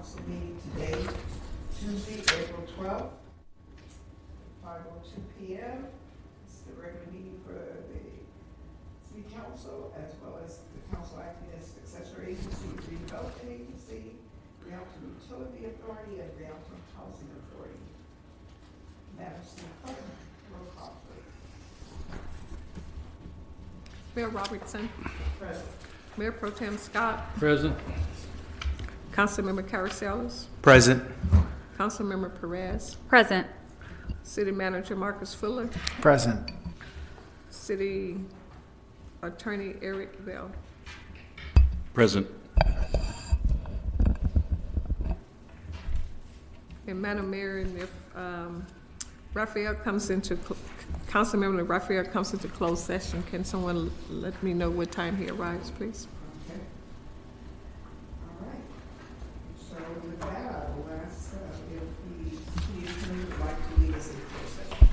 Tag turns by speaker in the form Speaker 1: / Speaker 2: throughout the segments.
Speaker 1: Council Meeting today, Tuesday, April 12th, 5:02 p.m. It's the regular meeting for the City Council, as well as the Council acting as successor agency, redevelopment agency, Rialto Utility Authority, and Rialto Housing Authority. Madam City Clerk, roll call, please.
Speaker 2: Mayor Robertson.
Speaker 1: Present.
Speaker 2: Mayor Pro Tem Scott.
Speaker 3: Present.
Speaker 2: Councilmember Caracellos.
Speaker 3: Present.
Speaker 2: Councilmember Perez.
Speaker 4: Present.
Speaker 2: City Manager Marcus Fuller.
Speaker 3: Present.
Speaker 2: City Attorney Eric Bell.
Speaker 3: Present.
Speaker 2: And Madam Mayor, and if Raphael comes into, Councilmember Raphael comes into closed session, can someone let me know what time he arrives, please?
Speaker 1: Okay. All right. So with that, I will ask if the city attorney would like to lead us into closed session.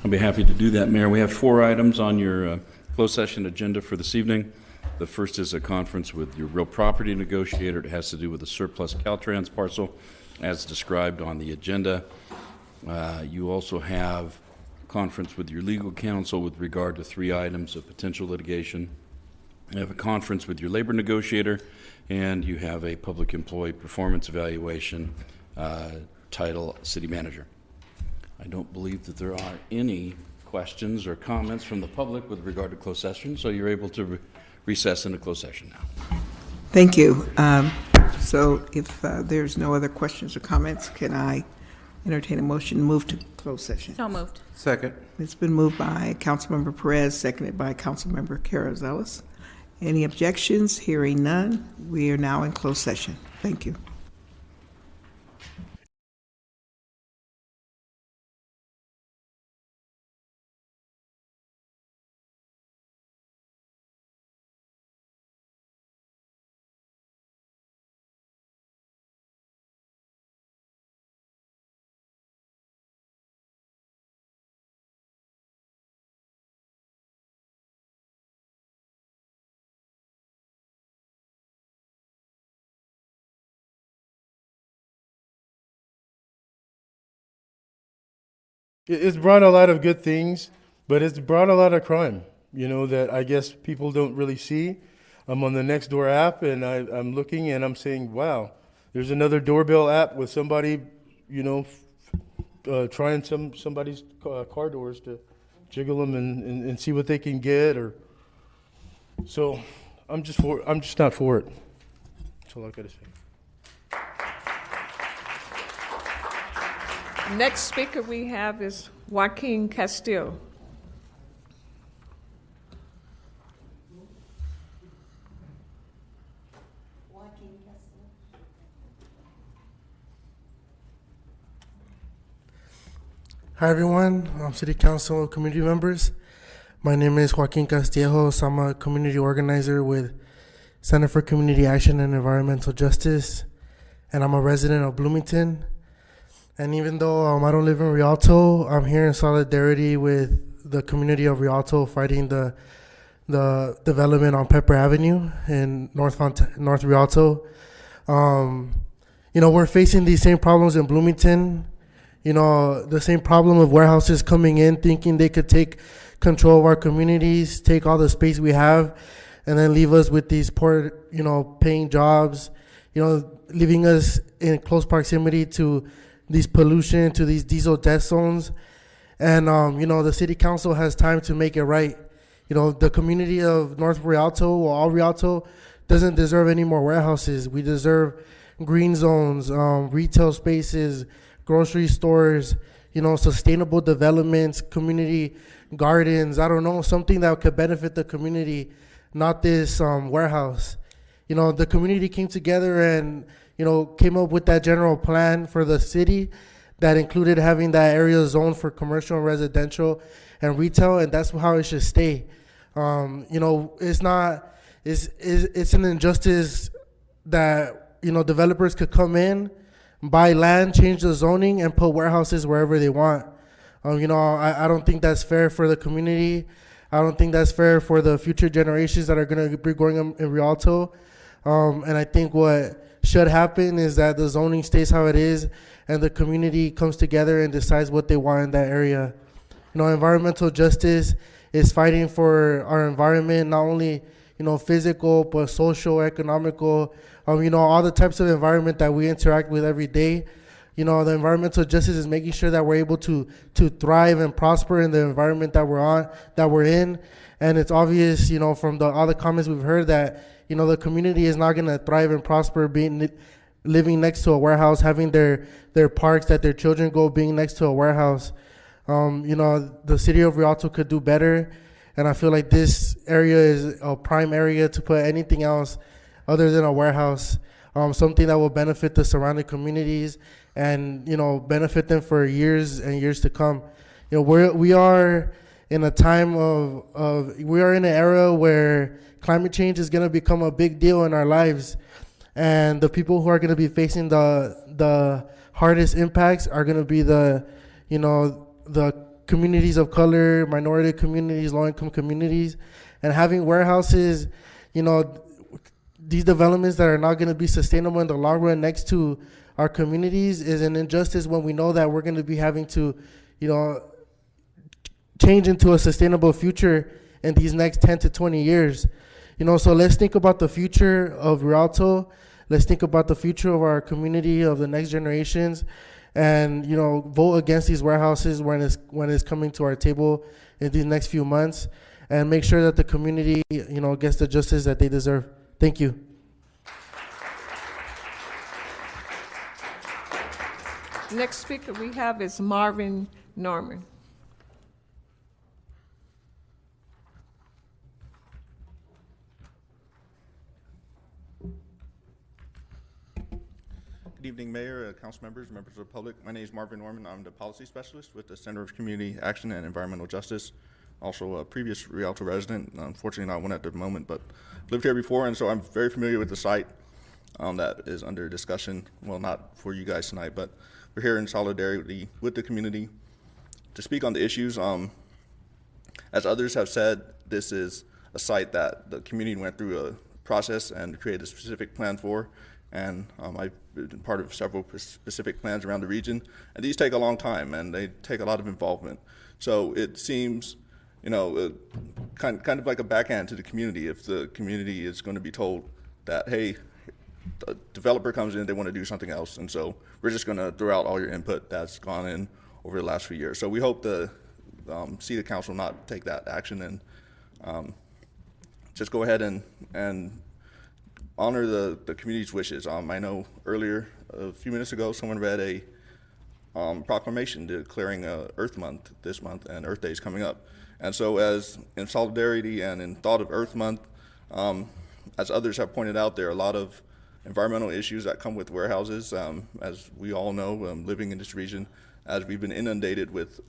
Speaker 5: I'll be happy to do that, Mayor. We have 4 items on your closed session agenda for this evening. The first is a conference with your real property negotiator. It has to do with the surplus Caltrans parcel as described on the agenda. You also have a conference with your legal counsel with regard to 3 items of potential litigation. You have a conference with your labor negotiator, and you have a public employee performance evaluation title city manager. I don't believe that there are any questions or comments from the public with regard to closed session, so you're able to recess into closed session now.
Speaker 1: Thank you. So if there's no other questions or comments, can I entertain a motion to move to closed session?
Speaker 4: So moved.
Speaker 3: Second.
Speaker 1: It's been moved by Councilmember Perez, seconded by Councilmember Caracellos. Any objections? Hearing none, we are now in closed session. Thank you.
Speaker 6: It's brought a lot of good things, but it's brought a lot of crime, that I guess people don't really see. I'm on the Nextdoor app, and I'm looking, and I'm saying, wow, there's another doorbell app with somebody, trying somebody's car doors to jiggle them and see what they can get. So I'm just not for it. That's all I got to say.
Speaker 2: Next speaker we have is Joaquin Castillo.
Speaker 7: Hi everyone, I'm City Council community members. My name is Joaquin Castillejos. I'm a community organizer with Center for Community Action and Environmental Justice, and I'm a resident of Bloomington. And even though I don't live in Rialto, I'm here in solidarity with the community of Rialto fighting the development on Pepper Avenue in North Rialto. We're facing these same problems in Bloomington. The same problem of warehouses coming in, thinking they could take control of our communities, take all the space we have, and then leave us with these poor, paying jobs, leaving us in close proximity to these pollution, to these diesel death zones. And, the city council has time to make it right. The community of North Rialto, or all Rialto, doesn't deserve any more warehouses. We deserve green zones, retail spaces, grocery stores, sustainable developments, community gardens, something that could benefit the community, not this warehouse. The community came together and, came up with that general plan for the city that included having that area zone for commercial and residential and retail, and that's how it should stay. It's an injustice that, developers could come in, buy land, change the zoning, and put warehouses wherever they want. I don't think that's fair for the community. I don't think that's fair for the future generations that are going to be growing up in Rialto. And I think what should happen is that the zoning stays how it is and the community comes together and decides what they want in that area. Environmental justice is fighting for our environment, not only, physical, but social, economical, all the types of environment that we interact with every day. The environmental justice is making sure that we're able to thrive and prosper in the environment that we're in. And it's obvious, from all the comments we've heard that, the community is not going to thrive and prosper living next to a warehouse, having their parks that their children go being next to a warehouse. The city of Rialto could do better. And I feel like this area is a prime area to put anything else other than a warehouse, something that will benefit the surrounding communities and, benefit them for years and years to come. We are in a time we are in an era where climate change is going to become a big deal in our lives. And the people who are going to be facing the hardest impacts are going to be the communities of color, minority communities, low-income communities. And having warehouses, these developments that are not going to be sustainable in the long run next to our communities is an injustice when we know that we're going to be having to, change into a sustainable future in these next 10 to 20 years. So let's think about the future of Rialto. Let's think about the future of our community, of the next generations, and vote against these warehouses when it's coming to our table in these next few months, and make sure that the community gets the justice that they deserve. Thank you.
Speaker 2: Next speaker we have is Marvin Norman.
Speaker 4: Good evening, Mayor, council members, members of the public. My name is Marvin Norman. I'm the policy specialist with the Center of Community Action and Environmental Justice. Also a previous Rialto resident, unfortunately not one at the moment, but lived here before, and so I'm very familiar with the site that is under discussion. Well, not for you guys tonight, but we're here in solidarity with the community to speak on the issues. As others have said, this is a site that the community went through a process and created a specific plan for. And I've been part of several specific plans around the region, and these take a long time and they take a lot of involvement. So it seems, kind of like a backhand to the community if the community is going to be told that, hey, the developer comes in, they want to do something else, and so we're just going to throw out all your input that's gone in over the last few years. So we hope the City Council not take that action and just go ahead and honor the community's wishes. I know earlier, a few minutes ago, someone read a proclamation declaring Earth Month this month, and Earth Day is coming up. And so as in solidarity and in thought of Earth Month, as others have pointed out, there are a lot of environmental issues that come with warehouses. As we all know, living in this region, as we've been inundated with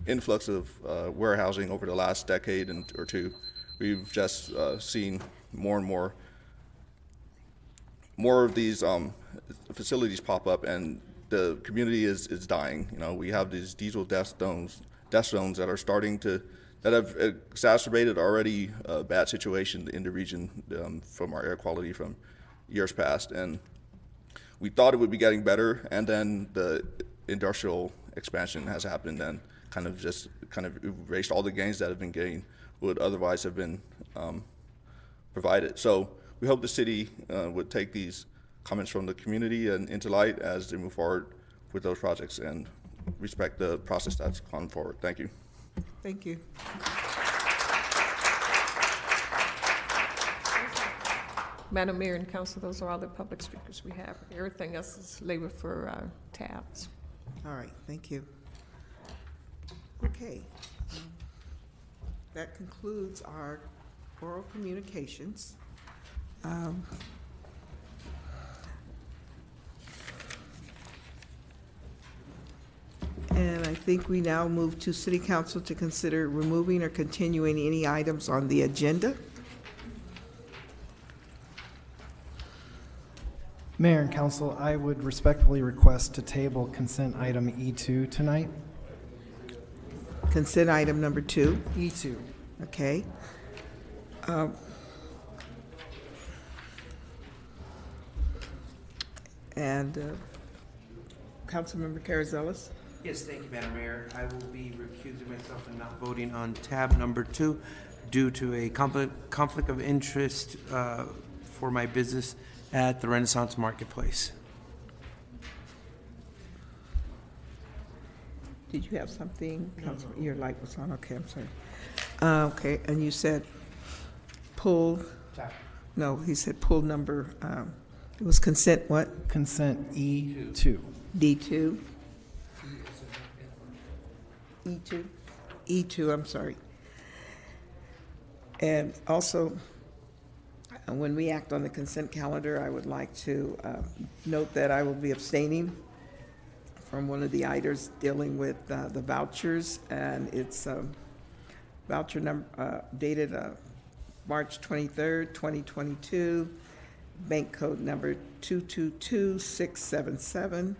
Speaker 4: influx of warehousing over the last decade or two, we've just seen more and more of these facilities pop up, and the community is dying. We have these diesel death zones that are that have exacerbated already a bad situation in the region from our air quality from years past. And we thought it would be getting better, and then the industrial expansion has happened and kind of erased all the gains that have been gained would otherwise have been provided. So we hope the city would take these comments from the community and into light as they move forward with those projects and respect the process that's gone forward. Thank you.
Speaker 1: Thank you.
Speaker 2: Madam Mayor and Council, those are all the public speakers we have. Everything else is labeled for tabs.
Speaker 1: All right, thank you. Okay. That concludes our oral communications. And I think we now move to City Council to consider removing or continuing any items on the agenda.
Speaker 8: Mayor and Council, I would respectfully request to table consent item E2 tonight.
Speaker 1: Consent item number 2.
Speaker 8: E2.
Speaker 1: Okay. And Councilmember Carrizales?
Speaker 9: Yes, thank you, Madam Mayor. I will be recusing myself and not voting on tab number 2 due to a conflict of interest for my business at the Renaissance Marketplace.
Speaker 1: Did you have something? Your light was on. Okay, I'm sorry. Okay, and you said pull, no, he said pull number, it was consent what?
Speaker 8: Consent E2.
Speaker 1: D2? E2? E2, I'm sorry. And also, when we act on the consent calendar, I would like to note that I will be abstaining from one of the items dealing with the vouchers, and it's voucher number dated March 23rd, 2022, bank code number 222677,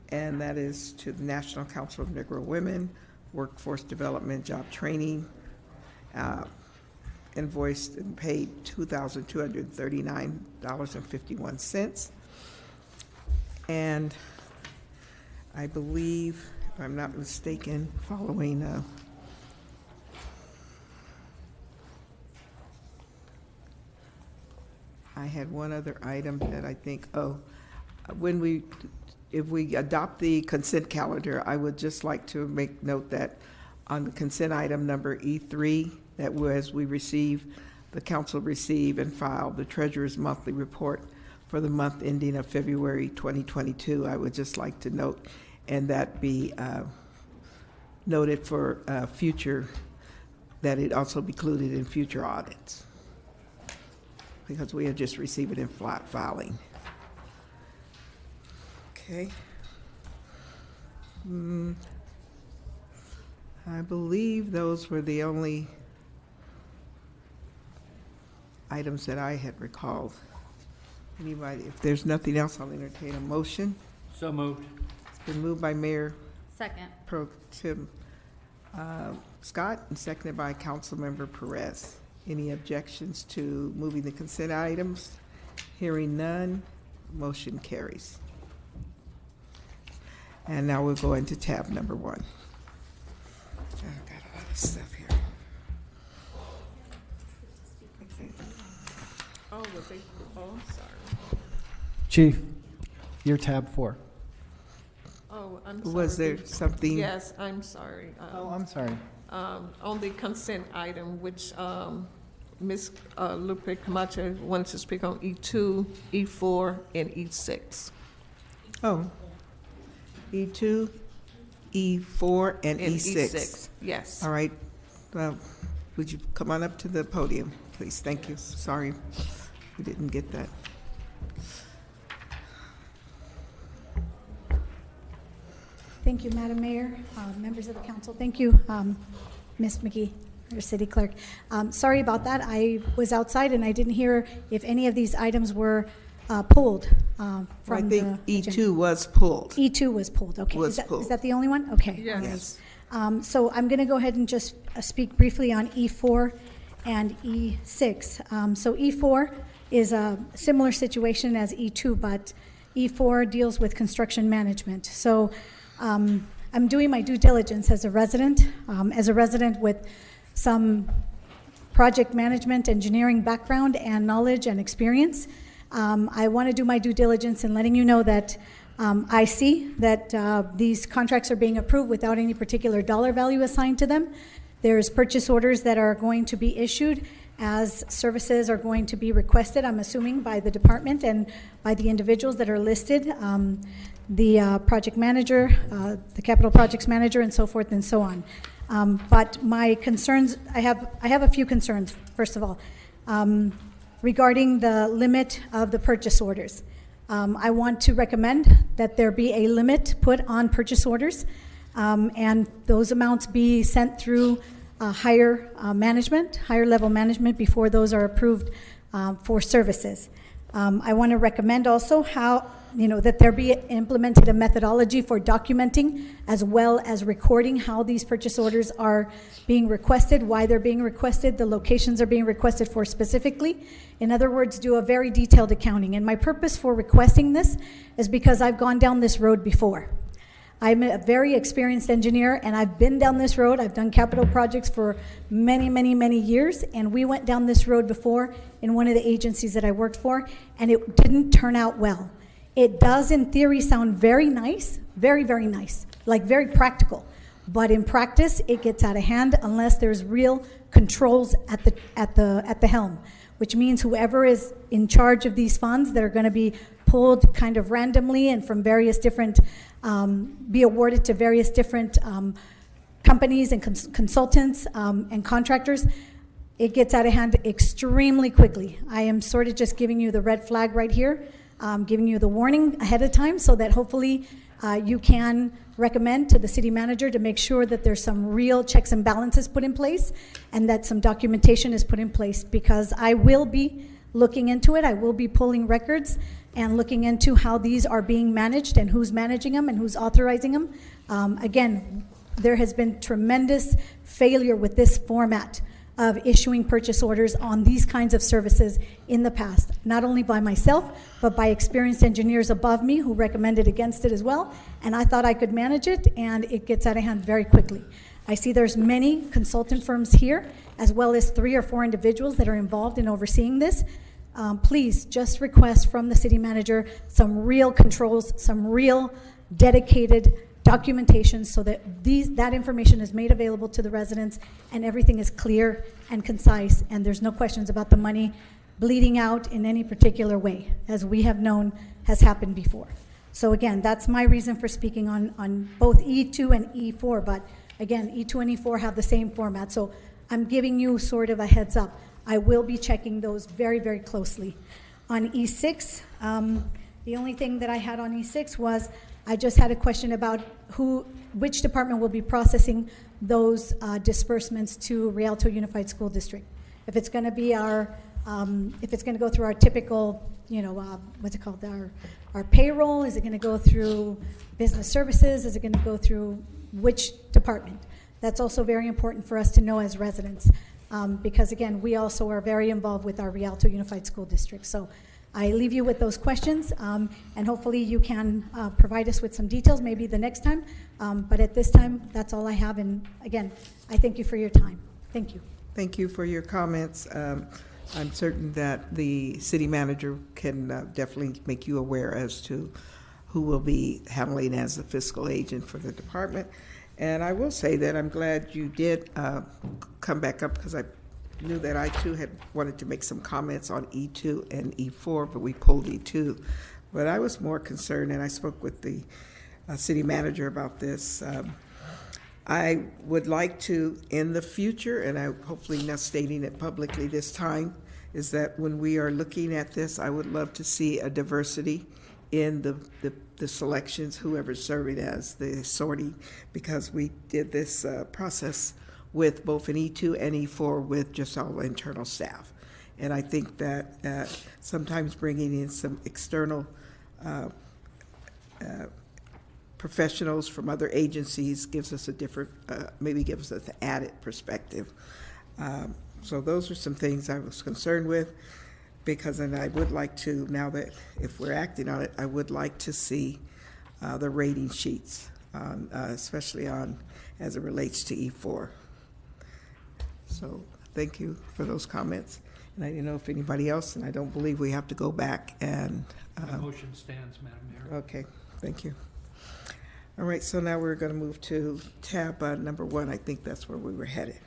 Speaker 1: and that is to the National Council of Negro Women, Workforce Development, Job Training, invoiced and paid $2,239.51. And I believe, if I'm not mistaken, following I had one other item that I think, if we adopt the consent calendar, I would just like to make note that on the consent item number E3, that as the council receive and file the treasurer's monthly report for the month ending of February 2022, I would just like to note, and that be noted for future, that it also be included in future audits, because we have just received it in flat filing. Okay. I believe those were the only items that I had recalled. Anybody, if there's nothing else, I'll entertain a motion.
Speaker 10: So moved.
Speaker 1: It's been moved by Mayor
Speaker 11: Second.
Speaker 1: Pro Tem Scott and seconded by Councilmember Perez. Any objections to moving the consent items? Hearing none, motion carries. And now we'll go into tab number 1. I've got a lot of stuff here.
Speaker 2: Oh, I'm sorry.
Speaker 8: Chief, your tab 4.
Speaker 2: Oh, I'm sorry.
Speaker 1: Was there something?
Speaker 2: Yes, I'm sorry.
Speaker 8: I'm sorry.
Speaker 2: On the consent item, which Ms. Lupe Camacho wanted to speak on E2, E4, and E6.
Speaker 1: Oh, E2, E4, and E6.
Speaker 2: E6, yes.
Speaker 1: All right. Would you come on up to the podium, please? Thank you. Sorry, we didn't get that.
Speaker 11: Thank you, Madam Mayor, members of the council. Thank you, Ms. McGee, our city clerk. Sorry about that. I was outside and I didn't hear if any of these items were pulled from
Speaker 1: I think
Speaker 11: the
Speaker 1: E2
Speaker 11: agenda.
Speaker 1: was pulled.
Speaker 11: E2 was pulled, okay.
Speaker 1: Was
Speaker 11: Is
Speaker 1: pulled.
Speaker 11: that the only one? Okay.
Speaker 2: Yes.
Speaker 11: So I'm going to go ahead and just speak briefly on E4 and E6. So E4 is a similar situation as E2, but E4 deals with construction management. So I'm doing my due diligence as a resident with some project management, engineering background and knowledge and experience. I want to do my due diligence in letting you know that I see that these contracts are being approved without any particular dollar value assigned to them. There's purchase orders that are going to be issued as services are going to be requested, I'm assuming, by the department and by the individuals that are listed, the project manager, the capital projects manager, and so forth and so on. But my concerns, I have a few concerns, first of all, regarding the limit of the purchase orders. I want to recommend that there be a limit put on purchase orders, and those amounts be sent through higher level management before those are approved for services. I want to recommend also that there be implemented a methodology for documenting as well as recording how these purchase orders are being requested, why they're being requested, the locations are being requested for specifically. In other words, do a very detailed accounting. And my purpose for requesting this is because I've gone down this road before. I'm a very experienced engineer, and I've been down this road. I've done capital projects for many, many, many years, and we went down this road before in one of the agencies that I worked for, and it didn't turn out well. It does, in theory, sound very nice, very, very nice, like very practical. But in practice, it gets out of hand unless there's real controls at the helm, which means whoever is in charge of these funds that are going to be pulled kind of randomly and from various different, be awarded to various different companies and consultants and contractors, it gets out of hand extremely quickly. I am sort of just giving you the red flag right here, giving you the warning ahead of time so that hopefully you can recommend to the city manager to make sure that there's some real checks and balances put in place and that some documentation is put in place, because I will be looking into it. I will be pulling records and looking into how these are being managed and who's managing them and who's authorizing them. Again, there has been tremendous failure with this format of issuing purchase orders on these kinds of services in the past, not only by myself, but by experienced engineers above me who recommended against it as well. And I thought I could manage it, and it gets out of hand very quickly. I see there's many consultant firms here, as well as 3 or 4 individuals that are involved in overseeing this. Please just request from the city manager some real controls, some real dedicated documentation so that that information is made available to the residents and everything is clear and concise and there's no questions about the money bleeding out in any particular way, as we have known has happened before. So again, that's my reason for speaking on both E2 and E4, but again, E2 and E4 have the same format, so I'm giving you sort of a heads up. I will be checking those very, very closely. On E6, the only thing that I had on E6 was I just had a question about which department will be processing those disbursements to Rialto Unified School District. If it's going to be if it's going to go through our typical, what's it called, our payroll, is it going to go through business services, is it going to go through which department? That's also very important for us to know as residents, because again, we also are very involved with our Rialto Unified School District. So I leave you with those questions, and hopefully you can provide us with some details maybe the next time. But at this time, that's all I have. And again, I thank you for your time. Thank you.
Speaker 1: Thank you for your comments. I'm certain that the city manager can definitely make you aware as to who will be handling as the fiscal agent for the department. And I will say that I'm glad you did come back up, because I knew that I too had wanted to make some comments on E2 and E4, but we pulled E2. But I was more concerned, and I spoke with the city manager about this. I would like to, in the future, and I hopefully not stating it publicly this time, is that when we are looking at this, I would love to see a diversity in the selections, whoever's serving as the sorting, because we did this process with both an E2 and E4 with just all internal staff. And I think that sometimes bringing in some external professionals from other agencies gives us a different, maybe gives us an added perspective. So those are some things I was concerned with, because then I would like to, now that if we're acting on it, I would like to see the rating sheets, especially on as it relates to E4. So thank you for those comments. And I didn't know if anybody else, and I don't believe we have to go back and.
Speaker 10: The motion stands, Madam Mayor.
Speaker 1: Okay, thank you. All right, so now we're going to move to tab number 1. I think that's where we were headed.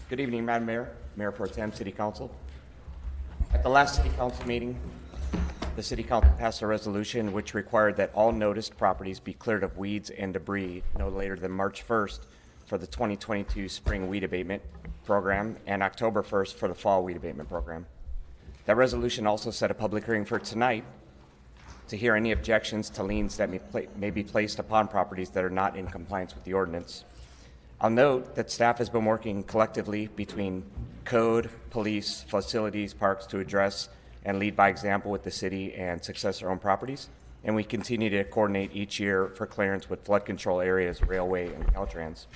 Speaker 12: Good evening, Madam Mayor, Mayor Pro Tem, City Council. At the last City Council meeting, the City Council passed a resolution which required that all noticed properties be cleared of weeds and debris no later than March 1st for the 2022 Spring Weed Abatement Program and October 1st for the Fall Weed Abatement Program. That resolution also set a public hearing for tonight to hear any objections to liens that may be placed upon properties that are not in compliance with the ordinance. I'll note that staff has been working collectively between code, police, facilities, parks to address and lead by example with the city and successor-owned properties. And we continue to coordinate each year for clearance with flood control areas, railway, and Caltrans.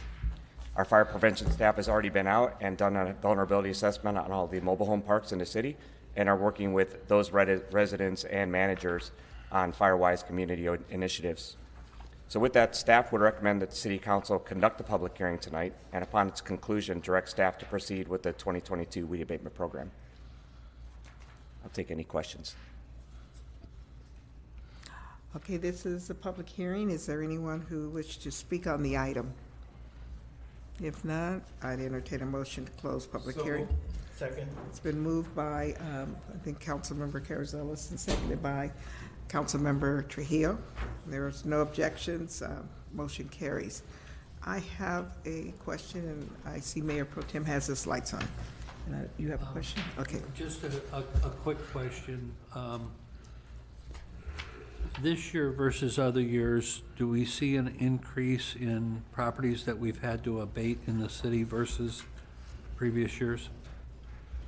Speaker 12: Our fire prevention staff has already been out and done a vulnerability assessment on all the mobile home parks in the city and are working with those residents and managers on fire-wise community initiatives. So with that, staff would recommend that the City Council conduct the public hearing tonight, and upon its conclusion, direct staff to proceed with the 2022 weed abatement program. I'll take any questions.
Speaker 1: Okay, this is a public hearing. Is there anyone who wishes to speak on the item? If not, I'd entertain a motion to close public hearing.
Speaker 7: Second.
Speaker 1: It's been moved by, I think, Councilmember Carrizales and seconded by Councilmember Trujillo. There's no objections. Motion carries. I have a question, and I see Mayor Pro Tem has his lights on. You have a question? Okay.
Speaker 10: Just a quick question. This year versus other years, do we see an increase in properties that we've had to abate in the city versus previous years?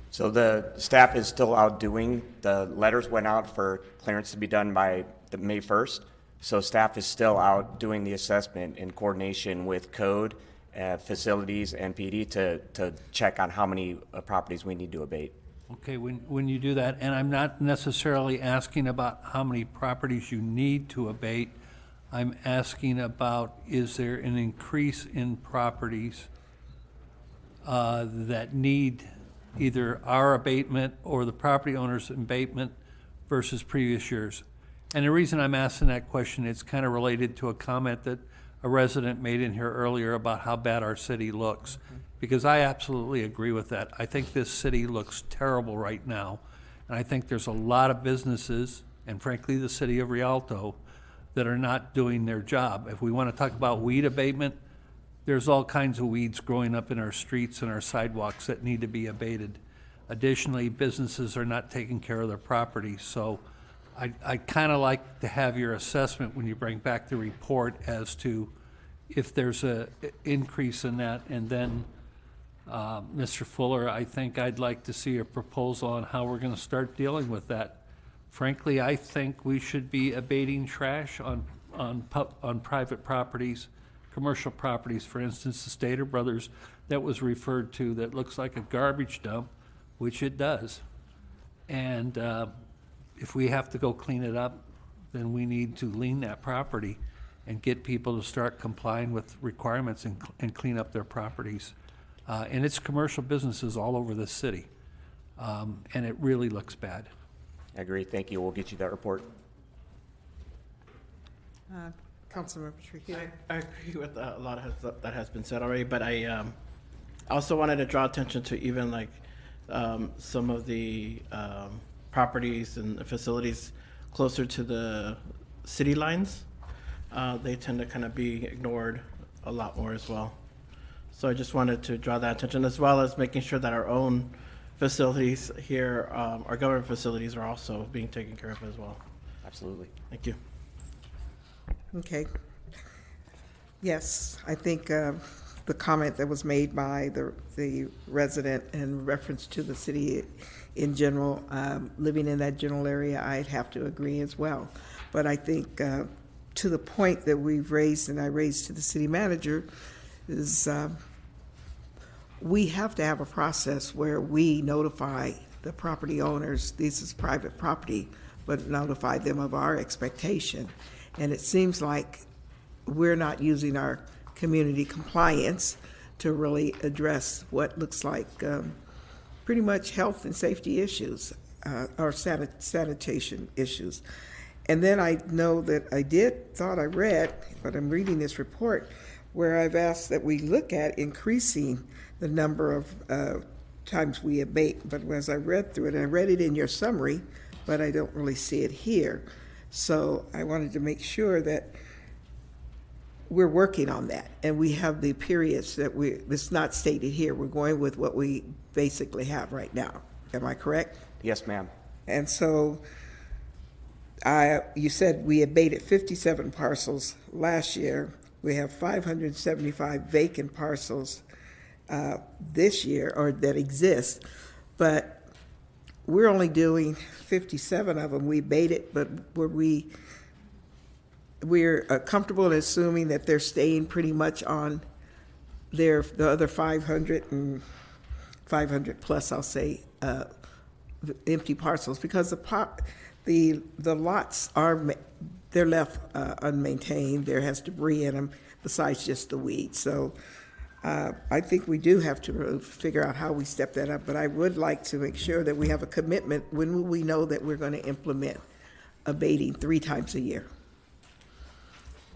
Speaker 12: So the staff is still out doing, the letters went out for clearance to be done by the May 1st. So staff is still out doing the assessment in coordination with code, facilities, and PD to check on how many properties we need to abate.
Speaker 10: Okay, when you do that, and I'm not necessarily asking about how many properties you need to abate, I'm asking about, is there an increase in properties that need either our abatement or the property owner's abatement versus previous years? And the reason I'm asking that question, it's kind of related to a comment that a resident made in here earlier about how bad our city looks. Because I absolutely agree with that. I think this city looks terrible right now. And I think there's a lot of businesses, and frankly, the city of Rialto, that are not doing their job. If we want to talk about weed abatement, there's all kinds of weeds growing up in our streets and our sidewalks that need to be abated. Additionally, businesses are not taking care of their property. So I kind of like to have your assessment when you bring back the report as to if there's a increase in that. And then, Mr. Fuller, I think I'd like to see a proposal on how we're going to start dealing with that. Frankly, I think we should be abating trash on private properties, commercial properties. For instance, the Stater Brothers that was referred to that looks like a garbage dump, which it does. And if we have to go clean it up, then we need to lien that property and get people to start complying with requirements and clean up their properties. And it's commercial businesses all over the city. And it really looks bad.
Speaker 12: I agree. Thank you. We'll get you that report.
Speaker 1: Councilmember Trujillo.
Speaker 13: I agree with a lot that has been said already, but I also wanted to draw attention to even like some of the properties and facilities closer to the city lines. They tend to kind of be ignored a lot more as well. So I just wanted to draw that attention, as well as making sure that our own facilities here, our government facilities, are also being taken care of as well.
Speaker 12: Absolutely.
Speaker 13: Thank you.
Speaker 1: Okay. Yes, I think the comment that was made by the resident in reference to the city in general, living in that general area, I'd have to agree as well. But I think to the point that we've raised, and I raised to the city manager, is we have to have a process where we notify the property owners, this is private property, but notify them of our expectation. And it seems like we're not using our community compliance to really address what looks like pretty much health and safety issues or sanitation issues. And then I know that I read, but I'm reading this report, where I've asked that we look at increasing the number of times we abate. But as I read through it, and I read it in your summary, but I don't really see it here. So I wanted to make sure that we're working on that, and we have the periods that it's not stated here. We're going with what we basically have right now. Am I correct?
Speaker 12: Yes, ma'am.
Speaker 1: And so you said we abated 57 parcels last year. We have 575 vacant parcels, this year, or that exist, but we're only doing 57 of them. We abated, but we're comfortable in assuming that they're staying pretty much on the other 500 and 500 plus, I'll say, empty parcels, because the lots they're left unmaintained. There has debris in them besides just the weeds. So I think we do have to figure out how we step that up, but I would like to make sure that we have a commitment when we know that we're going to implement abating 3 times a year.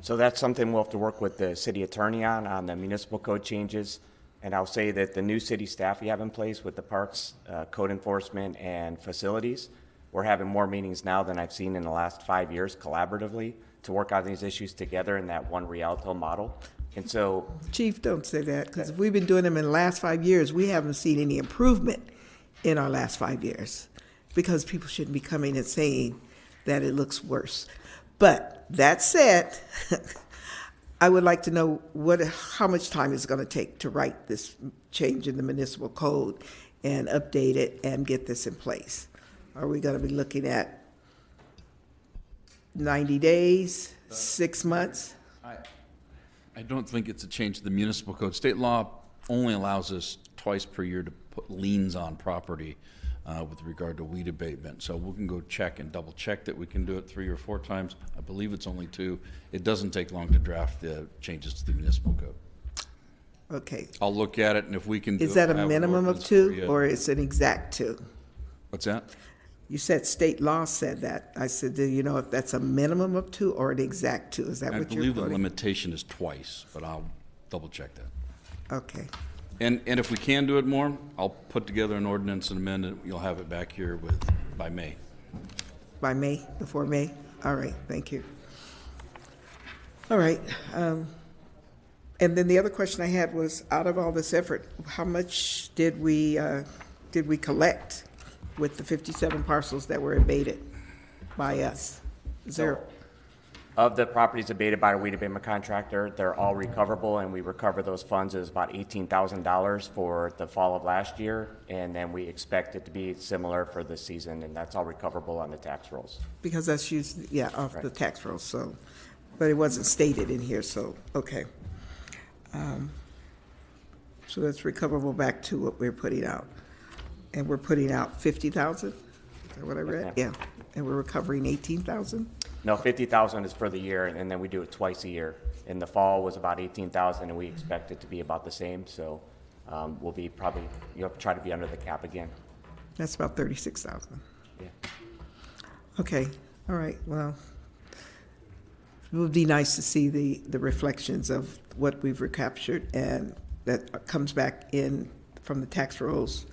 Speaker 12: So that's something we'll have to work with the city attorney on the municipal code changes. And I'll say that the new city staff we have in place with the parks, code enforcement, and facilities, we're having more meetings now than I've seen in the last 5 years collaboratively to work on these issues together in that one Rialto model. And so,
Speaker 1: Chief, don't say that, because if we've been doing them in the last 5 years, we haven't seen any improvement in our last 5 years, because people shouldn't be coming and saying that it looks worse. But that said, I would like to know how much time it's going to take to write this change in the municipal code and update it and get this in place. Are we going to be looking at 90 days, 6 months?
Speaker 5: I don't think it's a change to the municipal code. State law only allows us twice per year to put liens on property with regard to weed abatement. So we can go check and double check that we can do it 3 or 4 times. I believe it's only 2. It doesn't take long to draft the changes to the municipal code.
Speaker 1: Okay.
Speaker 5: I'll look at it, and if we can do it.
Speaker 1: Is that a
Speaker 5: have an
Speaker 1: minimum of
Speaker 5: ordinance
Speaker 1: 2,
Speaker 5: for
Speaker 1: or is it an exact 2?
Speaker 5: What's that?
Speaker 1: You said state law said that. I said, do you know if that's a minimum of 2 or an exact 2? Is that
Speaker 5: I
Speaker 1: what you're
Speaker 5: believe the
Speaker 1: quoting?
Speaker 5: limitation is twice, but I'll double check that.
Speaker 1: Okay.
Speaker 5: And if we can do it more, I'll put together an ordinance and amend it. You'll have it back here by May.
Speaker 1: By May, before May? All right, thank you. All right. And then the other question I had was, out of all this effort, how much did we collect with the 57 parcels that were abated by us? Is there?
Speaker 12: of the properties abated by a weed abatement contractor, they're all recoverable, and we recover those funds as about $18,000 for the fall of last year, and then we expect it to be similar for this season, and that's all recoverable on the tax rolls.
Speaker 1: Because that's used, yeah, off
Speaker 12: Right.
Speaker 1: the tax rolls, so, but it wasn't stated in here, so, okay. So that's recoverable back to what we're putting out. And we're putting out 50,000? Is that what I read?
Speaker 12: ma'am.
Speaker 1: Yeah, and we're recovering 18,000?
Speaker 12: No, 50,000 is for the year, and then we do it twice a year. In the fall was about 18,000, and we expect it to be about the same, so we'll be probably, try to be under the cap again.
Speaker 1: That's about 36,000.
Speaker 12: Yeah.
Speaker 1: Okay, all right, well, it would be nice to see the reflections of what we've recaptured and that comes back in from the tax rolls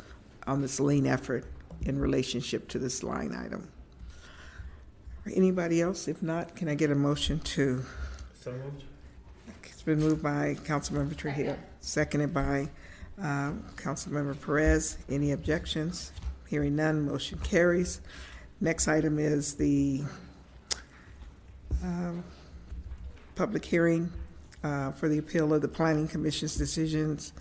Speaker 1: on this lien effort in relationship to this line item. Anybody else? If not, can I get a motion to?
Speaker 6: So moved.
Speaker 1: It's been moved by Councilmember Trujillo, seconded by Councilmember Perez. Any objections? Hearing none, motion carries. Next item is the public hearing for the appeal of the Planning Commission's decisions,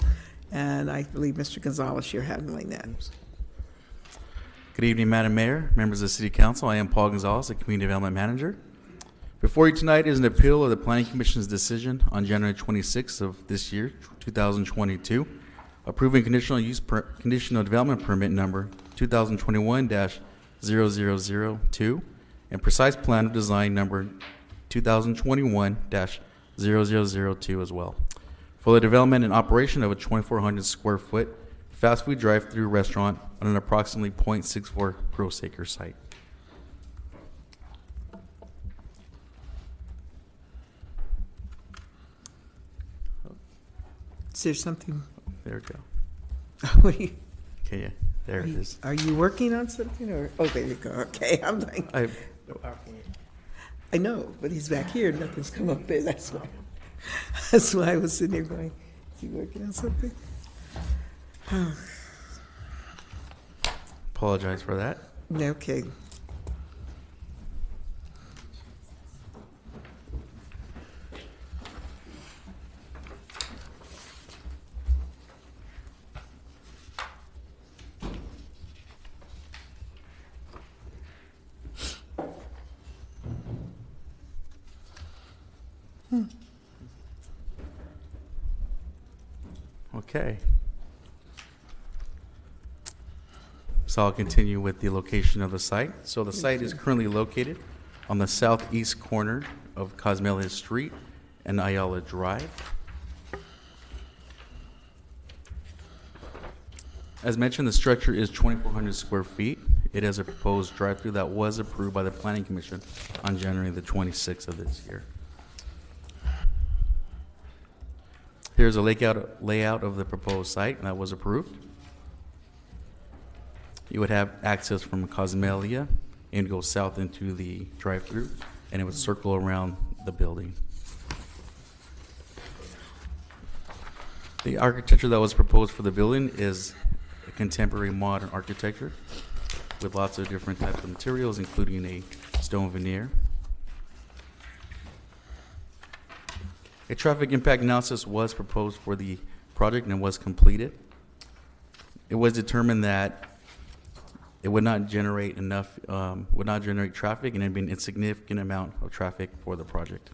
Speaker 1: and I believe Mr. Gonzalez, you're handling that.
Speaker 14: Good evening, Madam Mayor, members of the City Council. I am Paul Gonzalez, the Community Development Manager. Before you tonight is an appeal of the Planning Commission's decision on January 26th of this year, 2022, approving conditional development permit number 2021-0002 and precise plan of design number 2021-0002 as well, for the development and operation of a 2,400 square foot fast food drive-through restaurant on an approximately 0.64 gross acre site.
Speaker 1: Is there something?
Speaker 14: There we go.
Speaker 1: What are you-
Speaker 14: Okay, yeah, there it is.
Speaker 1: Are you working on something, or, oh, there you go, okay, I'm like, I know, but he's back here, nothing's come up there, that's why I was sitting there going, is he working on something?
Speaker 14: Apologize for that.
Speaker 1: Okay.
Speaker 14: Okay. So I'll continue with the location of the site. So the site is currently located on the southeast corner of Cosmelia Street and Ayala Drive. As mentioned, the structure is 2,400 square feet. It has a proposed drive-through that was approved by the Planning Commission on January the 26th of this year. Here's a layout of the proposed site that was approved. You would have access from Cosmelia and go south into the drive-through, and it would circle around the building. The architecture that was proposed for the building is a contemporary modern architecture with lots of different types of materials, including a stone veneer. A traffic impact analysis was proposed for the project and was completed. It was determined that it would not generate traffic, and it'd be an insignificant amount of traffic for the project.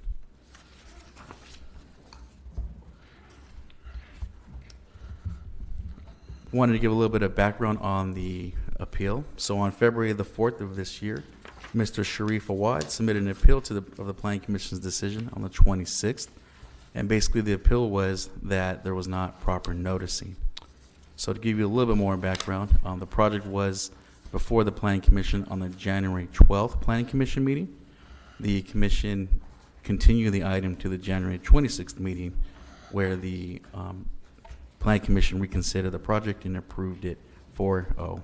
Speaker 14: Wanted to give a little bit of background on the appeal. So on February the 4th of this year, Mr. Sharif Awad submitted an appeal to the Planning Commission's decision on the 26th. And basically the appeal was that there was not proper noticing. So to give you a little bit more background, the project was before the Planning Commission on the January 12th Planning Commission meeting. The Commission continued the item to the January 26th meeting, where the Planning Commission reconsidered the project and approved it 4-0.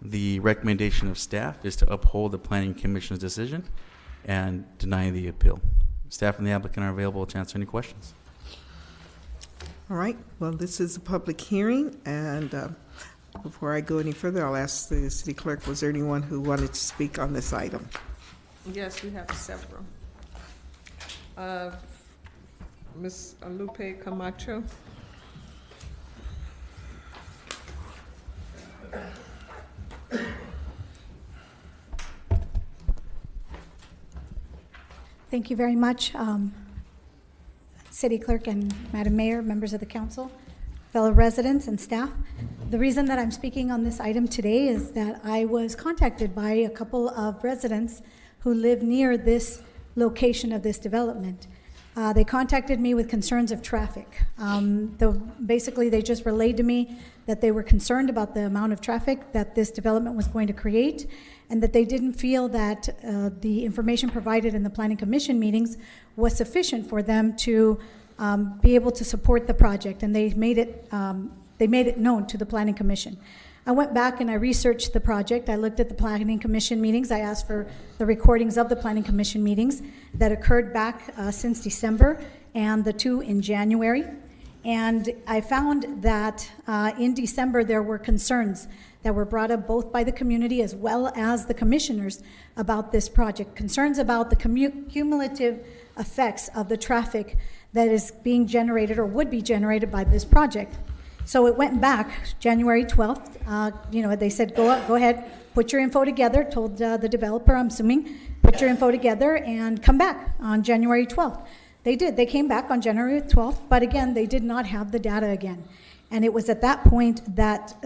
Speaker 14: The recommendation of staff is to uphold the Planning Commission's decision and deny the appeal. Staff and the applicant are available to answer any questions.
Speaker 1: All right, well, this is a public hearing, and before I go any further, I'll ask the city clerk, was there anyone who wanted to speak on this item?
Speaker 2: Yes, we have several. Ms. Lupe Camacho.
Speaker 11: Thank you very much, City Clerk and Madam Mayor, members of the council, fellow residents and staff. The reason that I'm speaking on this item today is that I was contacted by a couple of residents who live near this location of this development. They contacted me with concerns of traffic. Basically, they just relayed to me that they were concerned about the amount of traffic that this development was going to create, and that they didn't feel that the information provided in the Planning Commission meetings was sufficient for them to be able to support the project, and they made it known to the Planning Commission. I went back and I researched the project. I looked at the Planning Commission meetings. I asked for the recordings of the Planning Commission meetings that occurred back since December and the 2 in January. And I found that in December there were concerns that were brought up both by the community as well as the commissioners about this project. Concerns about the cumulative effects of the traffic that is being generated or would be generated by this project. So it went back January 12th. They said, go ahead, put your info together, told the developer, I'm assuming, put your info together and come back on January 12th. They did. They came back on January 12th, but again, they did not have the data again. And it was at that point that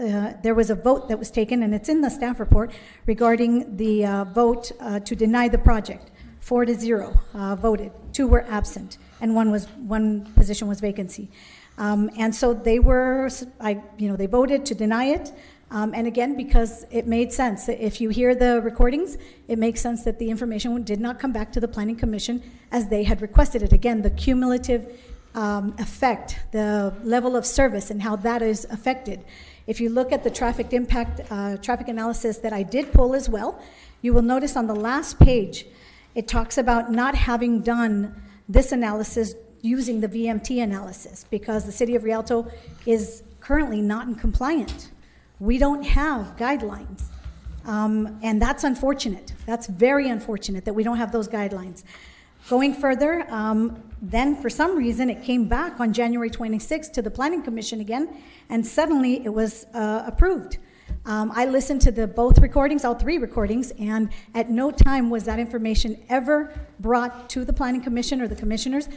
Speaker 11: there was a vote that was taken, and it's in the staff report, regarding the vote to deny the project. 4-0 voted. 2 were absent, and one position was vacancy. And so they voted to deny it. And again, because it made sense. If you hear the recordings, it makes sense that the information did not come back to the Planning Commission as they had requested it. Again, the cumulative effect, the level of service and how that is affected. If you look at the traffic impact, traffic analysis that I did pull as well, you will notice on the last page, it talks about not having done this analysis using the VMT analysis because the city of Rialto is currently not in compliant. We don't have guidelines, and that's unfortunate. That's very unfortunate that we don't have those guidelines. Going further, then for some reason it came back on January 26th to the Planning Commission again, and suddenly it was approved. I listened to both recordings, all three recordings, and at no time was that information ever brought to the Planning Commission or the commissioners.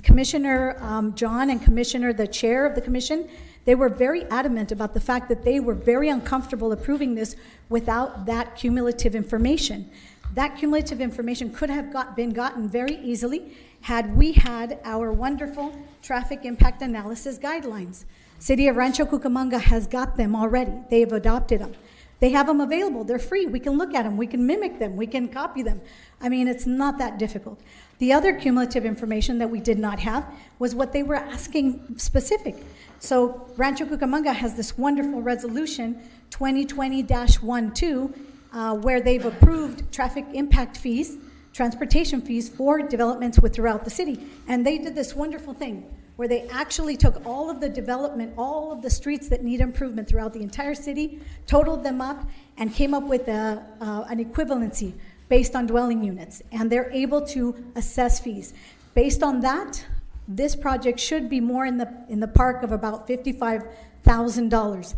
Speaker 11: Commissioner John and the chair of the commission, they were very adamant about the fact that they were very uncomfortable approving this without that cumulative information. That cumulative information could have been gotten very easily had we had our wonderful traffic impact analysis guidelines. City of Rancho Cucamonga has got them already. They have adopted them. They have them available. They're free. We can look at them. We can mimic them. We can copy them. I mean, it's not that difficult. The other cumulative information that we did not have was what they were asking specific. So Rancho Cucamonga has this wonderful resolution, 2020-12, where they've approved traffic impact fees, transportation fees for developments throughout the city. And they did this wonderful thing where they actually took all of the development, all of the streets that need improvement throughout the entire city, totaled them up, and came up with an equivalency based on dwelling units. And they're able to assess fees. Based on that, this project should be more in the park of about $55,000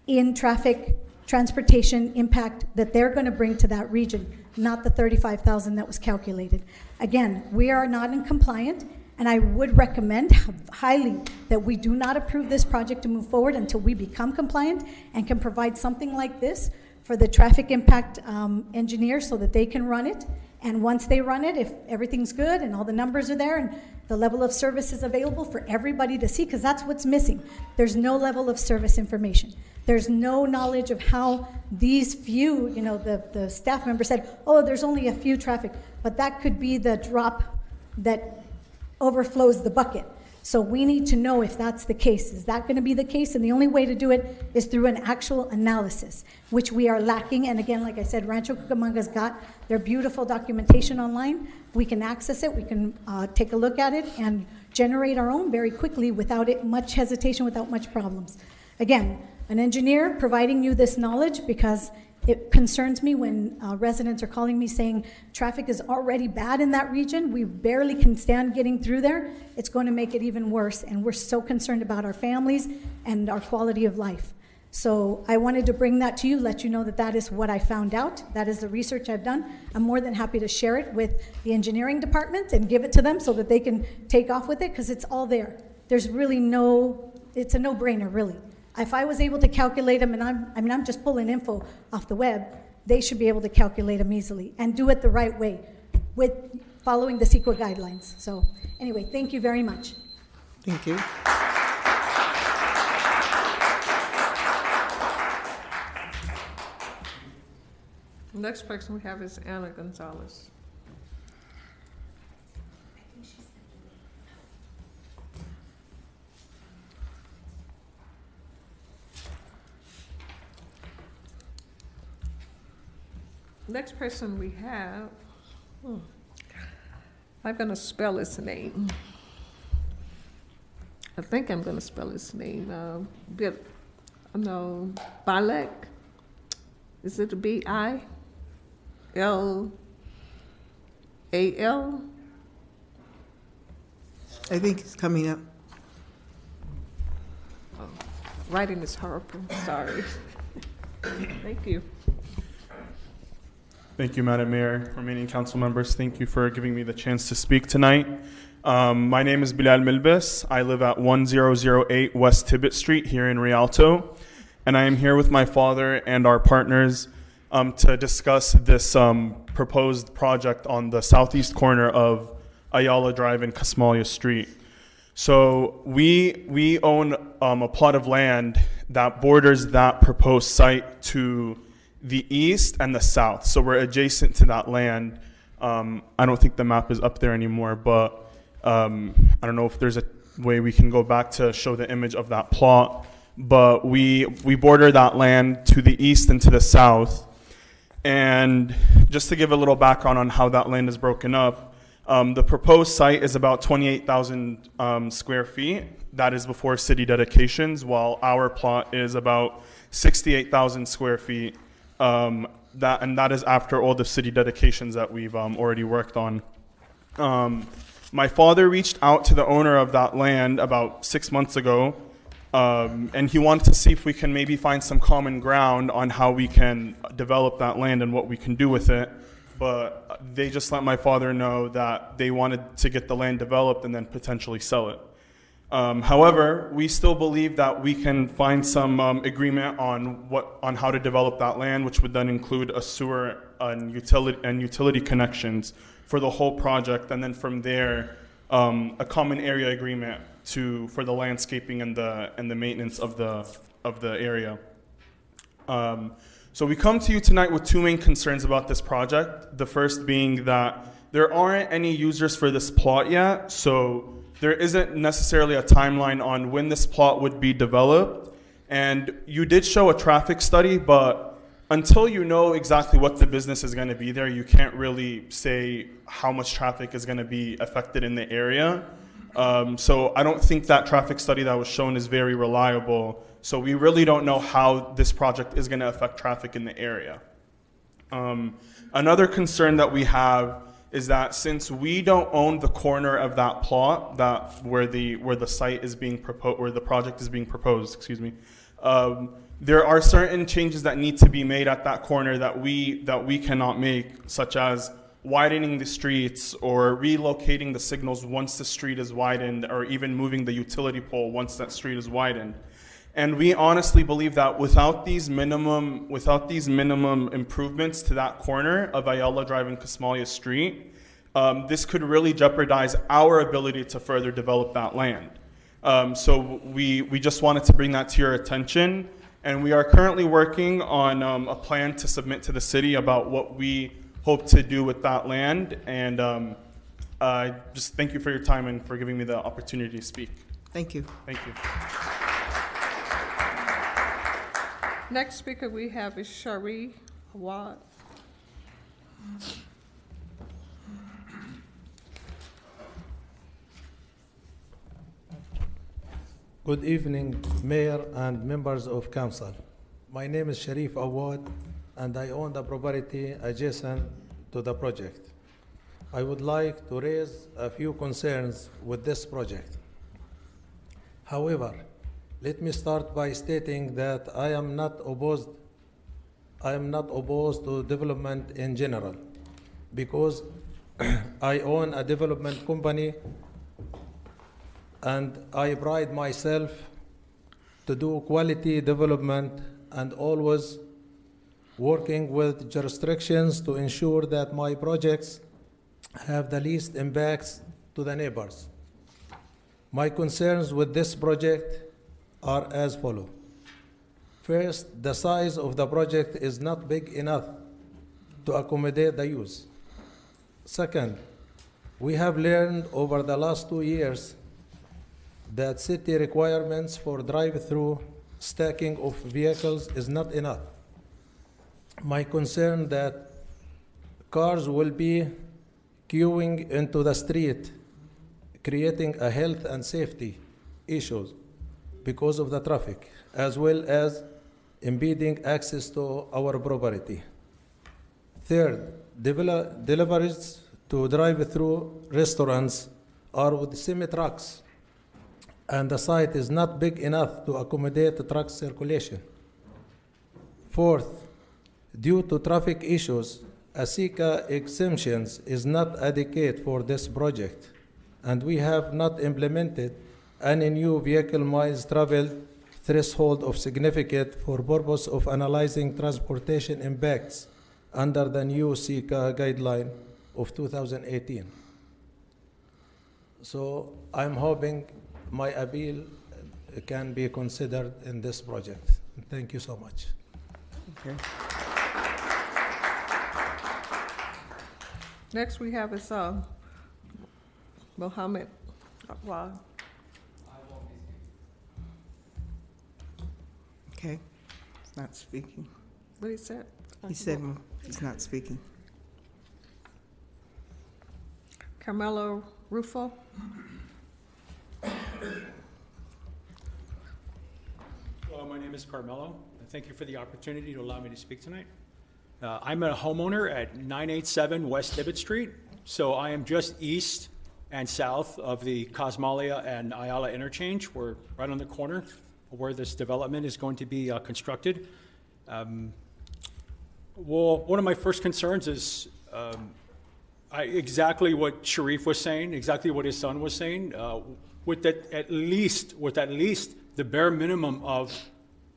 Speaker 11: in transportation impact that they're going to bring to that region, not the $35,000 that was calculated. Again, we are not in compliant, and I would recommend highly that we do not approve this project to move forward until we become compliant and can provide something like this for the traffic impact engineer so that they can run it. And once they run it, if everything's good and all the numbers are there and the level of service is available for everybody to see, because that's what's missing. There's no level of service information. There's no knowledge of how these few, the staff member said, oh, there's only a few traffic, but that could be the drop that overflows the bucket. So we need to know if that's the case. Is that going to be the case? And the only way to do it is through an actual analysis, which we are lacking. And again, like I said, Rancho Cucamonga's got their beautiful documentation online. We can access it. We can take a look at it and generate our own very quickly without much hesitation, without much problems. Again, an engineer providing you this knowledge, because it concerns me when residents are calling me saying traffic is already bad in that region. We barely can stand getting through there. It's going to make it even worse, and we're so concerned about our families and our quality of life. So I wanted to bring that to you, let you know that that is what I found out. That is the research I've done. I'm more than happy to share it with the engineering department and give it to them so that they can take off with it, because it's all there. There's really it's a no-brainer, really. If I was able to calculate them, and I'm just pulling info off the web, they should be able to calculate them easily and do it the right way with following the CEQA guidelines. So anyway, thank you very much.
Speaker 1: Thank you.
Speaker 2: The next person we have is Anna Gonzalez. Next person we have, I'm going to spell his name. I think I'm going to spell his name. Balek. Is it a B-I-L-A-L?
Speaker 1: I think it's coming up.
Speaker 2: Oh, writing is horrible. Sorry. Thank you.
Speaker 15: Thank you, Madam Mayor. Remaining council members, thank you for giving me the chance to speak tonight. My name is Bilal Milbis. I live at 1008 West Tibbet Street here in Rialto, and I am here with my father and our partners to discuss this proposed project on the southeast corner of Ayala Drive and Casmalia Street. So we own a plot of land that borders that proposed site to the east and the south. So we're adjacent to that land. I don't think the map is up there anymore, but I don't know if there's a way we can go back to show the image of that plot. But we border that land to the east and to the south. And just to give a little background on how that land is broken up, the proposed site is about 28,000 square feet. That is before city dedications, while our plot is about 68,000 square feet. That is after all the city dedications that we've already worked on. My father reached out to the owner of that land about 6 months ago And he wanted to see if we can maybe find some common ground on how we can develop that land and what we can do with it. But they just let my father know that they wanted to get the land developed and then potentially sell it. However, we still believe that we can find some agreement on how to develop that land, which would then include a sewer and utility connections for the whole project, and then from there, a common area agreement for the landscaping and the maintenance of the area. So we come to you tonight with two main concerns about this project. The first being that there aren't any users for this plot yet, so there isn't necessarily a timeline on when this plot would be developed. And you did show a traffic study, but until you know exactly what the business is going to be there, you can't really say how much traffic is going to be affected in the area. So I don't think that traffic study that was shown is very reliable. So we really don't know how this project is going to affect traffic in the area. Another concern that we have is that since we don't own the corner of that plot, where the site is being proposed, where the project is being proposed, excuse me, there are certain changes that need to be made at that corner that we cannot make, such as widening the streets or relocating the signals once the street is widened, or even moving the utility pole once that street is widened. And we honestly believe that without these minimum improvements to that corner of Ayala Drive and Kismalia Street, this could really jeopardize our ability to further develop that land. So we just wanted to bring that to your attention, and we are currently working on a plan to submit to the city about what we hope to do with that land. And just thank you for your time and for giving me the opportunity to speak.
Speaker 1: Thank you.
Speaker 15: Thank you.
Speaker 2: Next speaker we have is Shari Awad.
Speaker 16: Good evening, Mayor and members of Council. My name is Sharif Awad, and I own the property adjacent to the project. I would like to raise a few concerns with this project. However, let me start by stating that I am not opposed to development in general, because I own a development company and I pride myself to do quality development and always working with jurisdictions to ensure that my projects have the least impacts to the neighbors. My concerns with this project are as follows. First, the size of the project is not big enough to accommodate the use. Second, we have learned over the last 2 years that city requirements for drive-through stacking of vehicles is not enough. My concern that cars will be queuing into the street, creating a health and safety issues because of the traffic, as well as impeding access to our property. Third, deliveries to drive-through restaurants are with semi-trucks, and the site is not big enough to accommodate the truck circulation. Fourth, due to traffic issues, a SICA exemptions is not adequate for this project, and we have not implemented any new vehicle miles traveled threshold of significant for purpose of analyzing transportation impacts under the new SICA guideline of 2018. So I'm hoping my appeal can be considered in this project. Thank you so much.
Speaker 1: Okay.
Speaker 2: Next we have is Mohammed Awad.
Speaker 1: Okay, he's not speaking.
Speaker 2: What he said?
Speaker 1: He said he's not speaking.
Speaker 2: Carmelo Rufo.
Speaker 17: Hello, my name is Carmelo. Thank you for the opportunity to allow me to speak tonight. I'm a homeowner at 987 West Tibbet Street, so I am just east and south of the Cosmalia and Ayala interchange. We're right on the corner. where this development is going to be constructed. Well, one of my first concerns is exactly what Sharif was saying, exactly what his son was saying, with at least the bare minimum of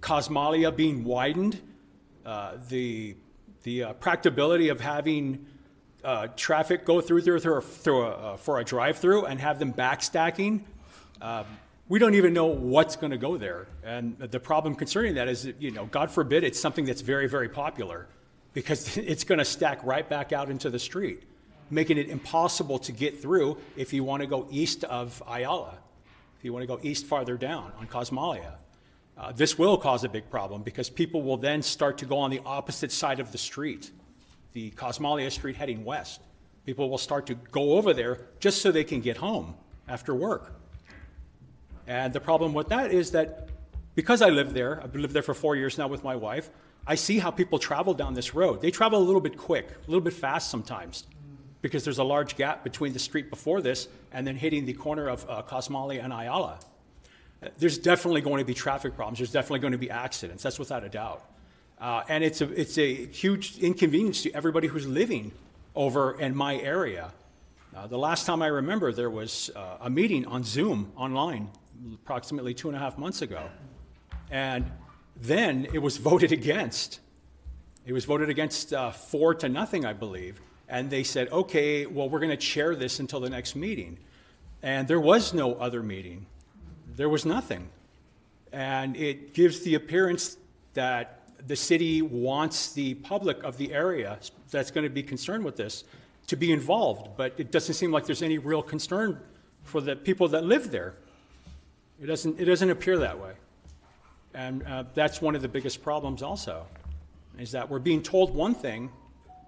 Speaker 17: Cosmalia being widened, the practicability of having traffic go through for a drive-through and have them backstacking. We don't even know what's going to go there. And the problem concerning that is, God forbid it's something that's very, very popular, because it's going to stack right back out into the street, making it impossible to get through if you want to go east of Ayala, if you want to go east farther down on Cosmalia. This will cause a big problem because people will then start to go on the opposite side of the street, the Cosmalia Street heading west. People will start to go over there just so they can get home after work. And the problem with that is that because I live there, I've lived there for 4 years now with my wife, I see how people travel down this road. They travel a little bit quick, a little bit fast sometimes, because there's a large gap between the street before this and then hitting the corner of Cosmalia and Ayala. There's definitely going to be traffic problems. There's definitely going to be accidents. That's without a doubt. And it's a huge inconvenience to everybody who's living over in my area. The last time I remember, there was a meeting on Zoom online approximately 2.5 months ago. And then it was voted against. It was voted against 4-0, I believe. And they said, okay, well, we're going to chair this until the next meeting. And there was no other meeting. There was nothing. And it gives the appearance that the city wants the public of the area that's going to be concerned with this to be involved. But it doesn't seem like there's any real concern for the people that live there. It doesn't appear that way. And that's one of the biggest problems also, is that we're being told one thing,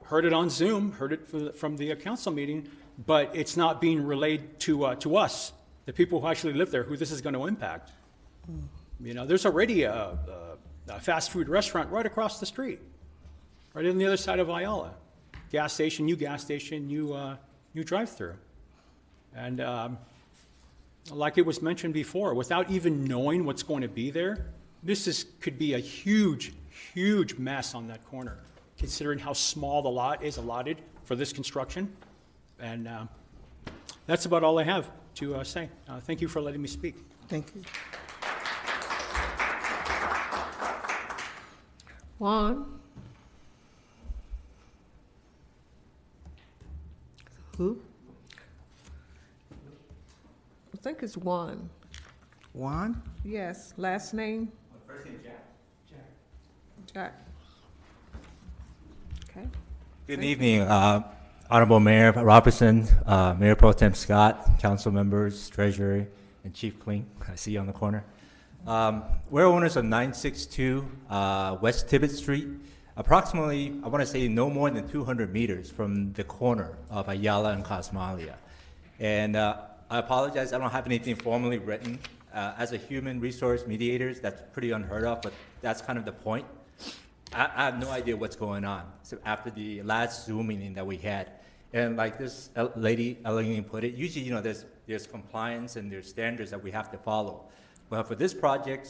Speaker 17: heard it on Zoom, heard it from the council meeting, but it's not being relayed to us, the people who actually live there, who this is going to impact. There's already a fast food restaurant right across the street, right on the other side of Ayala. Gas station, new drive-through. And like it was mentioned before, without even knowing what's going to be there, this could be a huge, huge mess on that corner, considering how small the lot is allotted for this construction. And that's about all I have to say. Thank you for letting me speak.
Speaker 1: Thank you.
Speaker 2: Juan?
Speaker 1: Who?
Speaker 2: I think it's Juan.
Speaker 1: Juan?
Speaker 2: Yes, last name?
Speaker 18: First name Jack.
Speaker 2: Jack. Okay.
Speaker 18: Good evening, Honorable Mayor Robertson, Mayor Pro Tem Scott, council members, treasurer, and Chief Kling. I see you on the corner. We're owners of 962 West Tibbet Street, approximately, I want to say, no more than 200 meters from the corner of Ayala and Cosmalia. And I apologize, I don't have anything formally written. As a human resource mediators, that's pretty unheard of, but that's kind of the point. I have no idea what's going on. So after the last Zoom meeting that we had, and like this lady elegantly put it, usually, there's compliance and there's standards that we have to follow. But for this project,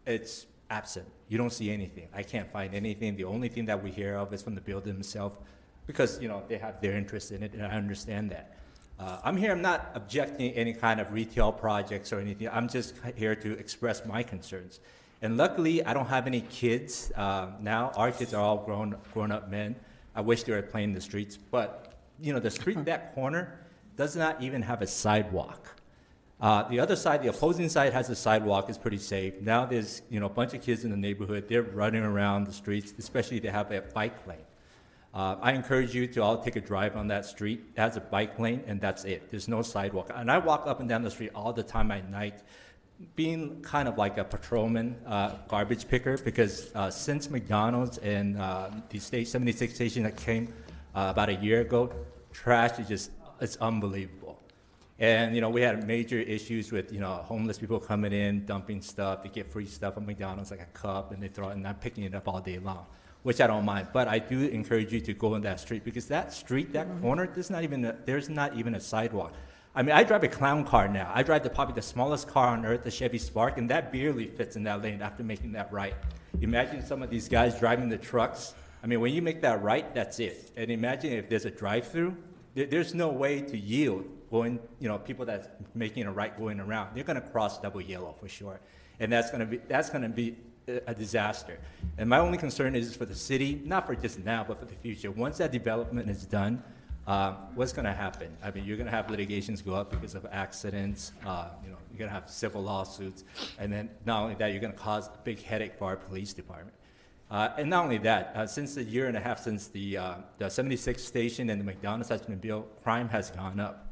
Speaker 18: it's absent. You don't see anything. I can't find anything. The only thing that we hear of is from the builder himself, because they have their interest in it, and I understand that. I'm here, I'm not objecting any kind of retail projects or anything. I'm just here to express my concerns. And luckily, I don't have any kids now. Our kids are all grown up men. I wish they were playing in the streets. But, the street, that corner, does not even have a sidewalk. The other side, the opposing side, has a sidewalk. It's pretty safe. Now there's, a bunch of kids in the neighborhood. They're running around the streets, especially they have a bike lane. I encourage you to all take a drive on that street. It has a bike lane, and that's it. There's no sidewalk. And I walk up and down the street all the time at night, being kind of like a patrolman, garbage picker, because since McDonald's and the 76 station that came about a year ago, trash is just, it's unbelievable. And, we had major issues with, homeless people coming in, dumping stuff. They get free stuff at McDonald's, like a cup, and they throw it, and I'm picking it up all day long, which I don't mind. But I do encourage you to go on that street, because that street, that corner, there's not even a sidewalk. I mean, I drive a clown car now. I drive probably the smallest car on earth, the Chevy Spark, and that barely fits in that lane after making that right. Imagine some of these guys driving the trucks. I mean, when you make that right, that's it. And imagine if there's a drive-through, there's no way to yield going, people that's making a right going around. They're going to cross double yellow for sure. And that's going to be a disaster. And my only concern is for the city, not for just now, but for the future. Once that development is done, what's going to happen? I mean, you're going to have litigations go up because of accidents. You're going to have civil lawsuits. And then not only that, you're going to cause a big headache for our police department. And not only that, since the year and a half since the 76th station and the McDonald's has been built, crime has gone up.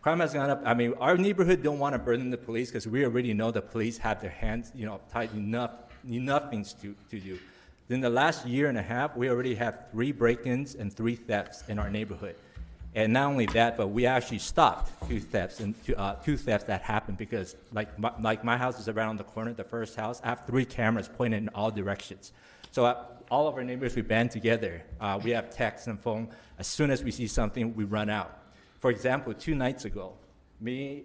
Speaker 18: Crime has gone up. I mean, our neighborhood don't want to burden the police because we already know the police have their hands, tied enough things to do. In the last year and a half, we already have 3 break-ins and 3 thefts in our neighborhood. And not only that, but we actually stopped 2 thefts and 2 thefts that happened because, like my house is around the corner, the first house. I have 3 cameras pointed in all directions. So all of our neighbors, we band together. We have text and phone. As soon as we see something, we run out. For example, 2 nights ago, me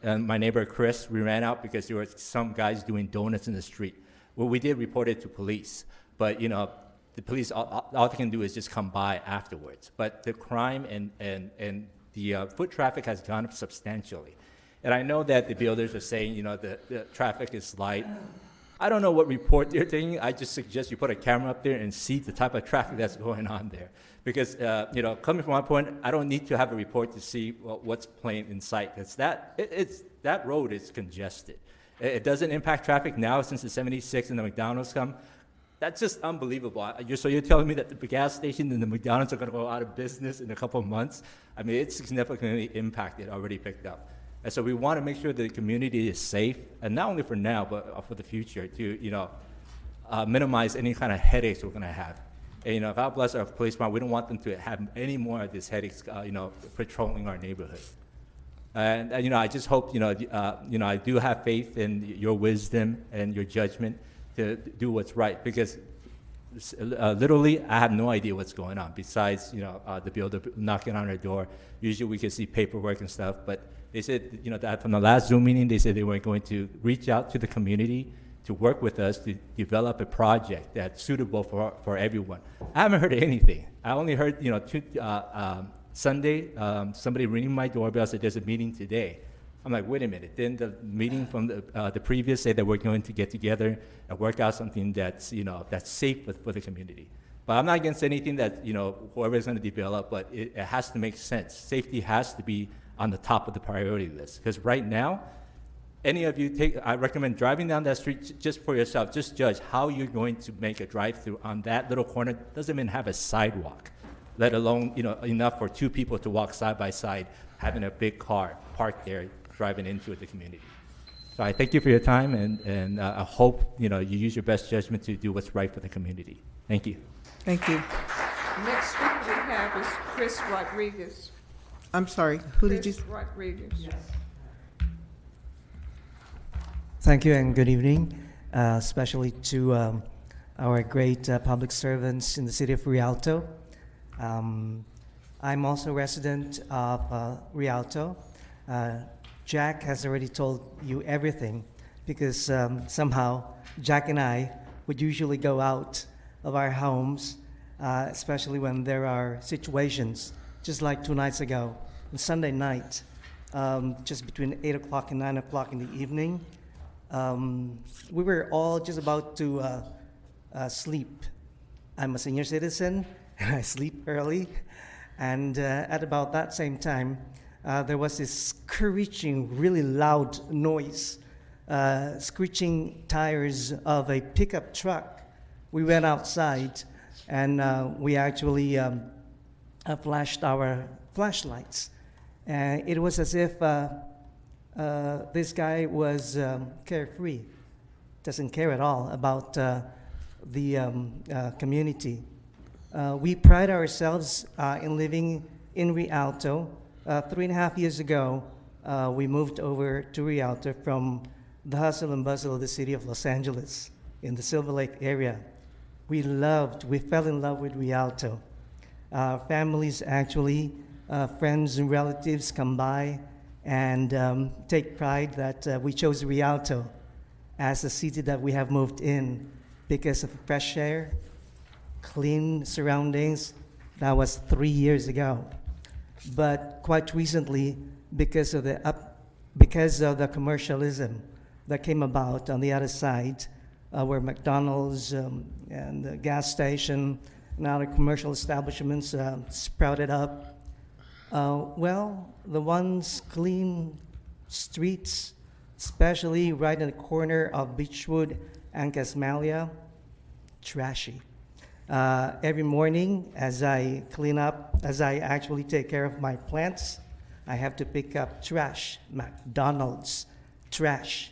Speaker 18: and my neighbor Chris, we ran out because there were some guys doing donuts in the street. Well, we did report it to police, but the police, all they can do is just come by afterwards. But the crime and the foot traffic has gone up substantially. And I know that the builders are saying, the traffic is light. I don't know what report they're taking. I just suggest you put a camera up there and see the type of traffic that's going on there. Because, coming from my point, I don't need to have a report to see what's plain in sight. That road is congested. It doesn't impact traffic now since the 76 and the McDonald's come. That's just unbelievable. So you're telling me that the gas station and the McDonald's are going to go out of business in a couple of months? I mean, it's significantly impacted, already picked up. And so we want to make sure the community is safe, and not only for now, but for the future, to minimize any kind of headaches we're going to have. And God bless our police department. We don't want them to have any more of these headaches, patrolling our neighborhood. And I just hope, I do have faith in your wisdom and your judgment to do what's right, because literally, I have no idea what's going on. Besides, the builder knocking on our door. Usually, we can see paperwork and stuff, but they said, that from the last Zoom meeting, they said they were going to reach out to the community to work with us to develop a project that's suitable for everyone. I haven't heard anything. I only heard, Sunday, somebody ringing my doorbell said there's a meeting today. I'm like, wait a minute. Then the meeting from the previous said that we're going to get together and work out something that's, that's safe for the community. But I'm not against anything that, whoever's going to develop, but it has to make sense. Safety has to be on the top of the priority list. Because right now, any of you I recommend driving down that street just for yourself. Just judge how you're going to make a drive-through on that little corner. Doesn't even have a sidewalk, let alone, enough for 2 people to walk side by side, having a big car parked there, driving into the community. So I thank you for your time, and I hope, you use your best judgment to do what's right for the community. Thank you.
Speaker 1: Thank you.
Speaker 2: Next speaker we have is Chris Rodriguez.
Speaker 1: I'm sorry, who did you?
Speaker 2: Chris Rodriguez. Yes.
Speaker 19: Thank you and good evening, especially to our great public servants in the city of Rialto. I'm also a resident of Rialto. Jack has already told you everything because somehow Jack and I would usually go out of our homes, especially when there are situations, just like 2 nights ago, on Sunday night, just between 8 o'clock and 9 o'clock in the evening. We were all just about to sleep. I'm a senior citizen, and I sleep early. And at about that same time, there was this screeching, really loud noise, screeching tires of a pickup truck. We went outside, and we actually flashed our flashlights. And it was as if this guy was carefree, doesn't care at all about the community. We pride ourselves in living in Rialto. 3.5 years ago, we moved over to Rialto from the hustle and bustle of the city of Los Angeles in the Silver Lake area. We fell in love with Rialto. Families actually friends and relatives come by and take pride that we chose Rialto as a city that we have moved in because of fresh air, clean surroundings. That was 3 years ago. But quite recently, because of the commercialism that came about on the other side, where McDonald's and the gas station and other commercial establishments sprouted up. Well, the ones clean streets, especially right in the corner of Beechwood and Casmalia, trashy. Every morning as I clean up, as I actually take care of my plants, I have to pick up trash, McDonald's trash,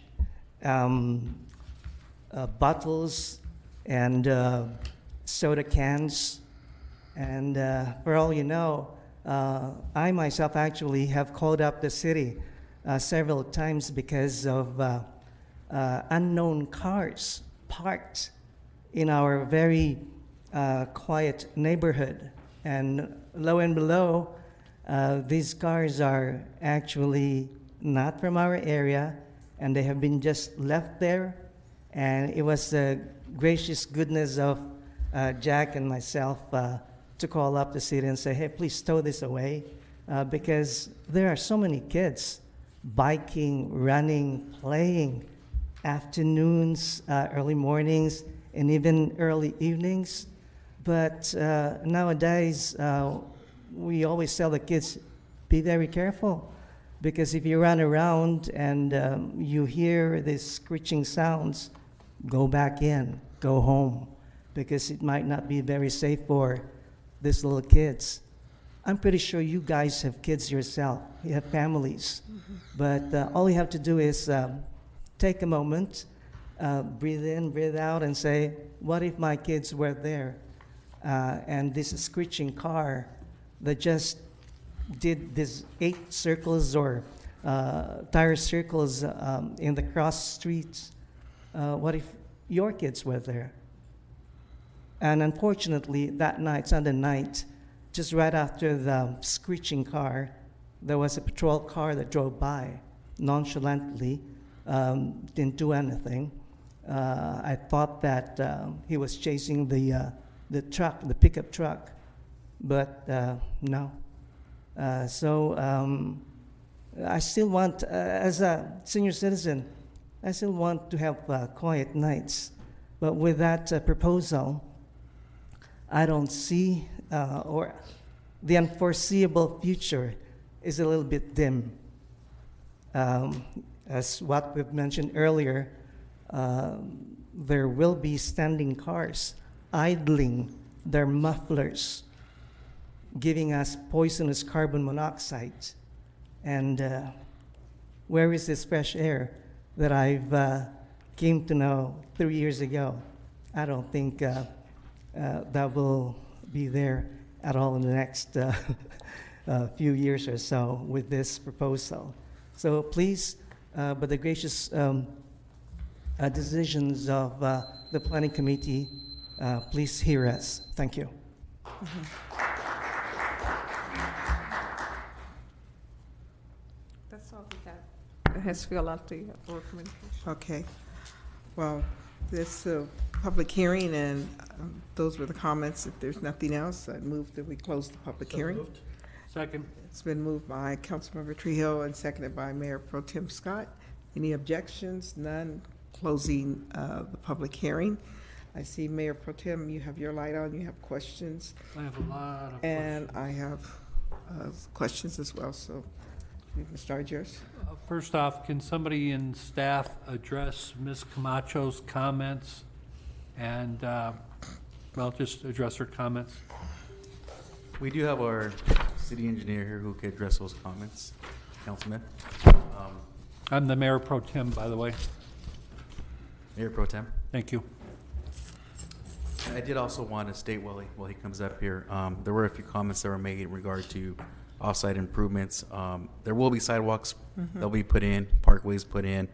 Speaker 19: bottles and soda cans. And for all you know, I myself actually have called up the city several times because of unknown cars parked in our very quiet neighborhood. And lo and below, these cars are actually not from our area, and they have been just left there. And it was the gracious goodness of Jack and myself to call up the city and say, hey, please stow this away, because there are so many kids biking, running, playing, afternoons, early mornings, and even early evenings. But nowadays, we always tell the kids, be very careful, because if you run around and you hear these screeching sounds, go back in, go home, because it might not be very safe for these little kids. I'm pretty sure you guys have kids yourself, you have families, but all you have to do is take a moment, breathe in, breathe out, and say, what if my kids were there? And this screeching car that just did these 8 circles or tire circles in the cross streets. What if your kids were there? And unfortunately, that night, Sunday night, just right after the screeching car, there was a patrol car that drove by nonchalantly, didn't do anything. I thought that he was chasing the truck, the pickup truck, but no. So I still want, as a senior citizen, I still want to have quiet nights. But with that proposal, I don't see, or the unforeseeable future is a little bit dim. As what we've mentioned earlier, there will be standing cars idling their mufflers, giving us poisonous carbon monoxide. And where is this fresh air that I've came to know 3 years ago? I don't think that will be there at all in the next few years or so with this proposal. So please, by the gracious decisions of the Planning Committee, please hear us. Thank you.
Speaker 2: That's all we got. It has to fill out the recommendation.
Speaker 1: Okay. Well, this public hearing, and those were the comments. If there's nothing else, I'd move that we close the public hearing.
Speaker 10: Second.
Speaker 1: It's been moved by Councilmember Trejo and seconded by Mayor Pro Tem Scott. Any objections? None. Closing the public hearing. I see Mayor Pro Tem, you have your light on. You have questions.
Speaker 10: I have a lot of
Speaker 1: and questions. I have questions as well. So you can start yours.
Speaker 10: First off, can somebody in staff address Ms. Camacho's comments and, well, just address her comments?
Speaker 14: We do have our city engineer here who could address those comments. Councilman.
Speaker 10: I'm the Mayor Pro Tem, by the way.
Speaker 14: Mayor Pro Tem.
Speaker 10: Thank you.
Speaker 14: I did also want to state while he comes up here, there were a few comments that were made in regard to off-site improvements. There will be sidewalks that'll be put in, parkways put in.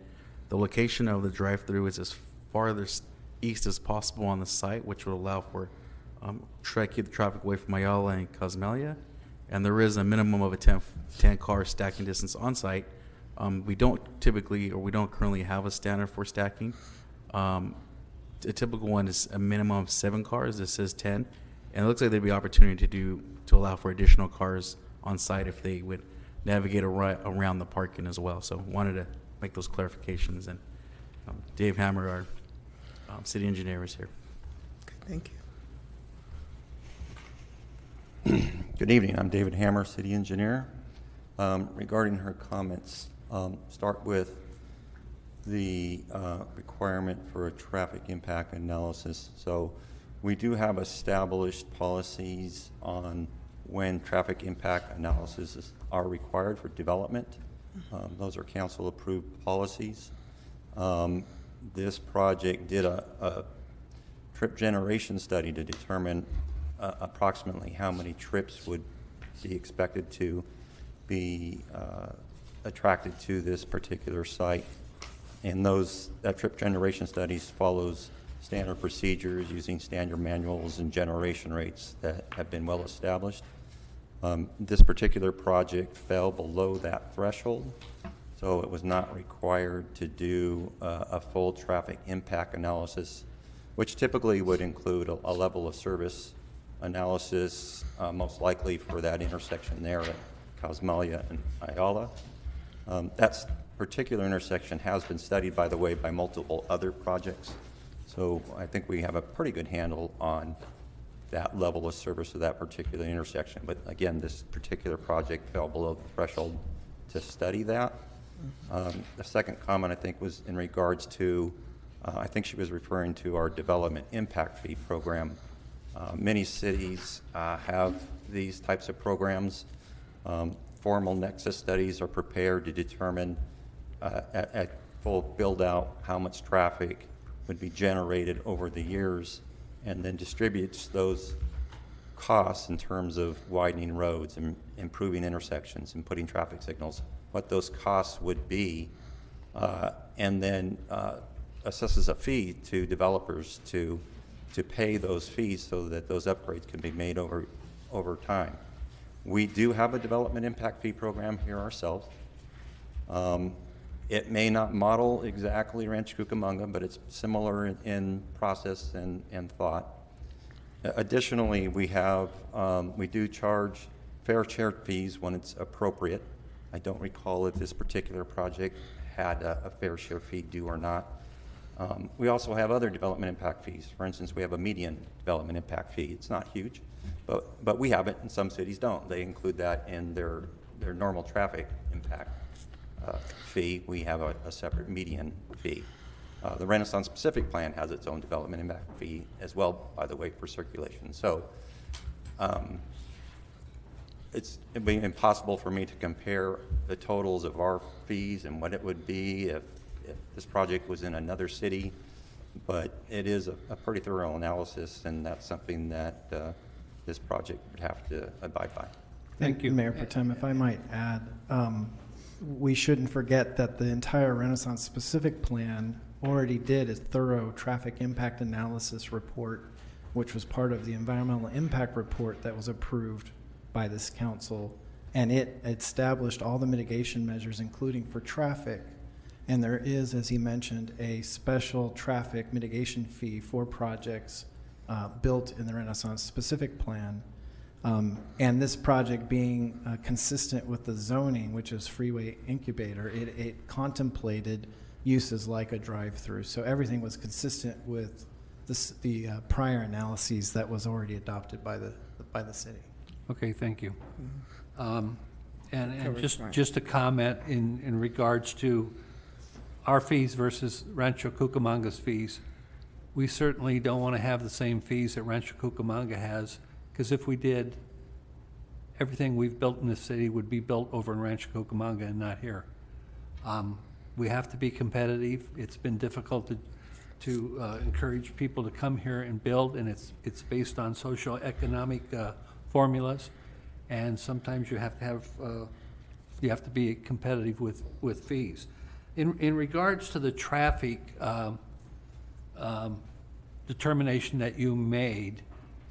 Speaker 14: The location of the drive-through is as farthest east as possible on the site, which will allow for try to keep the traffic away from Ayala and Casmalia. and there is a minimum of a 10 car stacking distance on site. We don't currently have a standard for stacking. A typical one is a minimum of 7 cars. This says 10, and it looks like there'd be opportunity to allow for additional cars on site if they would navigate around the parking as well. So wanted to make those clarifications, and Dave Hammer, our city engineer, is here.
Speaker 1: Thank you.
Speaker 20: Good evening. I'm David Hammer, city engineer. Regarding her comments, start with the requirement for a traffic impact analysis. So we do have established policies on when traffic impact analyses are required for development. Those are council approved policies. This project did a trip generation study to determine approximately how many trips would be expected to be attracted to this particular site. And that trip generation studies follows standard procedures using standard manuals and generation rates that have been well established. This particular project fell below that threshold, so it was not required to do a full traffic impact analysis, which typically would include a level of service analysis, most likely for that intersection there at Cosmalia and Ayala. That particular intersection has been studied, by the way, by multiple other projects. So I think we have a pretty good handle on that level of service of that particular intersection. But again, this particular project fell below the threshold to study that. The second comment, I think, was in regards to, I think she was referring to our development impact fee program. Many cities have these types of programs. Formal nexus studies are prepared to determine at full build out how much traffic would be generated over the years, and then distributes those costs in terms of widening roads and improving intersections and putting traffic signals, what those costs would be, and then assesses a fee to developers to pay those fees so that those upgrades can be made over time. We do have a development impact fee program here ourselves. It may not model exactly Rancho Cucamonga, but it's similar in process and thought. Additionally, we do charge fair share fees when it's appropriate. I don't recall if this particular project had a fair share fee due or not. We also have other development impact fees. For instance, we have a median development impact fee. It's not huge, but we have it, and some cities don't. They include that in their normal traffic impact fee. We have a separate median fee. The Renaissance Pacific Plan has its own development impact fee as well, by the way, for circulation. So it'd be impossible for me to compare the totals of our fees and what it would be if this project was in another city, but it is a pretty thorough analysis, and that's something that this project would have to abide by.
Speaker 8: Thank you, Mayor Protem. If I might add, we shouldn't forget that the entire Renaissance Pacific Plan already did a thorough traffic impact analysis report, which was part of the environmental impact report that was approved by this council, and it established all the mitigation measures, including for traffic. And there is, as he mentioned, a special traffic mitigation fee for projects built in the Renaissance Pacific Plan. And this project being consistent with the zoning, which is freeway incubator, it contemplated uses like a drive-through. So everything was consistent with the prior analyses that was already adopted by the city.
Speaker 10: Okay, thank you. And just a comment in regards to our fees versus Rancho Cucamonga's fees. We certainly don't want to have the same fees that Rancho Cucamonga has, because if we did, everything we've built in this city would be built over in Rancho Cucamonga and not here. We have to be competitive. It's been difficult to encourage people to come here and build, and it's based on socio-economic formulas, and sometimes you have to be competitive with fees. In regards to the traffic determination that you made,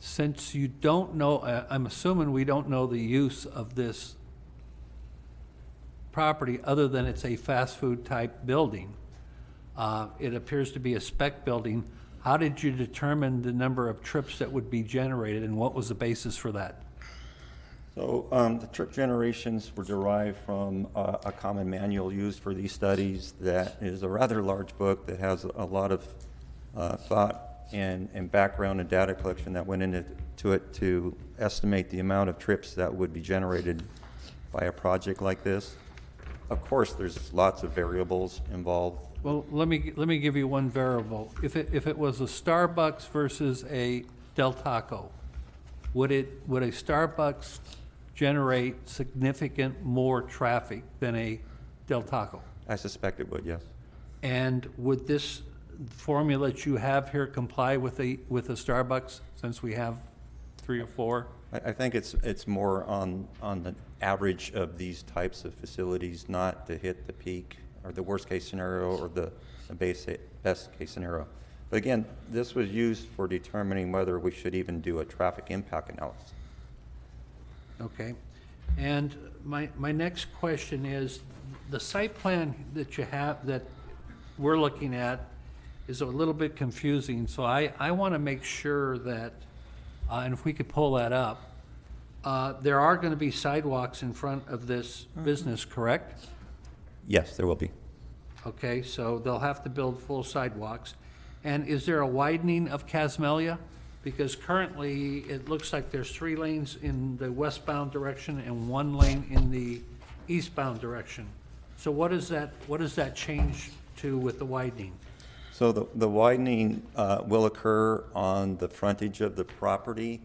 Speaker 10: since you don't know, I'm assuming we don't know the use of this property other than it's a fast food type building. It appears to be a spec building. How did you determine the number of trips that would be generated, and what was the basis for that?
Speaker 20: So the trip generations were derived from a common manual used for these studies that is a rather large book that has a lot of thought and background and data collection that went into it to estimate the amount of trips that would be generated by a project like this. Of course, there's lots of variables involved.
Speaker 10: Well, let me give you one variable. If it was a Starbucks versus a Del Taco, would a Starbucks generate significant more traffic than a Del Taco?
Speaker 20: I suspect it would, yes.
Speaker 10: And would this formula that you have here comply with a Starbucks, since we have 3 or 4?
Speaker 20: I think it's more on the average of these types of facilities, not to hit the peak or the worst case scenario or the best case scenario. But again, this was used for determining whether we should even do a traffic impact analysis.
Speaker 10: Okay. And my next question is, the site plan that you have, that we're looking at, is a little bit confusing. So I want to make sure that, and if we could pull that up, there are going to be sidewalks in front of this business, correct?
Speaker 20: Yes, there will be.
Speaker 10: Okay, so they'll have to build full sidewalks. And is there a widening of Casmelia? Because currently, it looks like there's 3 lanes in the westbound direction and 1 lane in the eastbound direction. So what does that change to with the widening?
Speaker 20: So the widening will occur on the frontage of the property.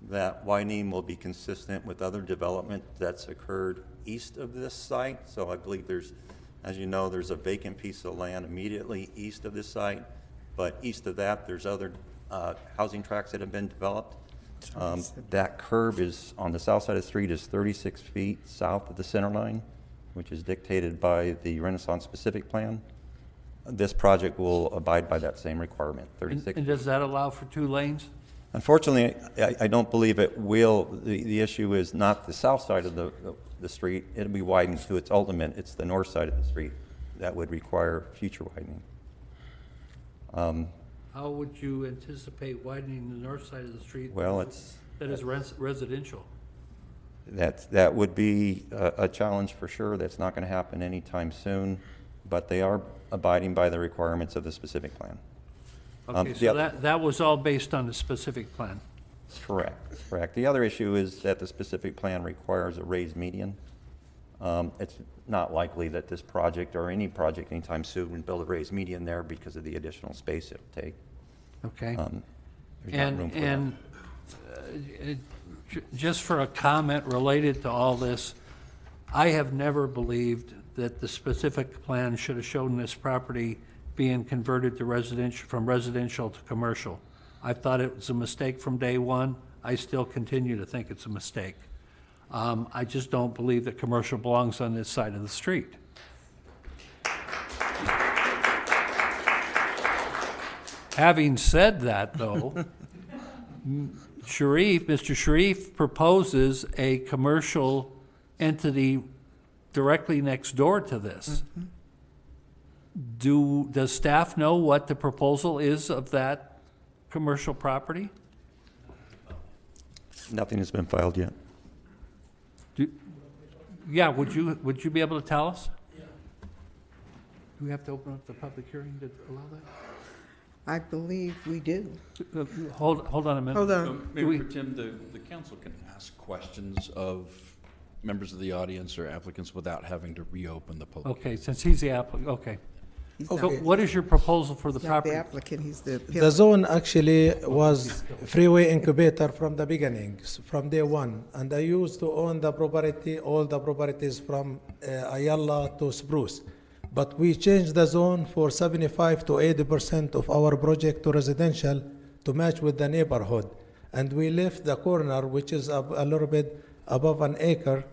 Speaker 20: That widening will be consistent with other development that's occurred east of this site. So I believe there's, as you know, there's a vacant piece of land immediately east of this site. But east of that, there's other housing tracts that have been developed. That curb is on the south side of the street is 36 feet south of the center line, which is dictated by the Renaissance specific plan. This project will abide by that same requirement, 36.
Speaker 10: And does that allow for 2 lanes?
Speaker 20: Unfortunately, I don't believe it will. The issue is not the south side of the street. It'll be widened to its ultimate. It's the north side of the street that would require future widening.
Speaker 10: How would you anticipate widening the north side of the street?
Speaker 20: Well,
Speaker 10: that is residential.
Speaker 20: That would be a challenge for sure. That's not going to happen anytime soon, but they are abiding by the requirements of the specific plan.
Speaker 10: Okay, so that was all based on the specific plan?
Speaker 20: Correct. The other issue is that the specific plan requires a raised median. It's not likely that this project or any project anytime soon would build a raised median there because of the additional space it'll take.
Speaker 10: Okay.
Speaker 20: There's not room for that.
Speaker 10: Just for a comment related to all this, I have never believed that the specific plan should have shown this property being converted to residential, from residential to commercial. I thought it was a mistake from day one. I still continue to think it's a mistake. I just don't believe that commercial belongs on this side of the street. Having said that, though, Mr. Sharif proposes a commercial entity directly next door to this. Does staff know what the proposal is of that commercial property?
Speaker 20: Nothing has been filed yet.
Speaker 10: Yeah, would you be able to tell us? Do we have to open up the public hearing to allow that?
Speaker 1: I believe we do.
Speaker 10: Hold on a minute.
Speaker 1: Hold on.
Speaker 5: Mayor Pro Tem, the council can ask questions of members of the audience or applicants without having to reopen the public.
Speaker 10: Okay, since he's the applicant, okay. So what is your proposal for the property?
Speaker 1: The applicant, he's the.
Speaker 16: The zone actually was freeway incubator from the beginning, from day one. And I used to own the property, all the properties from Ayala to Spruce. But we changed the zone for 75 to 80% of our project to residential to match with the neighborhood. And we left the corner, which is a little bit above an acre,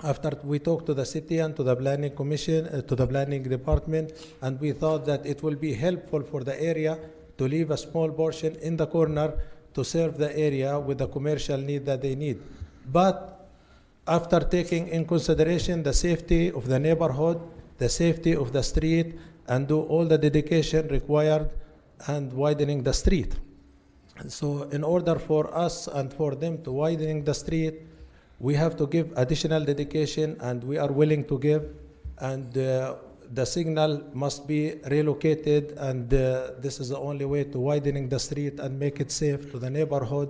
Speaker 16: after we talked to the city and to the planning commission, to the planning department, and we thought that it will be helpful for the area to leave a small portion in the corner to serve the area with the commercial need that they need. But after taking in consideration the safety of the neighborhood, the safety of the street, and do all the dedication required and widening the street. So in order for us and for them to widening the street, we have to give additional dedication, and we are willing to give, and the signal must be relocated, and this is the only way to widening the street and make it safe to the neighborhood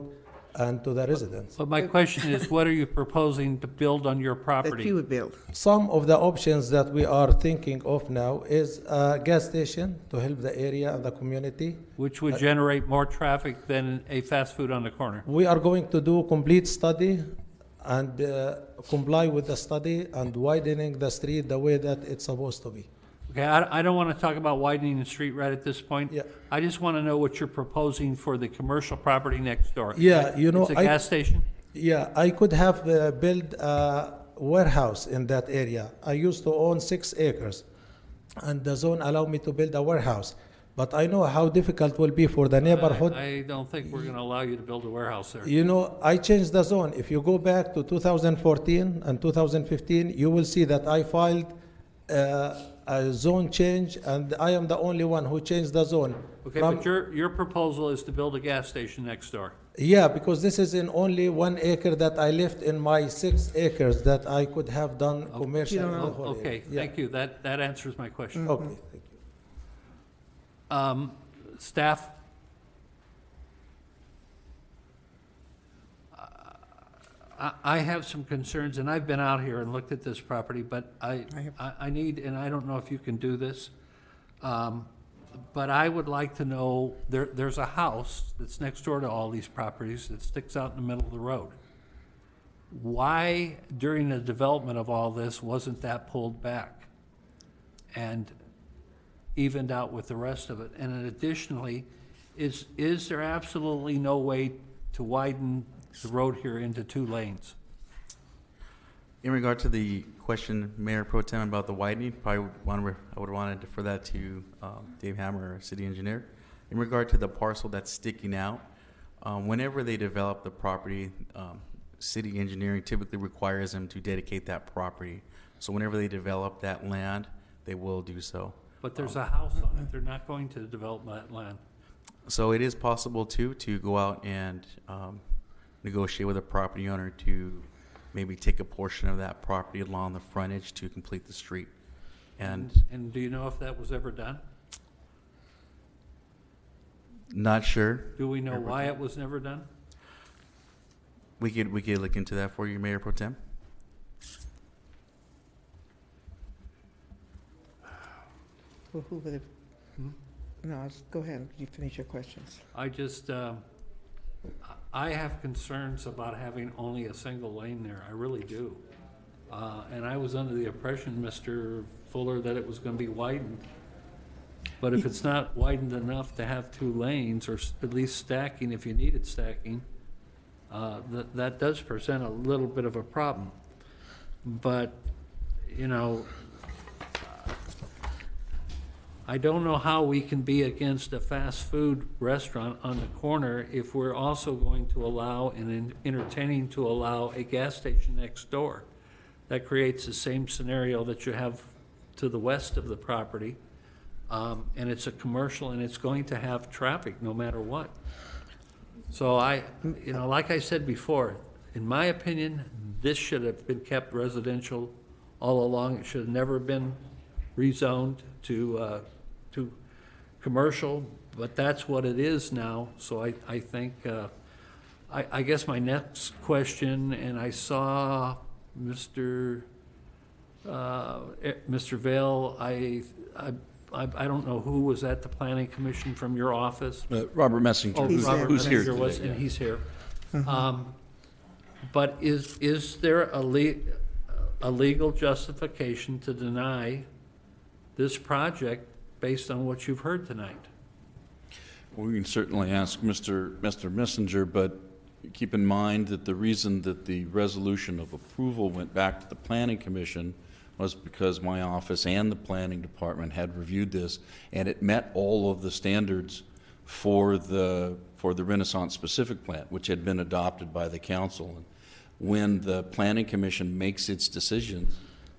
Speaker 16: and to the residents.
Speaker 10: But my question is, what are you proposing to build on your property?
Speaker 1: That you would build.
Speaker 16: Some of the options that we are thinking of now is a gas station to help the area and the community.
Speaker 10: Which would generate more traffic than a fast food on the corner?
Speaker 16: We are going to do a complete study and comply with the study and widening the street the way that it's supposed to be.
Speaker 10: Okay, I don't want to talk about widening the street right at this point.
Speaker 16: Yeah.
Speaker 10: I just want to know what you're proposing for the commercial property next door.
Speaker 16: Yeah, you know,
Speaker 10: It's a gas station?
Speaker 16: Yeah, I could have built a warehouse in that area. I used to own 6 acres, and the zone allowed me to build a warehouse. But I know how difficult it will be for the neighborhood.
Speaker 10: I don't think we're going to allow you to build a warehouse there.
Speaker 16: You know, I changed the zone. If you go back to 2014 and 2015, you will see that I filed a zone change, and I am the only one who changed the zone.
Speaker 10: Okay, but your proposal is to build a gas station next door.
Speaker 16: Yeah, because this is in only 1 acre that I left in my 6 acres that I could have done commercial. in the whole area.
Speaker 10: Okay,
Speaker 16: Yeah.
Speaker 10: thank you. That answers my question.
Speaker 16: Okay, thank you.
Speaker 10: Staff? I have some concerns, and I've been out here and looked at this property, but I need, and I don't know if you can do this, but I would like to know, there's a house that's next door to all these properties that sticks out in the middle of the road. Why, during the development of all this, wasn't that pulled back and evened out with the rest of it? And then additionally, is there absolutely no way to widen the road here into 2 lanes?
Speaker 14: In regard to the question, Mayor Pro Tem, about the widening, I would want to defer that to Dave Hammer, our city engineer. In regard to the parcel that's sticking out, whenever they develop the property, city engineering typically requires them to dedicate that property. So whenever they develop that land, they will do so.
Speaker 10: But there's a house on it. They're not going to develop that land.
Speaker 14: So it is possible to go out and negotiate with a property owner to maybe take a portion of that property along the frontage to complete the street. And
Speaker 10: do you know if that was ever done?
Speaker 14: Not sure.
Speaker 10: Do we know why it was never done?
Speaker 14: We could look into that for you, Mayor Pro Tem.
Speaker 1: Well, who would have? No, go ahead. You finish your questions.
Speaker 10: I just, I have concerns about having only a single lane there. I really do. And I was under the impression, Mr. Fuller, that it was going to be widened. But if it's not widened enough to have 2 lanes, or at least stacking, if you needed stacking, that does present a little bit of a problem. But, you know, I don't know how we can be against a fast food restaurant on the corner if we're also going to allow and entertaining to allow a gas station next door. That creates the same scenario that you have to the west of the property. And it's a commercial, and it's going to have traffic no matter what. So you know, like I said before, in my opinion, this should have been kept residential all along. It should have never been rezoned to commercial, but that's what it is now. So I think, I guess my next question, and I saw Mr. Vail, I don't know who was at the Planning Commission from your office.
Speaker 5: Robert Messinger, who's here today.
Speaker 10: And he's here.
Speaker 1: Mm-hmm.
Speaker 10: But is there a legal justification to deny this project based on what you've heard tonight?
Speaker 5: Well, we can certainly ask Mr. Messenger, but keep in mind that the reason that the resolution of approval went back to the Planning Commission was because my office and the Planning Department had reviewed this, and it met all of the standards for the Renaissance specific plan, which had been adopted by the council. And when the Planning Commission makes its decision,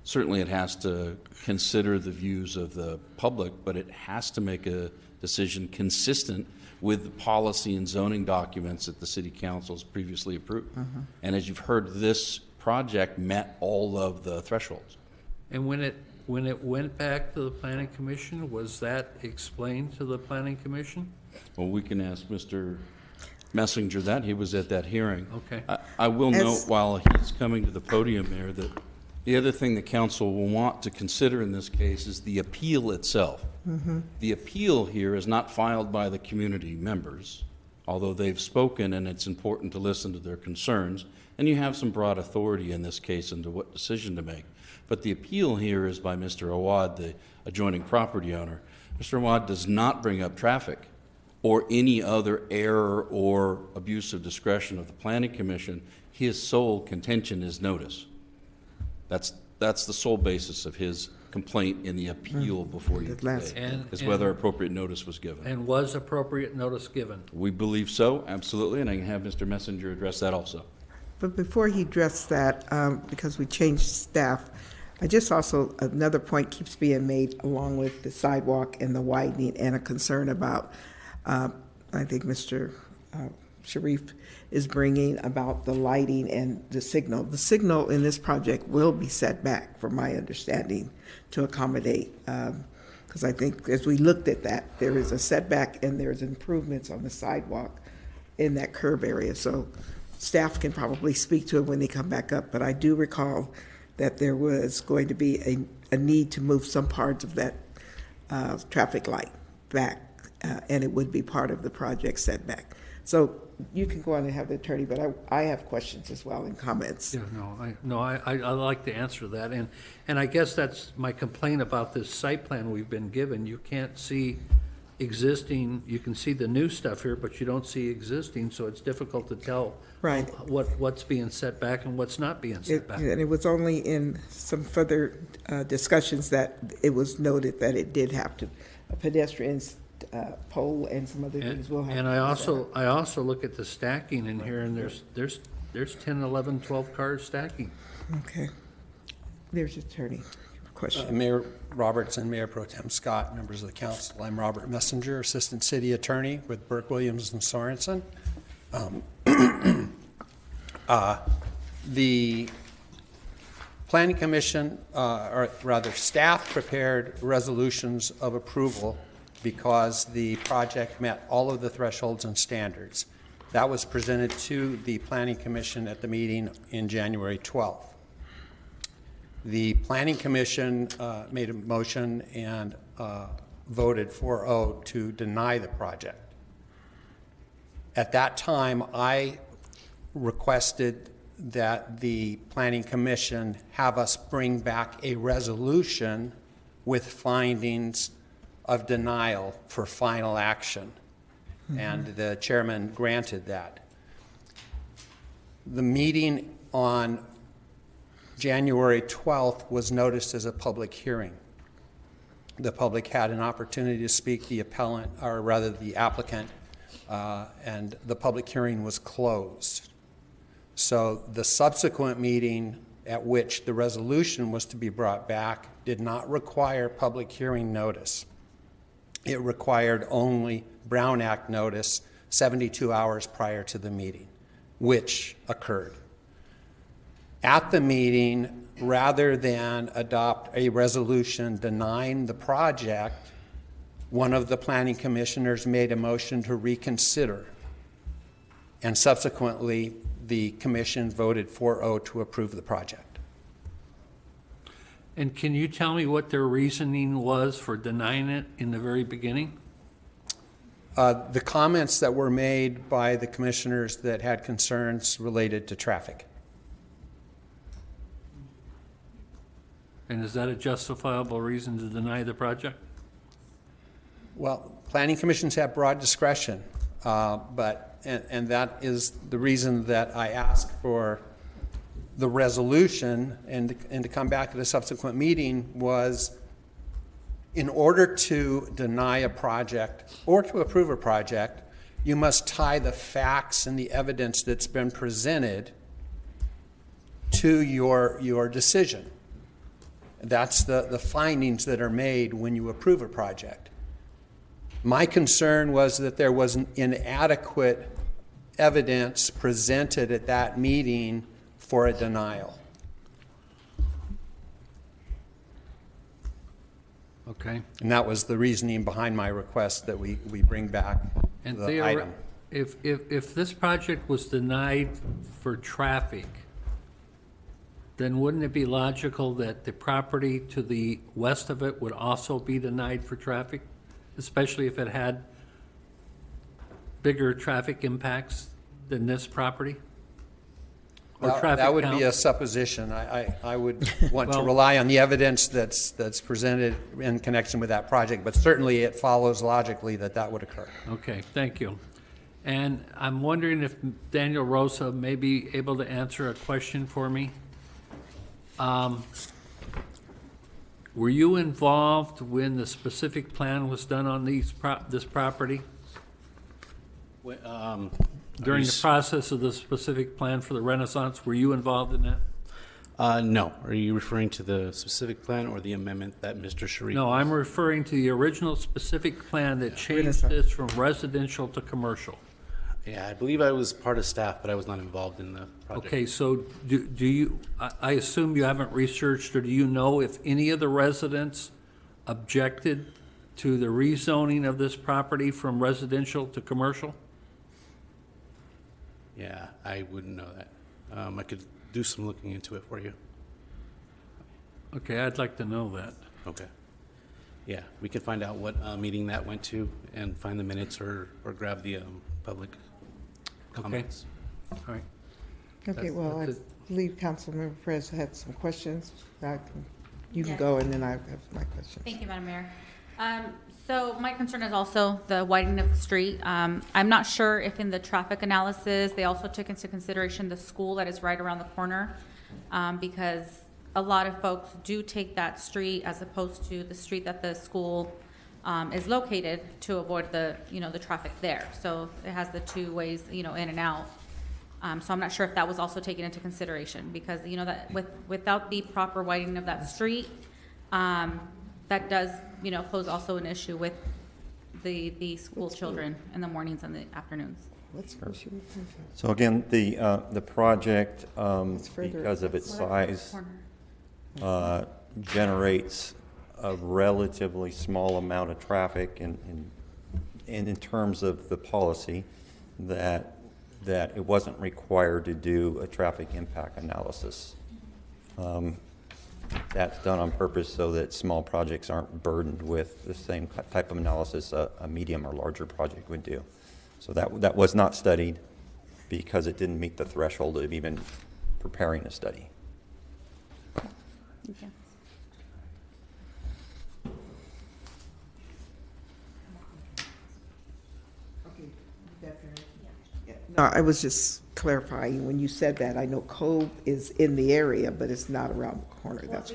Speaker 5: certainly it has to consider the views of the public, but it has to make a decision consistent with the policy and zoning documents that the City Council's previously approved. And as you've heard, this project met all of the thresholds.
Speaker 10: And when it went back to the Planning Commission, was that explained to the Planning Commission?
Speaker 5: Well, we can ask Mr. Messenger that. He was at that hearing.
Speaker 10: Okay.
Speaker 5: I will note while he's coming to the podium there that the other thing the council will want to consider in this case is the appeal itself. The appeal here is not filed by the community members, although they've spoken and it's important to listen to their concerns, and you have some broad authority in this case into what decision to make. But the appeal here is by Mr. Awad, the adjoining property owner. Mr. Awad does not bring up traffic or any other error or abuse of discretion of the Planning Commission. His sole contention is notice. That's the sole basis of his complaint in the appeal before you today, is whether appropriate notice was given.
Speaker 10: And was appropriate notice given?
Speaker 5: We believe so, absolutely, and I can have Mr. Messenger address that also.
Speaker 1: But before he addressed that, because we changed staff, I just also, another point keeps being made along with the sidewalk and the widening and a concern about, I think Mr. Sharif is bringing about the lighting and the signal. The signal in this project will be set back, from my understanding, to accommodate, because I think as we looked at that, there is a setback and there's improvements on the sidewalk in that curb area. So staff can probably speak to it when they come back up, but I do recall that there was going to be a need to move some parts of that traffic light back, and it would be part of the project setback. So you can go on and have the attorney, but I have questions as well and comments.
Speaker 10: Yeah, I like to answer that, and I guess that's my complaint about this site plan we've been given. You can't see existing. You can see the new stuff here, but you don't see existing, so it's difficult to tell what's being set back and what's not being set back.
Speaker 1: And it was only in some further discussions that it was noted that it did have to pedestrians. Pole and some other things will have.
Speaker 10: And I also look at the stacking in here, and there's 10, 11, 12 cars stacking.
Speaker 1: Okay. There's your attorney. Question.
Speaker 21: Mayor Roberts and Mayor Pro Tem Scott, members of the council. I'm Robert Messenger, Assistant City Attorney with Burke, Williams, and Sorensen. The Planning Commission, or rather staff, prepared resolutions of approval because the project met all of the thresholds and standards. That was presented to the Planning Commission at the meeting in January 12th. The Planning Commission made a motion and voted 4-0 to deny the project. At that time, I requested that the Planning Commission have us bring back a resolution with findings of denial for final action, and the chairman granted that. The meeting on January 12th was noticed as a public hearing. The public had an opportunity to speak, the appellant, or rather the applicant, and the public hearing was closed. So the subsequent meeting at which the resolution was to be brought back did not require public hearing notice. It required only Brown Act notice 72 hours prior to the meeting, which occurred. At the meeting, rather than adopt a resolution denying the project, one of the planning commissioners made a motion to reconsider, and subsequently the commission voted 4-0 to approve the project.
Speaker 10: And can you tell me what their reasoning was for denying it in the very beginning?
Speaker 21: The comments that were made by the commissioners that had concerns related to traffic.
Speaker 10: And is that a justifiable reason to deny the project?
Speaker 21: Well, planning commissions have broad discretion, and that is the reason that I asked for the resolution and to come back at a subsequent meeting was in order to deny a project or to approve a project, you must tie the facts and the evidence that's been presented to your decision. That's the findings that are made when you approve a project. My concern was that there was inadequate evidence presented at that meeting for a denial.
Speaker 10: Okay.
Speaker 21: And that was the reasoning behind my request that we bring back
Speaker 10: And
Speaker 21: the item.
Speaker 10: if this project was denied for traffic, then wouldn't it be logical that the property to the west of it would also be denied for traffic, especially if it had bigger traffic impacts than this property? Or traffic
Speaker 21: That would be
Speaker 10: count?
Speaker 21: a supposition. I would want to
Speaker 10: Well-
Speaker 21: rely on the evidence that's presented in connection with that project, but certainly it follows logically that that would occur.
Speaker 10: Okay, thank you. And I'm wondering if Daniel Rosa may be able to answer a question for me. Were you involved when the specific plan was done on this property? During the process of the specific plan for the Renaissance, were you involved in that?
Speaker 3: No. Are you referring to the specific plan or the amendment that Mr. Sharif?
Speaker 10: No, I'm referring to the original specific plan that changed this from residential to commercial.
Speaker 3: Yeah, I believe I was part of staff, but I was not involved in the project.
Speaker 10: Okay, so do you, I assume you haven't researched, or do you know if any of the residents objected to the rezoning of this property from residential to commercial?
Speaker 3: Yeah, I wouldn't know that. I could do some looking into it for you.
Speaker 10: Okay, I'd like to know that.
Speaker 3: Okay. Yeah, we can find out what meeting that went to and find the minutes or grab the public comments.
Speaker 10: All right.
Speaker 22: Okay, well, I
Speaker 10: That's it.
Speaker 22: believe Councilmember Perez had some questions. You can
Speaker 23: Yes.
Speaker 22: go, and then I have my question.
Speaker 23: Thank you, Madam Mayor. So my concern is also the widening of the street. I'm not sure if in the traffic analysis, they also took into consideration the school that is right around the corner, because a lot of folks do take that street as opposed to the street that the school is located to avoid the traffic there. So it has the two ways, in and out. So I'm not sure if that was also taken into consideration, because that without the proper widening of that street, that does pose also an issue with the school children in the mornings and the afternoons.
Speaker 20: So again, the project, because of its size, generates a relatively small amount of traffic, and in terms of the policy, that it wasn't required to do a traffic impact analysis. That's done on purpose so that small projects aren't burdened with the same type of analysis a medium or larger project would do. So that was not studied because it didn't meet the threshold of even preparing a study.
Speaker 23: Thank you.
Speaker 1: No, I was just clarifying, when you said that, I know Cove is in the area, but it's not around the corner. That's,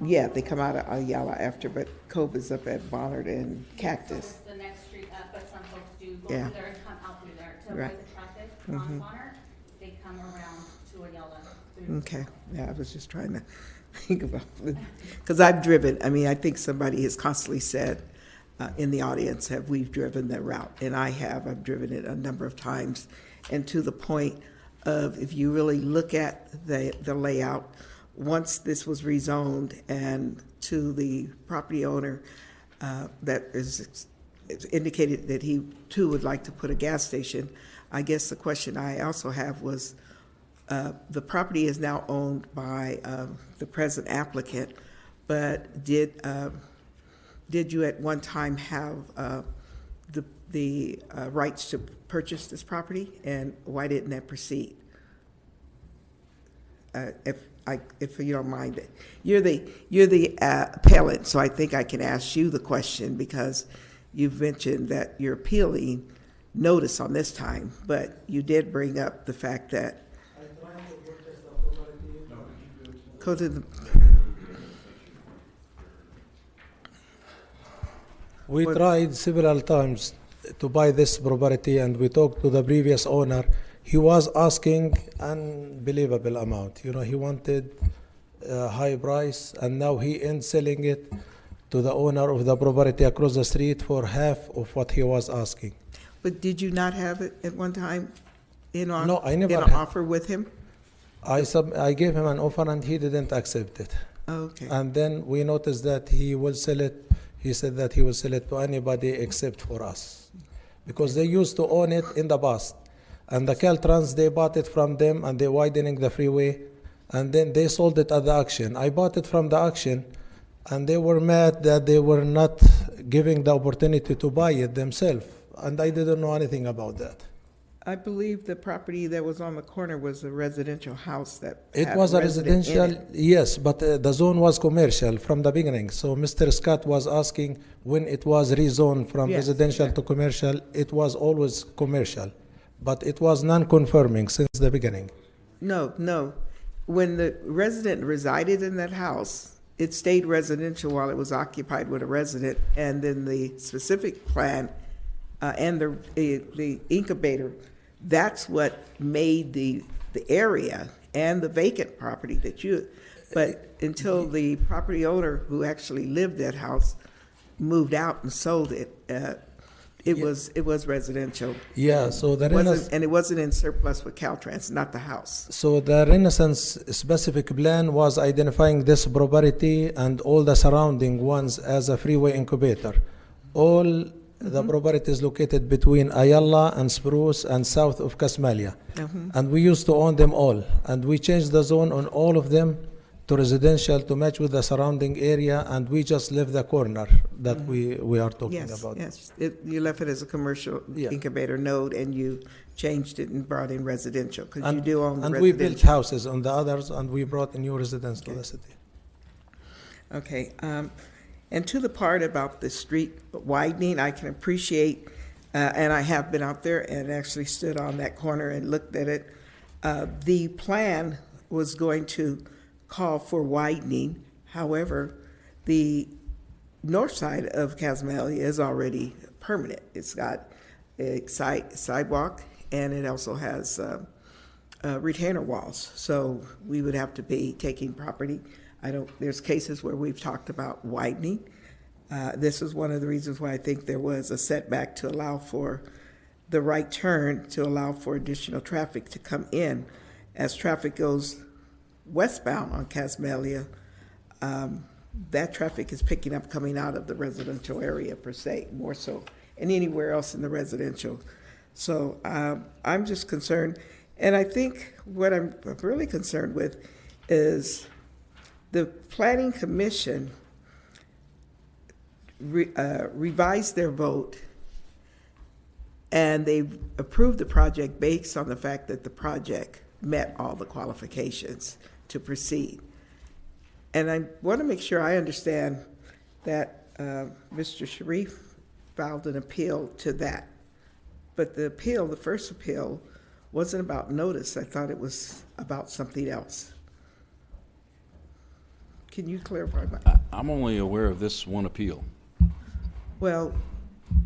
Speaker 1: yeah, they come out of Ayala after, but Cove is up at Bonner and Cactus.
Speaker 23: The next street up, but some folks do
Speaker 1: Yeah.
Speaker 23: go through there and come out through there to
Speaker 1: Right.
Speaker 23: avoid the traffic
Speaker 1: Mhm.
Speaker 23: on Bonner. They come around to Ayala. through-
Speaker 1: Okay, yeah, I was just trying to think about it, because I've driven, I think somebody has constantly said in the audience, we've driven that route? And I've driven it a number of times, and to the point of, if you really look at the layout, once this was rezoned and to the property owner that is indicated that he too would like to put a gas station, I guess the question I also have was, the property is now owned by the present applicant, but did you at one time have the rights to purchase this property, and why didn't that proceed? If you don't mind, you're the appellant, so I think I can ask you the question, because you've mentioned that you're appealing notice on this time, but you did bring up the fact that go to the
Speaker 16: We tried several times to buy this property, and we talked to the previous owner. He was asking unbelievable amount. You know, he wanted a high price, and now he ends selling it to the owner of the property across the street for half of what he was asking.
Speaker 22: But did you not have it at one time
Speaker 16: No, I never
Speaker 22: in an
Speaker 16: had.
Speaker 22: offer with him?
Speaker 16: I gave him an offer and he didn't accept it.
Speaker 22: Okay.
Speaker 16: And then we noticed that he will sell it. He said that he will sell it to anybody except for us, because they used to own it in the past. And the Caltrans, they bought it from them, and they're widening the freeway, and then they sold it at the auction. I bought it from the auction, and they were mad that they were not giving the opportunity to buy it themselves, and I didn't know anything about that.
Speaker 22: I believe the property that was on the corner was a residential house that
Speaker 16: It
Speaker 22: had
Speaker 16: was a
Speaker 22: resident in
Speaker 16: residential,
Speaker 22: it.
Speaker 16: yes, but the zone was commercial from the beginning. So Mr. Scott was asking when it was rezoned from
Speaker 22: Yes,
Speaker 16: residential to commercial, it was always commercial, but it was non-conforming since the beginning.
Speaker 22: No. When the resident resided in that house, it stayed residential while it was occupied with a resident, and then the specific plan and the incubator, that's what made the area and the vacant property that you, but until the property owner who actually lived that house moved out and sold it, it was residential.
Speaker 16: Yeah, so the
Speaker 22: And it wasn't in surplus with Caltrans, not the house.
Speaker 16: So the Renaissance specific plan was identifying this property and all the surrounding ones as a freeway incubator. All the property is located between Ayala and Spruce and south of Casmalia. And we used to own them all. And we changed the zone on all of them to residential to match with the surrounding area, and we just left the corner that we are talking about.
Speaker 22: Yes, you left it as a commercial incubator node, and you changed it and brought in residential, because you do own the
Speaker 16: and
Speaker 22: residential.
Speaker 16: we built houses on the others, and we brought a new residents to the city.
Speaker 22: Okay, and to the part about the street widening, I can appreciate, and I have been out there and actually stood on that corner and looked at it. The plan was going to call for widening. However, the north side of Casmalia is already permanent. It's got a sidewalk, and it also has retainer walls. So we would have to be taking property. There's cases where we've talked about widening. This is one of the reasons why I think there was a setback to allow for the right turn, to allow for additional traffic to come in. As traffic goes westbound on Casmalia, that traffic is picking up coming out of the residential area per se, more so, and anywhere else in the residential. So I'm just concerned, and I think what I'm really concerned with is the Planning Commission revised their vote, and they approved the project based on the fact that the project met all the qualifications to proceed. And I want to make sure I understand that Mr. Sharif filed an appeal to that. But the appeal, the first appeal, wasn't about notice. I thought it was about something else. Can you clarify that?
Speaker 5: I'm only aware of this one appeal.
Speaker 22: Well,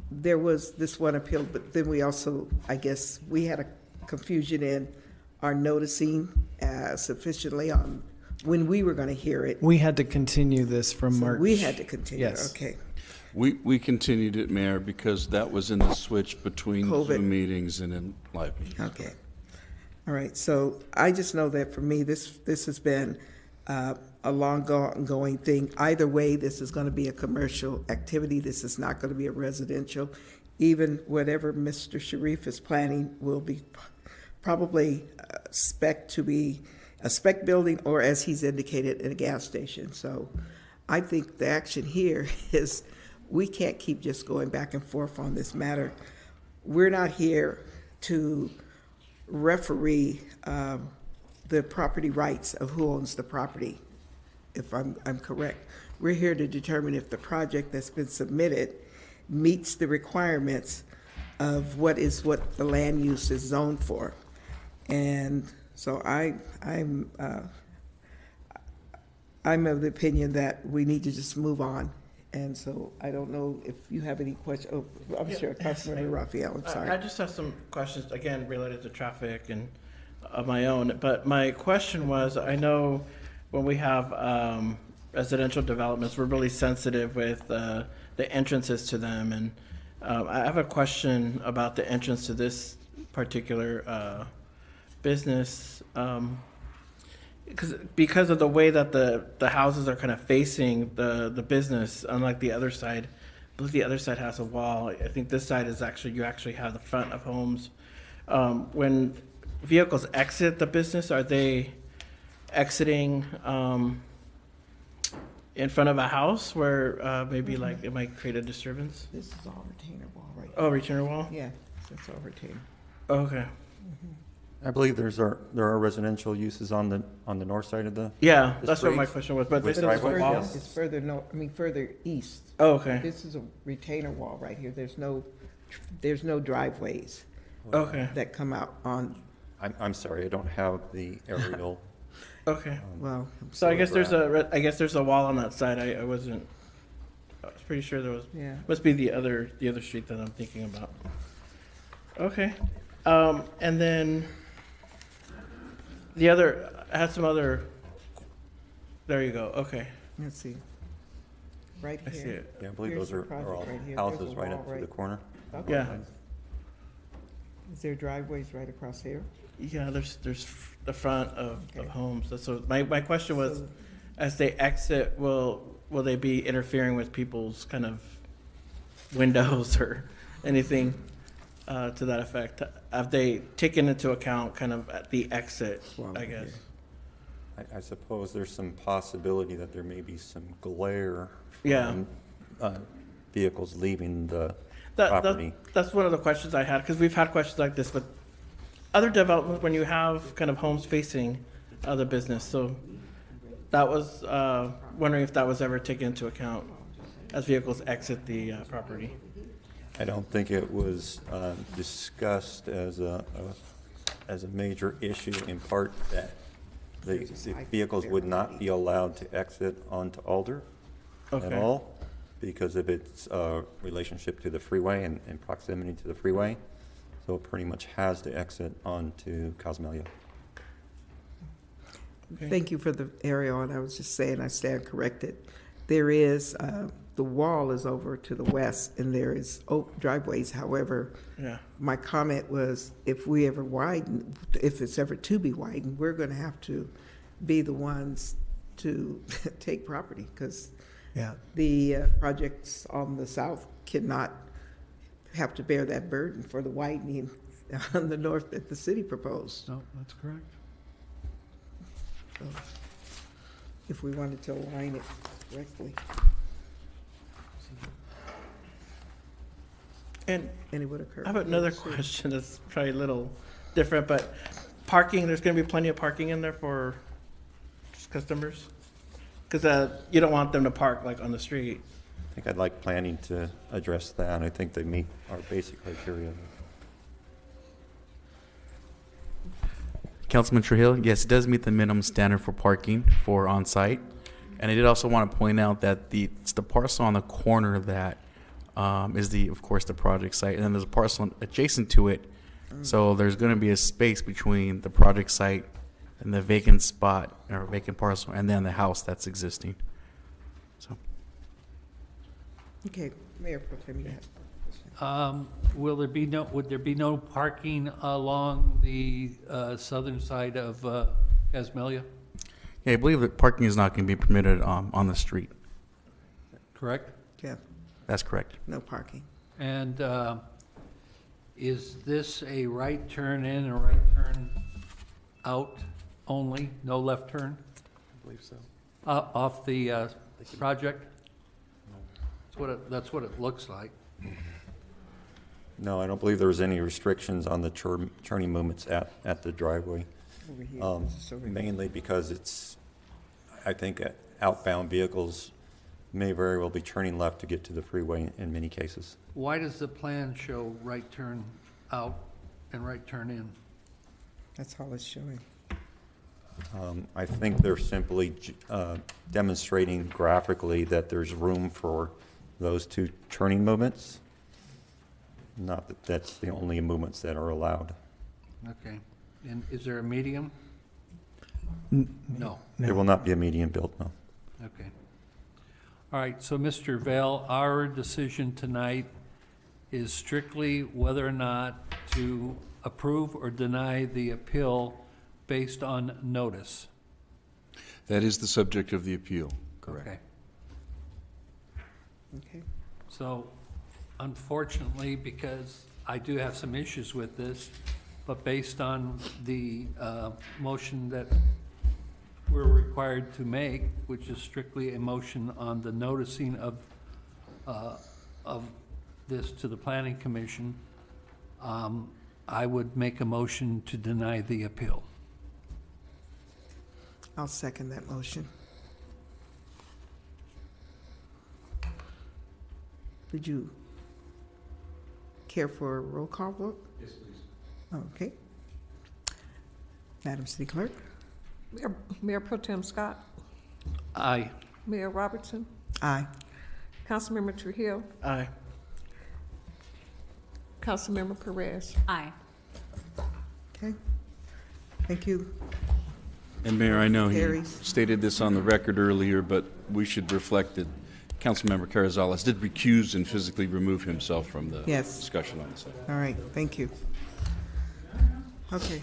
Speaker 22: there was this one appeal, but then we also, I guess, we had a confusion in our noticing sufficiently on when we were going to hear it.
Speaker 8: We had to continue this from March.
Speaker 22: We had to continue,
Speaker 8: Yes.
Speaker 22: okay.
Speaker 5: We continued it, Mayor, because that was in the switch between
Speaker 22: COVID.
Speaker 5: Zoom meetings and in live meetings.
Speaker 22: Okay. All right, so I just know that for me, this has been a long-going thing. Either way, this is going to be a commercial activity. This is not going to be a residential. Even whatever Mr. Sharif is planning will be probably spec to be a spec building, or as he's indicated, in a gas station. So I think the action here is we can't keep just going back and forth on this matter. We're not here to referee the property rights of who owns the property, if I'm correct. We're here to determine if the project that's been submitted meets the requirements of what the land use is zoned for. And so I'm of the opinion that we need to just move on And so I don't know if you have any questions. Oh, I'm sure, Councilmember Raphael, I'm sorry.
Speaker 13: I just have some questions, again, related to traffic and of my own. But my question was, I know when we have residential developments, we're really sensitive with the entrances to them. And I have a question about the entrance to this particular business. Because of the way that the houses are kind of facing the business, unlike the other side. I believe the other side has a wall. I think this side is actually, you actually have the front of homes. When vehicles exit the business, are they exiting in front of a house where maybe like it might create a disturbance?
Speaker 22: This is all retainer wall right here.
Speaker 13: Oh, retainer wall?
Speaker 22: Yeah, that's all retainer.
Speaker 13: Okay.
Speaker 20: I believe there are residential uses on the north side of the.
Speaker 13: Yeah,
Speaker 20: the
Speaker 13: that's what my
Speaker 20: street.
Speaker 13: question was, but
Speaker 20: With
Speaker 13: this is a
Speaker 20: driveway,
Speaker 13: wall?
Speaker 20: yes.
Speaker 22: It's further further east.
Speaker 13: Oh, okay.
Speaker 22: This is a retainer wall right here. There's no driveways.
Speaker 13: Okay.
Speaker 22: That come out on.
Speaker 20: I'm sorry, I don't have the aerial.
Speaker 13: Okay.
Speaker 22: Well,
Speaker 13: so I guess there's a wall on that side. I was pretty sure there was.
Speaker 22: Yeah.
Speaker 13: Must be the other street that I'm thinking about. Okay. And then I had some other. There you go. Okay.
Speaker 22: Let's see. Right here.
Speaker 13: I see it.
Speaker 20: Yeah, I believe
Speaker 22: Here's
Speaker 20: those
Speaker 22: the
Speaker 20: are all
Speaker 22: project right here.
Speaker 20: houses
Speaker 22: There's a
Speaker 20: right
Speaker 22: wall
Speaker 20: up to the corner.
Speaker 22: Okay.
Speaker 13: Yeah.
Speaker 22: Is there driveways right across here?
Speaker 13: Yeah, there's the front of homes. That's what my question was. As they exit, will they be interfering with people's kind of windows or anything to that effect? Have they taken into account kind of at the exit, I guess?
Speaker 20: I suppose there's some possibility that there may be some glare
Speaker 13: Yeah.
Speaker 20: from vehicles leaving the property.
Speaker 13: That's one of the questions I had, because we've had questions like this with other developments when you have kind of homes facing other business. So that was wondering if that was ever taken into account as vehicles exit the property.
Speaker 20: I don't think it was discussed as a major issue, in part that the vehicles would not be allowed to exit onto Alder at all because of its relationship to the freeway and proximity to the freeway. So it pretty much has to exit onto Cosmelia.
Speaker 22: Thank you for the aerial, and I was just saying, I stand corrected. There is, the wall is over to the west, and there is driveways. However, my comment was, if we ever widen, if it's ever to be widened, we're going to have to be the ones to take property, because the projects on the south cannot have to bear that burden for the widening on the north that the city proposed.
Speaker 10: No, that's correct.
Speaker 22: So, if we wanted to align it correctly.
Speaker 13: And
Speaker 22: it would occur.
Speaker 13: I have another question that's probably a little different, but parking, there's going to be plenty of parking in there for customers? Because you don't want them to park like on the street.
Speaker 20: I think I'd like planning to address that. I think they meet our basic criteria.
Speaker 14: Councilman Trujillo, yes, it does meet the minimum standard for parking for on-site. And I did also want to point out that it's the parcel on the corner that is of course, the project site. And then there's a parcel adjacent to it. So there's going to be a space between the project site and the vacant spot or vacant parcel and then the house that's existing. So.
Speaker 22: Okay, Mayor Pro Tem, you have.
Speaker 10: Would there be no parking along the southern side of Casmelia?
Speaker 14: Yeah, I believe that parking is not going to be permitted on the street.
Speaker 10: Correct?
Speaker 22: Yeah.
Speaker 14: That's correct.
Speaker 22: No parking.
Speaker 10: And is this a right turn in and right turn out only, no left turn?
Speaker 14: I believe so.
Speaker 10: Off the project? That's what it looks like.
Speaker 20: No, I don't believe there was any restrictions on the turning movements at the driveway.
Speaker 22: Over here.
Speaker 20: Mainly because I think outbound vehicles may very well be turning left to get to the freeway in many cases.
Speaker 10: Why does the plan show right turn out and right turn in?
Speaker 22: That's all it's showing.
Speaker 20: I think they're simply demonstrating graphically that there's room for those two turning movements. Not that that's the only movements that are allowed.
Speaker 10: Okay. And is there a medium? No.
Speaker 20: There will not be a median built, no.
Speaker 10: Okay. All right, so Mr. Vell, our decision tonight is strictly whether or not to approve or deny the appeal based on notice.
Speaker 5: That is the subject of the appeal, correct?
Speaker 10: Okay.
Speaker 22: Okay.
Speaker 10: So unfortunately, because I do have some issues with this, but based on the motion that we're required to make, which is strictly a motion on the noticing of this to the Planning Commission, I would make a motion to deny the appeal.
Speaker 22: I'll second that motion. Would you care for a roll call vote?
Speaker 2: Yes, please.
Speaker 22: Okay. Madam City Clerk?
Speaker 2: Mayor Pro Tem Scott,
Speaker 10: Aye.
Speaker 2: Mayor Robertson,
Speaker 22: Aye.
Speaker 2: Councilmember Trujillo,
Speaker 13: Aye.
Speaker 2: Councilmember Perez.
Speaker 23: Aye.
Speaker 22: Okay. Thank you.
Speaker 5: And Mayor, I know he
Speaker 22: Carries.
Speaker 5: stated this on the record earlier, but we should reflect that Councilmember Carrizales did recuse and physically remove himself from the
Speaker 22: Yes.
Speaker 5: discussion on this item.
Speaker 22: All right, thank you. Okay.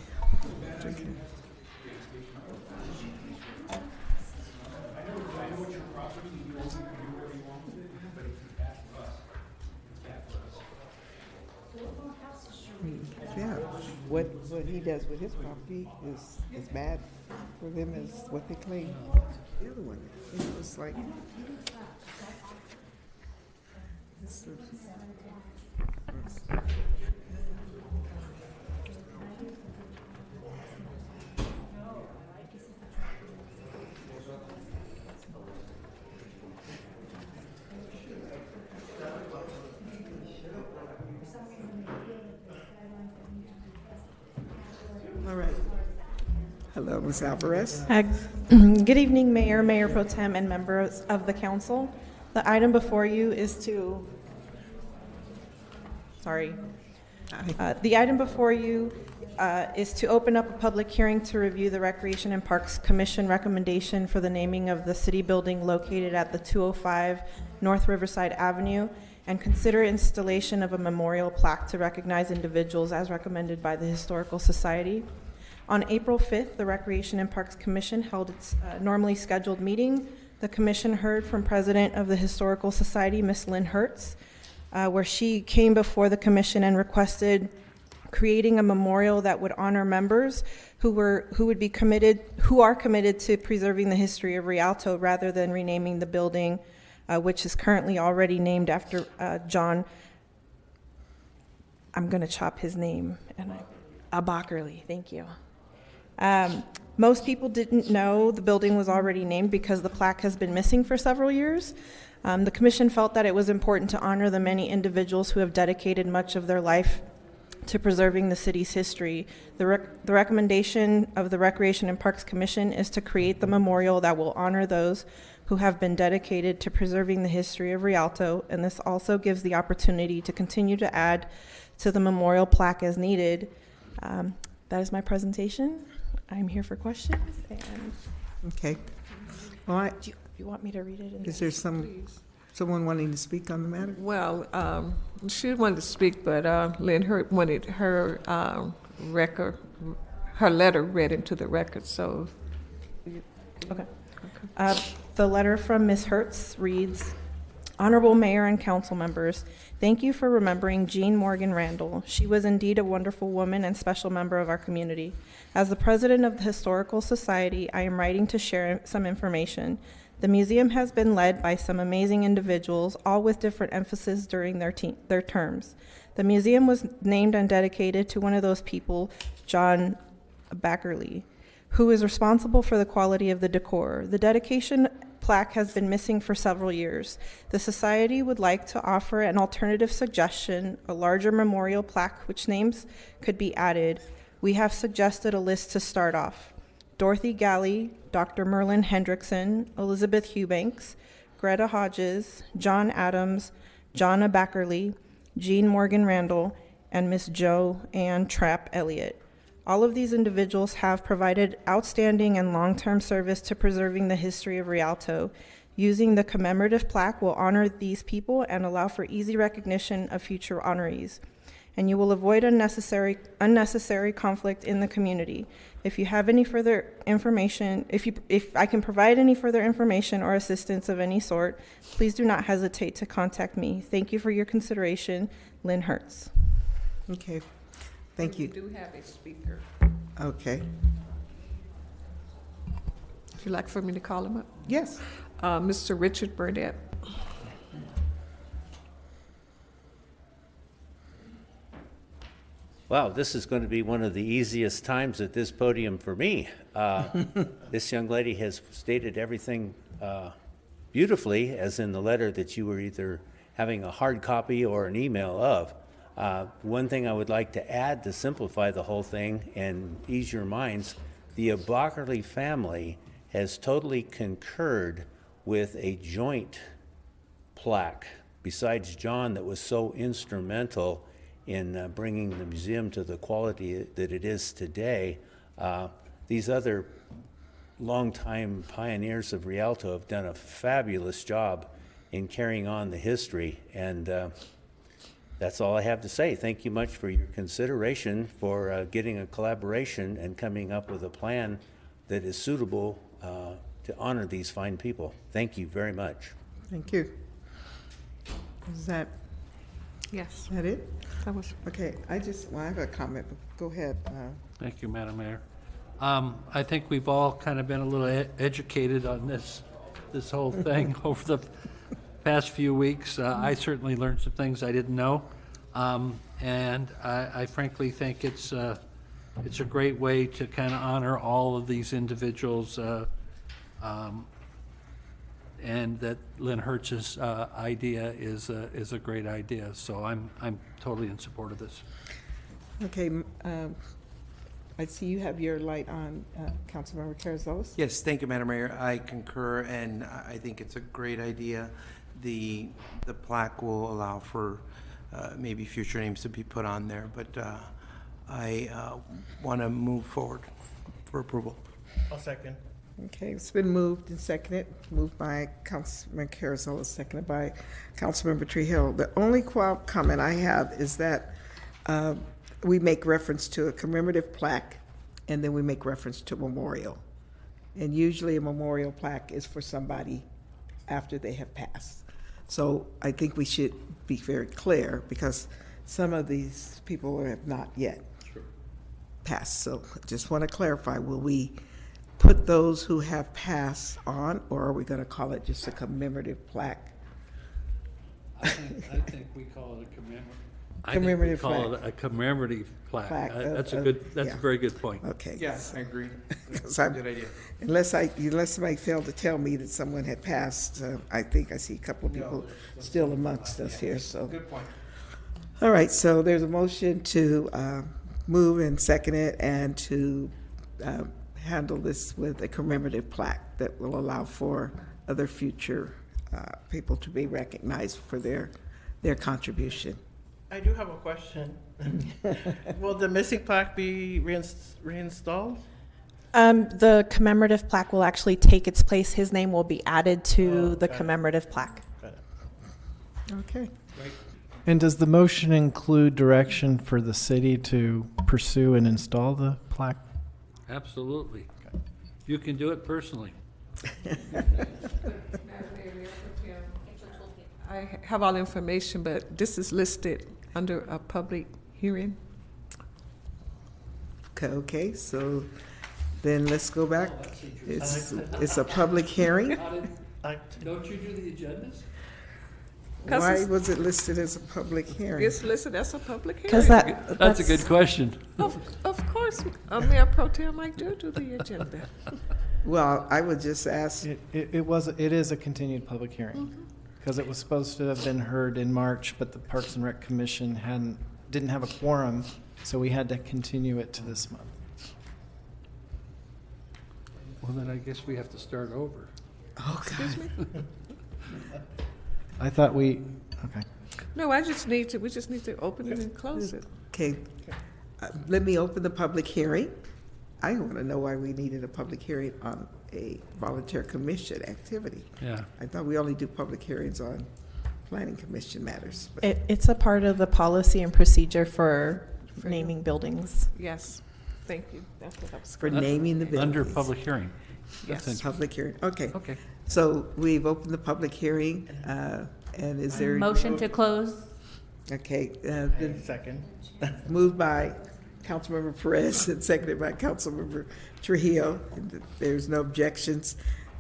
Speaker 22: Yeah, what he does with his property is bad for them is what they claim. The other one, it was like. All right. Hello, Ms. Alvarez.
Speaker 4: Good evening, Mayor, Mayor Pro Tem, and members of the council. The item before you is to, the item before you is to open up a public hearing to review the Recreation and Parks Commission recommendation for the naming of the city building located at the 205 North Riverside Avenue and consider installation of a memorial plaque to recognize individuals as recommended by the Historical Society. On April 5th, the Recreation and Parks Commission held its normally scheduled meeting. The commission heard from President of the Historical Society, Ms. Lynn Hertz, where she came before the commission and requested creating a memorial that would honor members who are committed to preserving the history of Rialto rather than renaming the building, which is currently already named after John. I'm going to chop his name, and Abockerly. Thank you. Most people didn't know the building was already named because the plaque has been missing for several years. The commission felt that it was important to honor the many individuals who have dedicated much of their life to preserving the city's history. The recommendation of the Recreation and Parks Commission is to create the memorial that will honor those who have been dedicated to preserving the history of Rialto, and this also gives the opportunity to continue to add to the memorial plaque as needed. That is my presentation. I'm here for questions. And
Speaker 22: Okay. Well,
Speaker 2: Do you want me to read it?
Speaker 22: is there someone wanting to speak on the matter?
Speaker 2: Well, she wanted to speak, but Lynn Hurt wanted her her letter read into the record, so.
Speaker 4: Okay. The letter from Ms. Hertz reads, Honorable Mayor and Council members, thank you for remembering Jean Morgan Randall. She was indeed a wonderful woman and special member of our community. As the president of the Historical Society, I am writing to share some information. The museum has been led by some amazing individuals, all with different emphasis during their terms. The museum was named and dedicated to one of those people, John Backerley, who is responsible for the quality of the decor. The dedication plaque has been missing for several years. The Society would like to offer an alternative suggestion, a larger memorial plaque which names could be added. We have suggested a list to start off. Dorothy Galley, Dr. Merlin Hendrickson, Elizabeth Hubanks, Greta Hodges, John Adams, Jonna Backerly, Jean Morgan Randall, and Miss Jo Ann Trapp Elliott. All of these individuals have provided outstanding and long-term service to preserving the history of Rialto. Using the commemorative plaque will honor these people and allow for easy recognition of future honorees. And you will avoid unnecessary conflict in the community. If you have any further information, if I can provide any further information or assistance of any sort, please do not hesitate to contact me. Thank you for your consideration. Lynn Hertz.
Speaker 22: Okay, thank you.
Speaker 2: We do have a speaker.
Speaker 22: Okay.
Speaker 2: Would you like for me to call him up?
Speaker 22: Yes.
Speaker 2: Mr. Richard Burdett.
Speaker 7: Wow, this is going to be one of the easiest times at this podium for me. This young lady has stated everything beautifully, as in the letter that you were either having a hard copy or an email of. One thing I would like to add to simplify the whole thing and ease your minds, the Backerly family has totally concurred with a joint plaque, besides John, that was so instrumental in bringing the museum to the quality that it is today. These other longtime pioneers of Rialto have done a fabulous job in carrying on the history, and that's all I have to say. Thank you much for your consideration for getting a collaboration and coming up with a plan that is suitable to honor these fine people. Thank you very much.
Speaker 22: Thank you. Is that?
Speaker 2: Yes.
Speaker 22: Is that it?
Speaker 2: That was.
Speaker 22: Okay, I have a comment. Go ahead.
Speaker 10: Thank you, Madam Mayor. I think we've all kind of been a little educated on this whole thing over the past few weeks. I certainly learned some things I didn't know, and I frankly think it's a great way to kind of honor all of these individuals, and that Lynn Hertz's idea is a great idea. So I'm totally in support of this.
Speaker 22: Okay, I see you have your light on, Councilmember Carrizales.
Speaker 9: Yes, thank you, Madam Mayor. I concur, and I think it's a great idea. The plaque will allow for maybe future names to be put on there, but I want to move forward for approval.
Speaker 16: I'll second.
Speaker 22: Okay, it's been moved and seconded. Moved by Councilman Carrizales, seconded by Councilmember Treehill. The only comment I have is that we make reference to a commemorative plaque, and then we make reference to memorial. And usually a memorial plaque is for somebody after they have passed. So I think we should be very clear, because some of these people have not yet passed. So I just want to clarify, will we put those who have passed on, or are we going to call it just a commemorative plaque?
Speaker 10: I think we call it a commemorative.
Speaker 22: Commemorative
Speaker 10: I think we call
Speaker 22: plaque.
Speaker 10: it a commemorative plaque. That's a
Speaker 22: Yeah.
Speaker 10: very good point.
Speaker 22: Okay.
Speaker 9: Yes, I agree.
Speaker 22: Because
Speaker 9: Good idea.
Speaker 22: Unless somebody failed to tell me that someone had passed, I think I see a couple of people still amongst us here, so.
Speaker 9: Good point.
Speaker 22: All right, so there's a motion to move and second it, and to handle this with a commemorative plaque that will allow for other future people to be recognized for their contribution.
Speaker 13: I do have a question. Will the missing plaque be reinstalled?
Speaker 4: The commemorative plaque will actually take its place. His name will be added to the commemorative plaque.
Speaker 22: Okay.
Speaker 8: And does the motion include direction for the city to pursue and install the plaque?
Speaker 10: Absolutely. You can do it personally.
Speaker 2: I have all the information, but this is listed under a public hearing.
Speaker 22: Okay, so then let's go back. It's a public hearing.
Speaker 10: Don't you do the agendas?
Speaker 22: Why was it listed as a public hearing?
Speaker 2: It's listed as a public hearing.
Speaker 4: Because
Speaker 10: That's a good question.
Speaker 2: Of course, Mayor Pro Tem, I do the agenda.
Speaker 22: Well, I would just ask.
Speaker 8: It is a continued public hearing, because it was supposed to have been heard in March, but the Parks and Rec Commission didn't have a quorum, so we had to continue it to this month.
Speaker 10: Well, then I guess we have to start over.
Speaker 22: Oh, God.
Speaker 8: I thought we, okay.
Speaker 2: No, we just need to open it and close it.
Speaker 22: Okay, let me open the public hearing. I want to know why we needed a public hearing on a volunteer commission activity.
Speaker 10: Yeah.
Speaker 22: I thought we only do public hearings on planning commission matters. but-
Speaker 4: It's a part of the policy and procedure for naming buildings.
Speaker 2: Yes, thank you. That's what I was.
Speaker 22: For naming the buildings.
Speaker 10: Under public hearing.
Speaker 2: Yes.
Speaker 10: That's
Speaker 22: Public hearing, okay.
Speaker 10: Okay.
Speaker 22: So we've opened the public hearing, and is there?
Speaker 23: Motion to close.
Speaker 22: Okay.
Speaker 13: Second.
Speaker 22: Moved by Councilmember Perez and seconded by Councilmember Trujillo. There's no objections.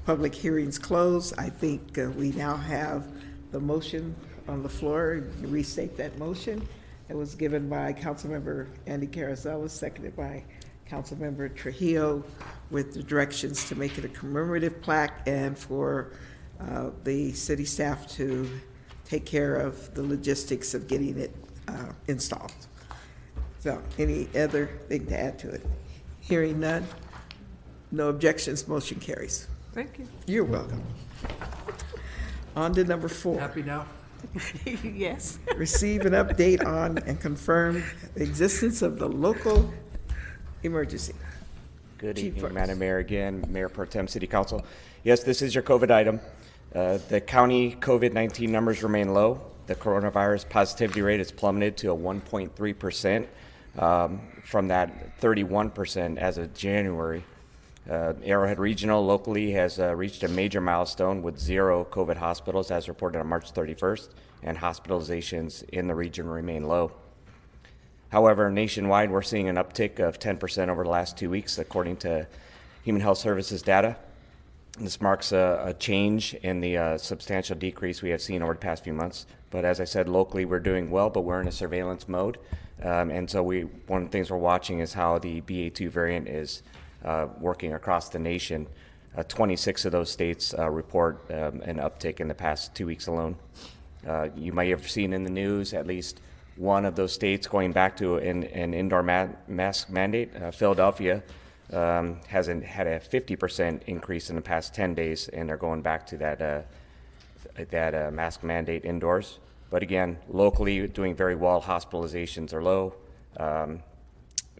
Speaker 22: Public hearing's closed. I think we now have the motion on the floor. Restate that motion. It was given by Councilmember Andy Carrizales, seconded by Councilmember Trujillo, with the directions to make it a commemorative plaque and for the city staff to take care of the logistics of getting it installed. So, any other thing to add to it? Hearing none, no objections, motion carries.
Speaker 2: Thank you.
Speaker 22: You're welcome. On to number 4.
Speaker 10: Happy now?
Speaker 2: Yes.
Speaker 22: Receive an update on and confirm the existence of the local emergency.
Speaker 6: Good
Speaker 22: Chief
Speaker 6: evening,
Speaker 22: Parks.
Speaker 6: Madam Mayor, again, Mayor Pro Tem City Council. Yes, this is your COVID item. The county COVID-19 numbers remain low. The coronavirus positivity rate has plummeted to a 1.3% from that 31% as of January. Arrowhead Regional locally has reached a major milestone with 0 COVID hospitals as reported on March 31st, and hospitalizations in the region remain low. However, nationwide, we're seeing an uptick of 10% over the last 2 weeks, according to Human Health Services data. This marks a change in the substantial decrease we have seen over the past few months. But as I said, locally, we're doing well, but we're in a surveillance mode. And so one of the things we're watching is how the BA2 variant is working across the nation. 26 of those states report an uptick in the past 2 weeks alone. You may have seen in the news at least one of those states going back to an indoor mask mandate. Philadelphia has had a 50% increase in the past 10 days, and they're going back to that mask mandate indoors. But again, locally doing very well. Hospitalizations are low.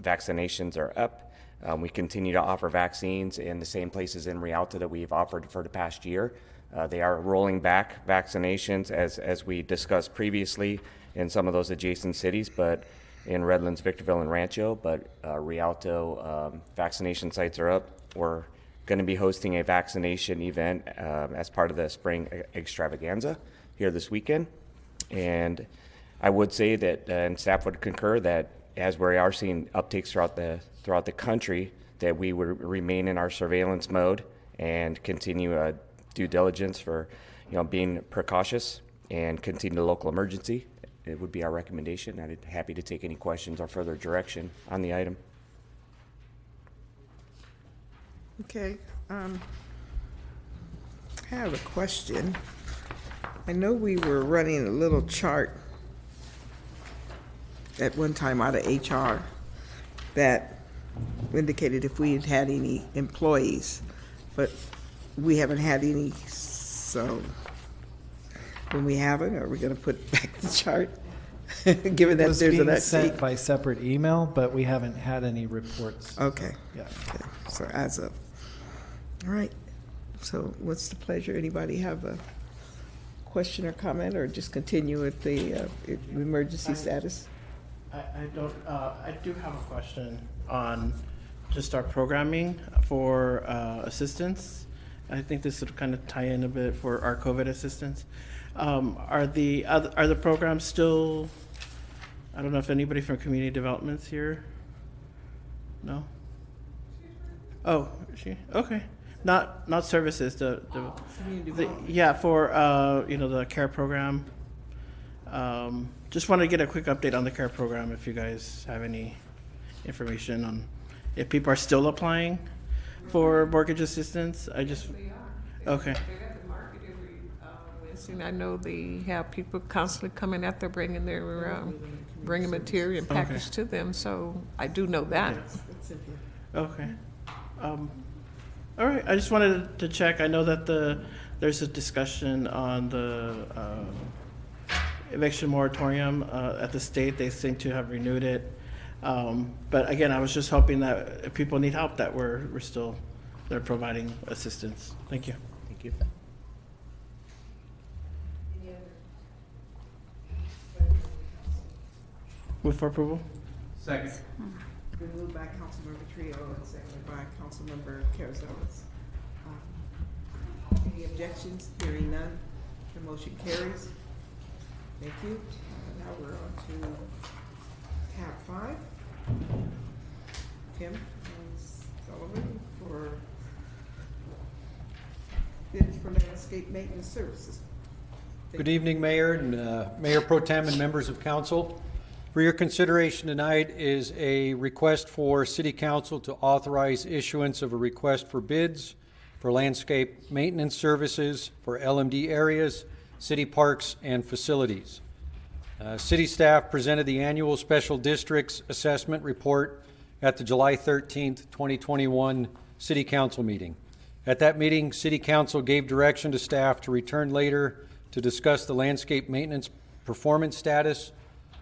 Speaker 6: Vaccinations are up. We continue to offer vaccines in the same places in Rialto that we've offered for the past year. They are rolling back vaccinations as we discussed previously in some of those adjacent cities, but in Redlands, Victorville, and Rancho. But Rialto vaccination sites are up. We're going to be hosting a vaccination event as part of the spring extravaganza here this weekend. And I would say that, and staff would concur, that as we are seeing uptakes throughout the country, that we would remain in our surveillance mode and continue due diligence for, being precautious and continue the local emergency. It would be our recommendation. I'd be happy to take any questions or further direction on the item.
Speaker 22: Okay, I have a question. I know we were running a little chart at one time out of HR that indicated if we had had any employees, but we haven't had any, so when we haven't, are we going to put back the chart? Given that there's an
Speaker 8: It was being
Speaker 22: update.
Speaker 8: sent by separate email, but we haven't had any reports.
Speaker 22: Okay.
Speaker 8: Yeah.
Speaker 22: Okay. So as of, all right. So what's the pleasure? Anybody have a question or comment, or just continue with the emergency status?
Speaker 13: I don't, I do have a question on just our programming for assistance. I think this would kind of tie in a bit for our COVID assistance. Are the programs still, I don't know if anybody from community development's here? No? Oh, is she? Okay. Not services, yeah, for, the CARE program. Just wanted to get a quick update on the CARE program, if you guys have any information on if people are still applying for mortgage assistance. Okay.
Speaker 2: And I know they have people constantly coming after bringing their bringing material and package to them. So I do know that.
Speaker 13: Okay. All right, I just wanted to check. I know that there's a discussion on the eviction moratorium at the state. They seem to have renewed it. But again, I was just hoping that if people need help, that they're providing assistance. Thank you.
Speaker 7: Thank you.
Speaker 13: Move for approval?
Speaker 10: Second.
Speaker 1: Been moved by Councilmember Trio and seconded by Councilmember Carrizales. Any objections? Hearing none, the motion carries. Thank you. Now we're on to tab 5. Tim Sullivan for bids for landscape maintenance services.
Speaker 17: Good evening, Mayor and Mayor Pro Tem and members of council. For your consideration tonight is a request for City Council to authorize issuance of a request for bids for landscape maintenance services for LMD areas, city parks, and facilities. City staff presented the annual Special Districts Assessment Report at the July 13th, 2021 City Council meeting. At that meeting, City Council gave direction to staff to return later to discuss the landscape maintenance performance status,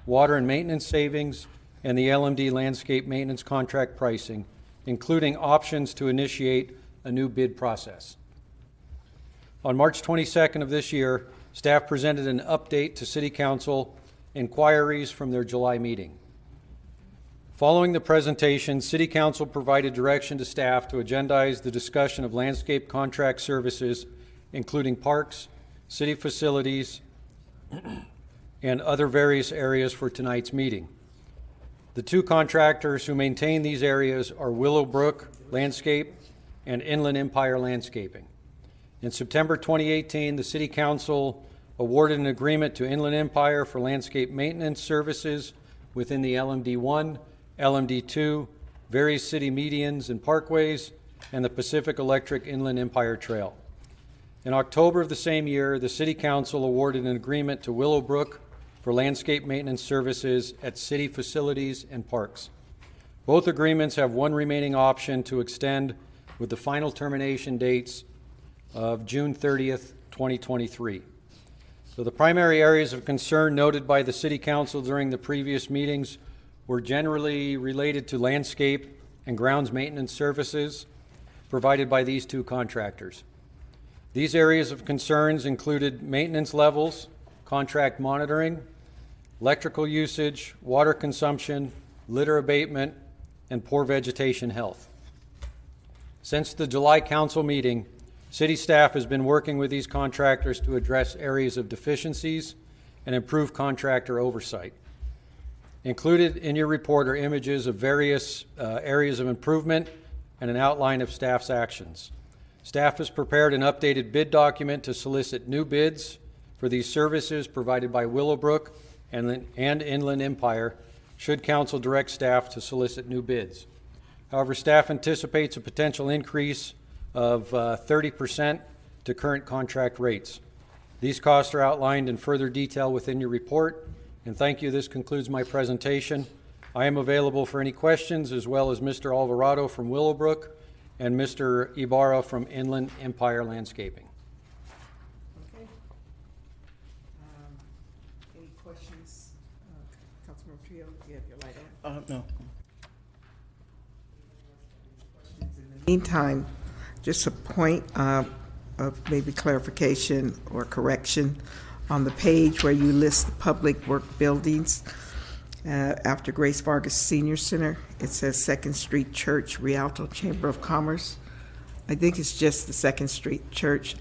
Speaker 17: water and maintenance savings, and the LMD landscape maintenance contract pricing, including options to initiate a new bid process. On March 22nd of this year, staff presented an update to City Council inquiries from their July meeting. Following the presentation, City Council provided direction to staff to agendize the discussion of landscape contract services, including parks, city facilities, and other various areas for tonight's meeting. The two contractors who maintain these areas are Willowbrook Landscape and Inland Empire Landscaping. In September 2018, the City Council awarded an agreement to Inland Empire for landscape maintenance services within the LMD1, LMD2, various city medians and parkways, and the Pacific Electric Inland Empire Trail. In October of the same year, the City Council awarded an agreement to Willowbrook for landscape maintenance services at city facilities and parks. Both agreements have one remaining option to extend with the final termination dates of June 30th, 2023. So the primary areas of concern noted by the City Council during the previous meetings were generally related to landscape and grounds maintenance services provided by these two contractors. These areas of concerns included maintenance levels, contract monitoring, electrical usage, water consumption, litter abatement, and poor vegetation health. Since the July council meeting, city staff has been working with these contractors to address areas of deficiencies and improve contractor oversight. Included in your report are images of various areas of improvement and an outline of staff's actions. Staff has prepared an updated bid document to solicit new bids for these services provided by Willowbrook and Inland Empire, should council direct staff to solicit new bids. However, staff anticipates a potential increase of 30% to current contract rates. These costs are outlined in further detail within your report, and thank you. This concludes my presentation. I am available for any questions, as well as Mr. Alvarado from Willowbrook and Mr. Ibarra from Inland Empire Landscaping.
Speaker 1: Okay. Any questions? Councilmember Trio, do you have your light on?
Speaker 13: No.
Speaker 1: In the meantime, just a point of maybe clarification or correction on the page where you list the public work buildings. After Grace Vargas Senior Center, it says 2nd Street Church, Rialto Chamber of Commerce. I think it's just the 2nd Street Church.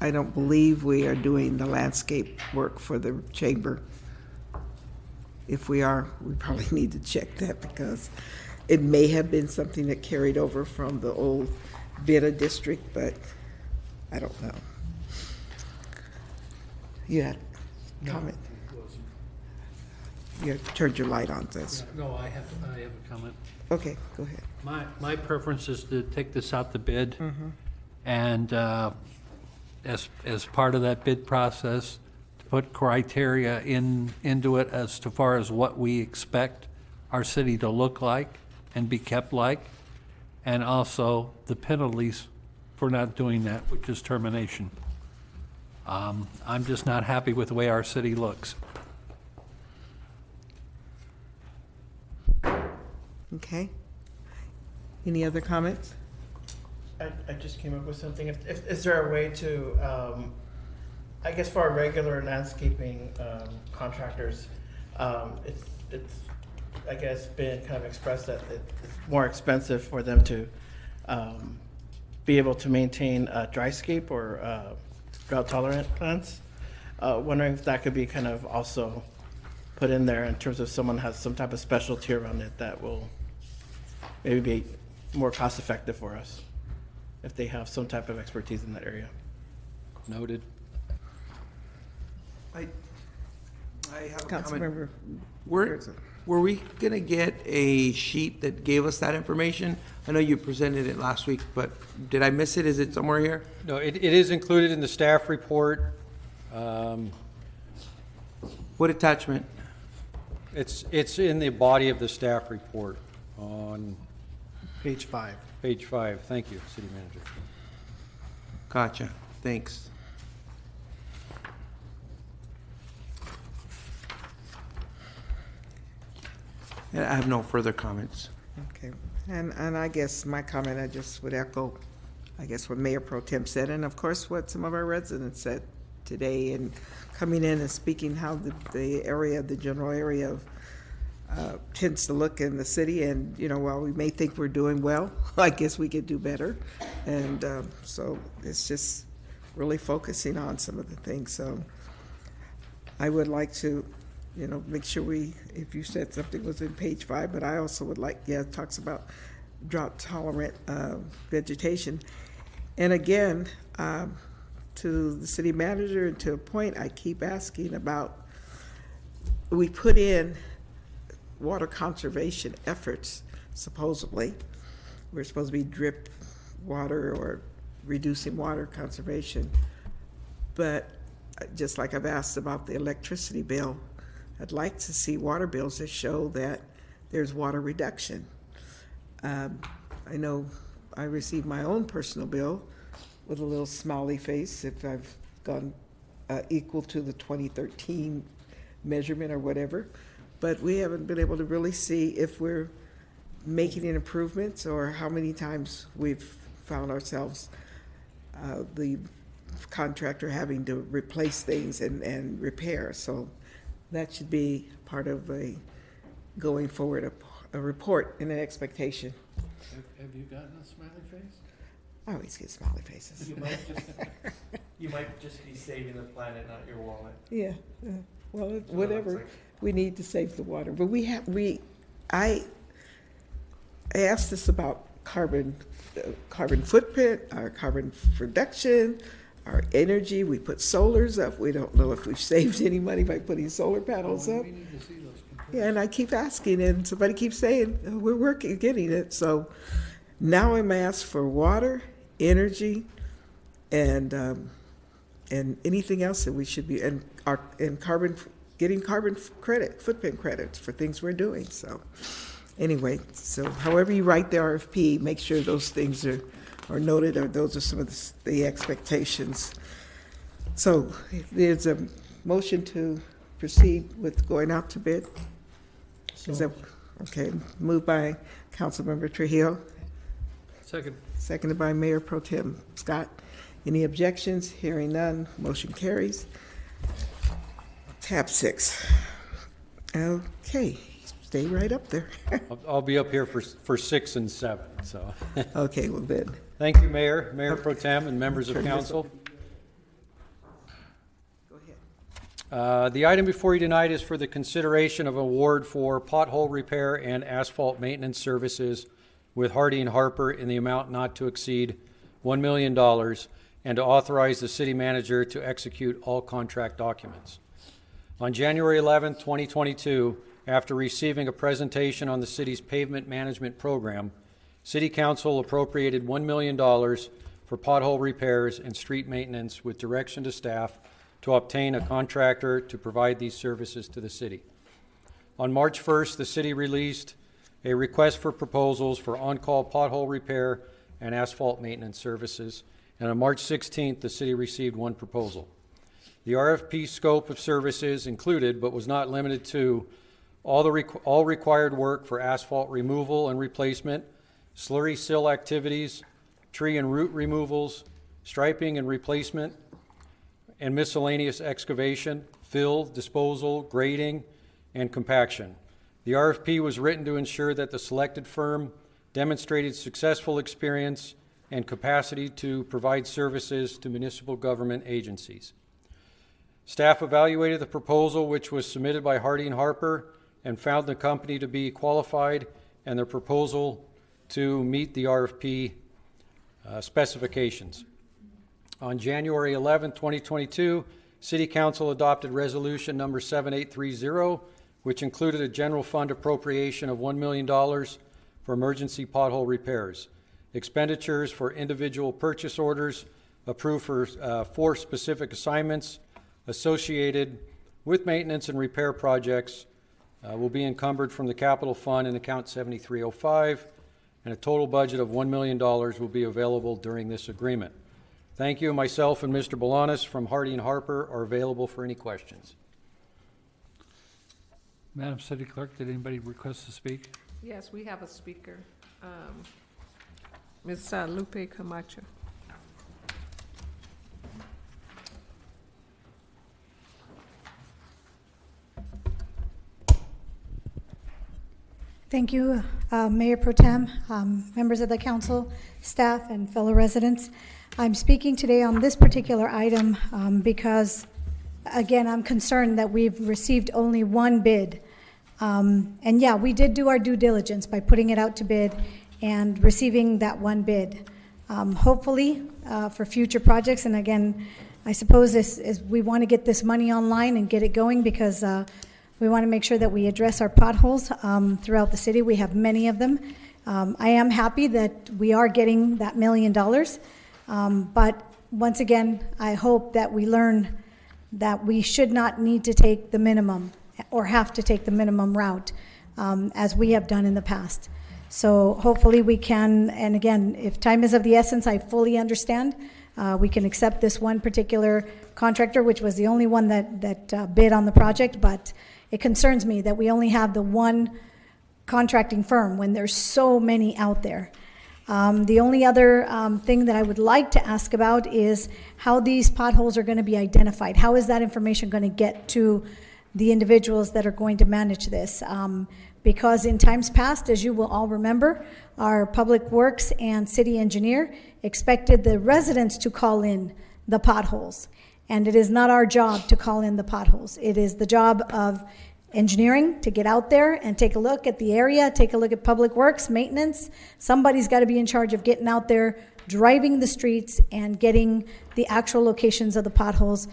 Speaker 1: I don't believe we are doing the landscape work for the chamber. If we are, we probably need to check that, because it may have been something that carried over from the old Vida district, but I don't know. You had a comment? You turned your light on, this.
Speaker 10: No, I have a comment.
Speaker 1: Okay, go ahead.
Speaker 10: My preference is to take this out to bid, and as part of that bid process, to put criteria into it as to far as what we expect our city to look like and be kept like. and also the penalties for not doing that, which is termination. I'm just not happy with the way our city looks.
Speaker 22: Okay. Any other comments?
Speaker 13: I just came up with something. Is there a way to, I guess for our regular landscaping contractors, it's I guess been kind of expressed that it's more expensive for them to be able to maintain dryscape or drought tolerant plants. Wondering if that could be kind of also put in there in terms of someone has some type of specialty around it that will maybe be more cost effective for us if they have some type of expertise in that area.
Speaker 21: Noted.
Speaker 9: I have a
Speaker 22: Councilmember.
Speaker 9: comment. Were we going to get a sheet that gave us that information? I know you presented it last week, but did I miss it? Is it somewhere here?
Speaker 21: No, it is included in the staff report.
Speaker 9: What attachment?
Speaker 21: It's in the body of the staff report on
Speaker 8: Page 5.
Speaker 21: page 5. Thank you, City Manager.
Speaker 9: Gotcha. Thanks. And I have no further comments.
Speaker 22: Okay, and I guess my comment, I just would echo, I guess, what Mayor Pro Tem said, and of course, what some of our residents said today, and coming in and speaking how the area, the general area of, tends to look in the city, and, you know, while we may think we're doing well, I guess we could do better, and so it's just really focusing on some of the things, so I would like to, you know, make sure if you said something was in page 5, but I also would like, it talks about drought tolerant vegetation. And again, to the city manager and to a point, I keep asking about, we put in water conservation efforts, supposedly. We're supposed to be drip water or reducing water conservation. But just like I've asked about the electricity bill, I'd like to see water bills that show that there's water reduction. I know I received my own personal bill with a little smiley face if I've gone equal to the 2013 measurement or whatever, but we haven't been able to really see if we're making improvements or how many times we've found ourselves the contractor having to replace things and repair. So that should be part of a going forward, a report and an expectation.
Speaker 10: Have you gotten a smiley face?
Speaker 22: I always get smiley faces.
Speaker 13: You might just be saving the planet, not your wallet.
Speaker 22: Yeah, well, whatever. We need to save the water, but I asked this about carbon footprint, our carbon production, our energy. We put solars up. We don't know if we've saved any money by putting solar panels up.
Speaker 10: We need to see those.
Speaker 22: Yeah, and I keep asking, and somebody keeps saying, oh, we're working, getting it. So now I'm asked for water, energy, and anything else that we should be, and carbon, getting carbon credit, footprint credits for things we're doing. So anyway, so however you write the RFP, make sure those things are noted, or those are some of the expectations. So there's a motion to proceed with going out to bid. Is that okay? Moved by Councilmember Trujillo.
Speaker 10: Second.
Speaker 22: Seconded by Mayor Pro Tem Scott. Any objections? Hearing none, motion carries. Tab 6. Okay, stay right up there.
Speaker 21: I'll be up here for 6 and 7, so.
Speaker 22: Okay, well then.
Speaker 21: Thank you, Mayor Pro Tem, and members of council. The item before you tonight is for the consideration of award for pothole repair and asphalt maintenance services with Hardy & Harper in the amount not to exceed $1 million, and to authorize the city manager to execute all contract documents. On January 11, 2022, after receiving a presentation on the city's pavement management program, City Council appropriated $1 million for pothole repairs and street maintenance with direction to staff to obtain a contractor to provide these services to the city. On March 1st, the city released
Speaker 11: a request for proposals for on-call pothole repair and asphalt maintenance services. And on March 16th, the city received one proposal. The RFP scope of services included, but was not limited to, all required work for asphalt removal and replacement, slurry sill activities, tree and root removals, striping and replacement, and miscellaneous excavation, fill, disposal, grading, and compaction. The RFP was written to ensure that the selected firm demonstrated successful experience and capacity to provide services to municipal government agencies. Staff evaluated the proposal, which was submitted by Harding Harper, and found the company to be qualified and their proposal to meet the RFP specifications. On January 11, 2022, City Council adopted Resolution number 7830, which included a general fund appropriation of $1 million for emergency pothole repairs, expenditures for individual purchase orders approved for 4 specific assignments associated with maintenance and repair projects will be encumbered from the capital fund in account 7305, and a total budget of $1 million will be available during this agreement. Thank you. Myself and Mr. Bolanos from Harding Harper are available for any questions.
Speaker 10: Madam City Clerk, did anybody request to speak?
Speaker 2: Yes, we have a speaker. Ms. Lupe Camacho.
Speaker 12: Thank you, Mayor Pro Tem, members of the council, staff, and fellow residents. I'm speaking today on this particular item because, again, I'm concerned that we've received only one bid. And yeah, we did do our due diligence by putting it out to bid and receiving that one bid. Hopefully, for future projects, and again, I suppose we want to get this money online and get it going because we want to make sure that we address our potholes throughout the city. We have many of them. I am happy that we are getting that $1 million. But once again, I hope that we learn that we should not need to take the minimum or have to take the minimum route as we have done in the past. So hopefully we can, and again, if time is of the essence, I fully understand. We can accept this one particular contractor, which was the only one that bid on the project, but it concerns me that we only have the one contracting firm when there's so many out there. The only other thing that I would like to ask about is how these potholes are going to be identified. How is that information going to get to the individuals that are going to manage this? Because in times past, as you will all remember, our Public Works and city engineer expected the residents to call in the potholes. And it is not our job to call in the potholes. It is the job of engineering to get out there and take a look at the area, take a look at Public Works, maintenance. Somebody's got to be in charge of getting out there, driving the streets, and getting the actual locations of the potholes.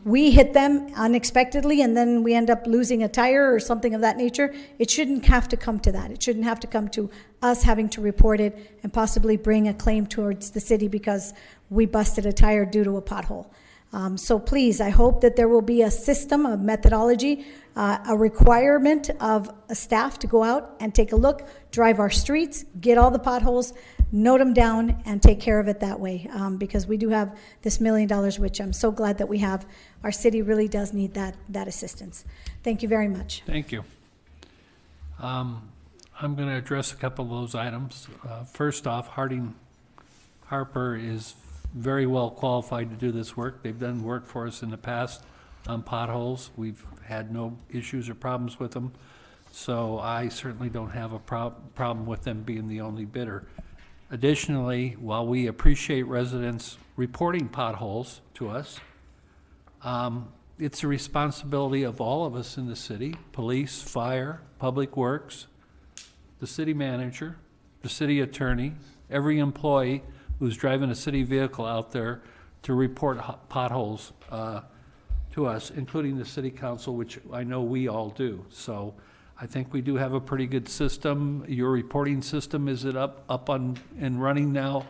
Speaker 12: We hit them unexpectedly, and then we end up losing a tire or something of that nature. It shouldn't have to come to that. It shouldn't have to come to us having to report it and possibly bring a claim towards the city because we busted a tire due to a pothole. So please, I hope that there will be a system, a methodology, a requirement of a staff to go out and take a look, drive our streets, get all the potholes, note them down, and take care of it that way. Because we do have this $1 million, which I'm so glad that we have. Our city really does need that assistance. Thank you very much.
Speaker 10: Thank you. I'm going to address a couple of those items. First off, Harding Harper is very well qualified to do this work. They've done work for us in the past on potholes. We've had no issues or problems with them. So I certainly don't have a problem with them being the only bidder. Additionally, while we appreciate residents reporting potholes to us, it's a responsibility of all of us in the city, police, fire, Public Works, the city manager, the city attorney, every employee who's driving a city vehicle out there to report potholes to us, including the city council, which I know we all do. So I think we do have a pretty good system. Your reporting system, is it up on and running now,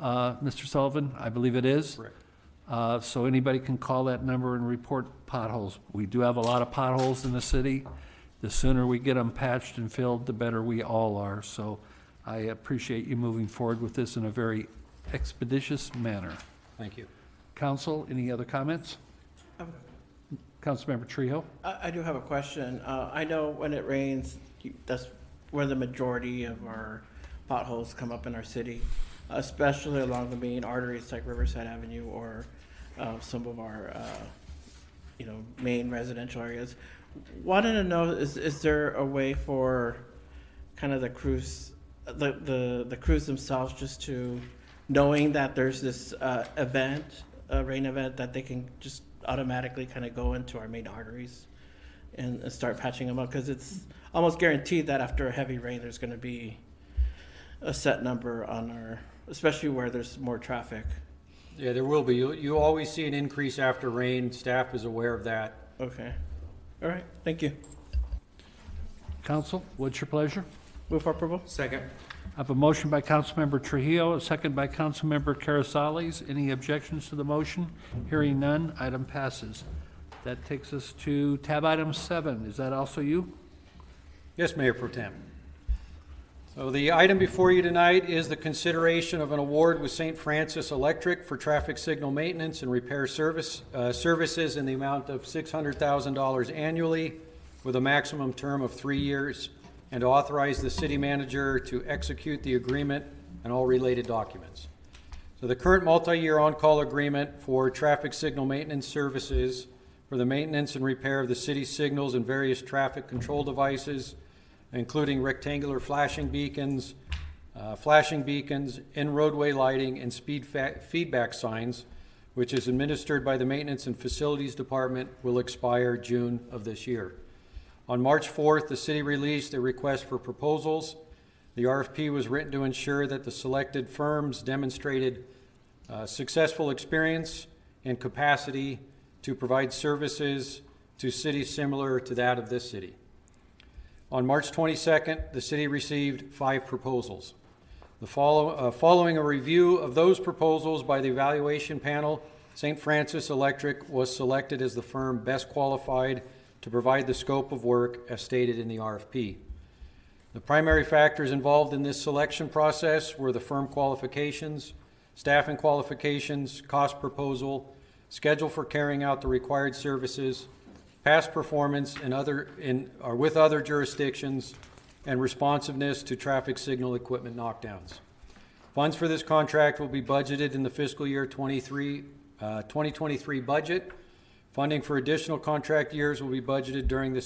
Speaker 10: Mr. Sullivan? I believe it is. Correct. So anybody can call that number and report potholes. We do have a lot of potholes in the city, The sooner we get them patched and filled, the better we all are. So I appreciate you moving forward with this in a very expeditious manner.
Speaker 11: Thank you.
Speaker 10: Council, any other comments? Councilmember Trejo?
Speaker 13: I do have a question. I know when it rains, that's where the majority of our potholes come up in our city, especially along the main arteries like Riverside Avenue or some of our, main residential areas. Wanted to know, is there a way for kind of the crews, the crews themselves, just to, knowing that there's this rain event, that they can just automatically kind of go into our main arteries and start patching them up? Because it's almost guaranteed that after a heavy rain, there's going to be a set number on our, especially where there's more traffic.
Speaker 11: Yeah, there will be. You always see an increase after rain. Staff is aware of that.
Speaker 13: Okay. All right. Thank you.
Speaker 10: Council, what's your pleasure?
Speaker 13: Move for approval.
Speaker 11: Second.
Speaker 10: I have a motion by Councilmember Trujillo, a second by Councilmember Carrizales. Any objections to the motion? Hearing none, item passes. That takes us to tab item 7. Is that also you?
Speaker 11: Yes, Mayor Pro Tem. So the item before you tonight is the consideration of an award with St. Francis Electric for traffic signal maintenance and repair services in the amount of $600,000 annually with a maximum term of 3 years, and to authorize the city manager to execute the agreement and all related documents. So the current multi-year on-call agreement for traffic signal maintenance services for the maintenance and repair of the city's signals and various traffic control devices, including rectangular flashing beacons, in-roadway lighting, and speed feedback signs, which is administered by the Maintenance and Facilities Department, will expire June of this year. On March 4th, the city released a request for proposals. The RFP was written to ensure that the selected firms demonstrated successful experience and capacity to provide services to cities similar to that of this city. On March 22nd, the city received 5 proposals. Following a review of those proposals by the evaluation panel, St. Francis Electric was selected as the firm best qualified to provide the scope of work as stated in the RFP. The primary factors involved in this selection process were the firm qualifications, staffing qualifications, cost proposal, schedule for carrying out the required services, past performance with other jurisdictions, and responsiveness to traffic signal equipment knockdowns. Funds for this contract will be budgeted in the fiscal year 2023 budget. Funding for additional contract years will be budgeted during the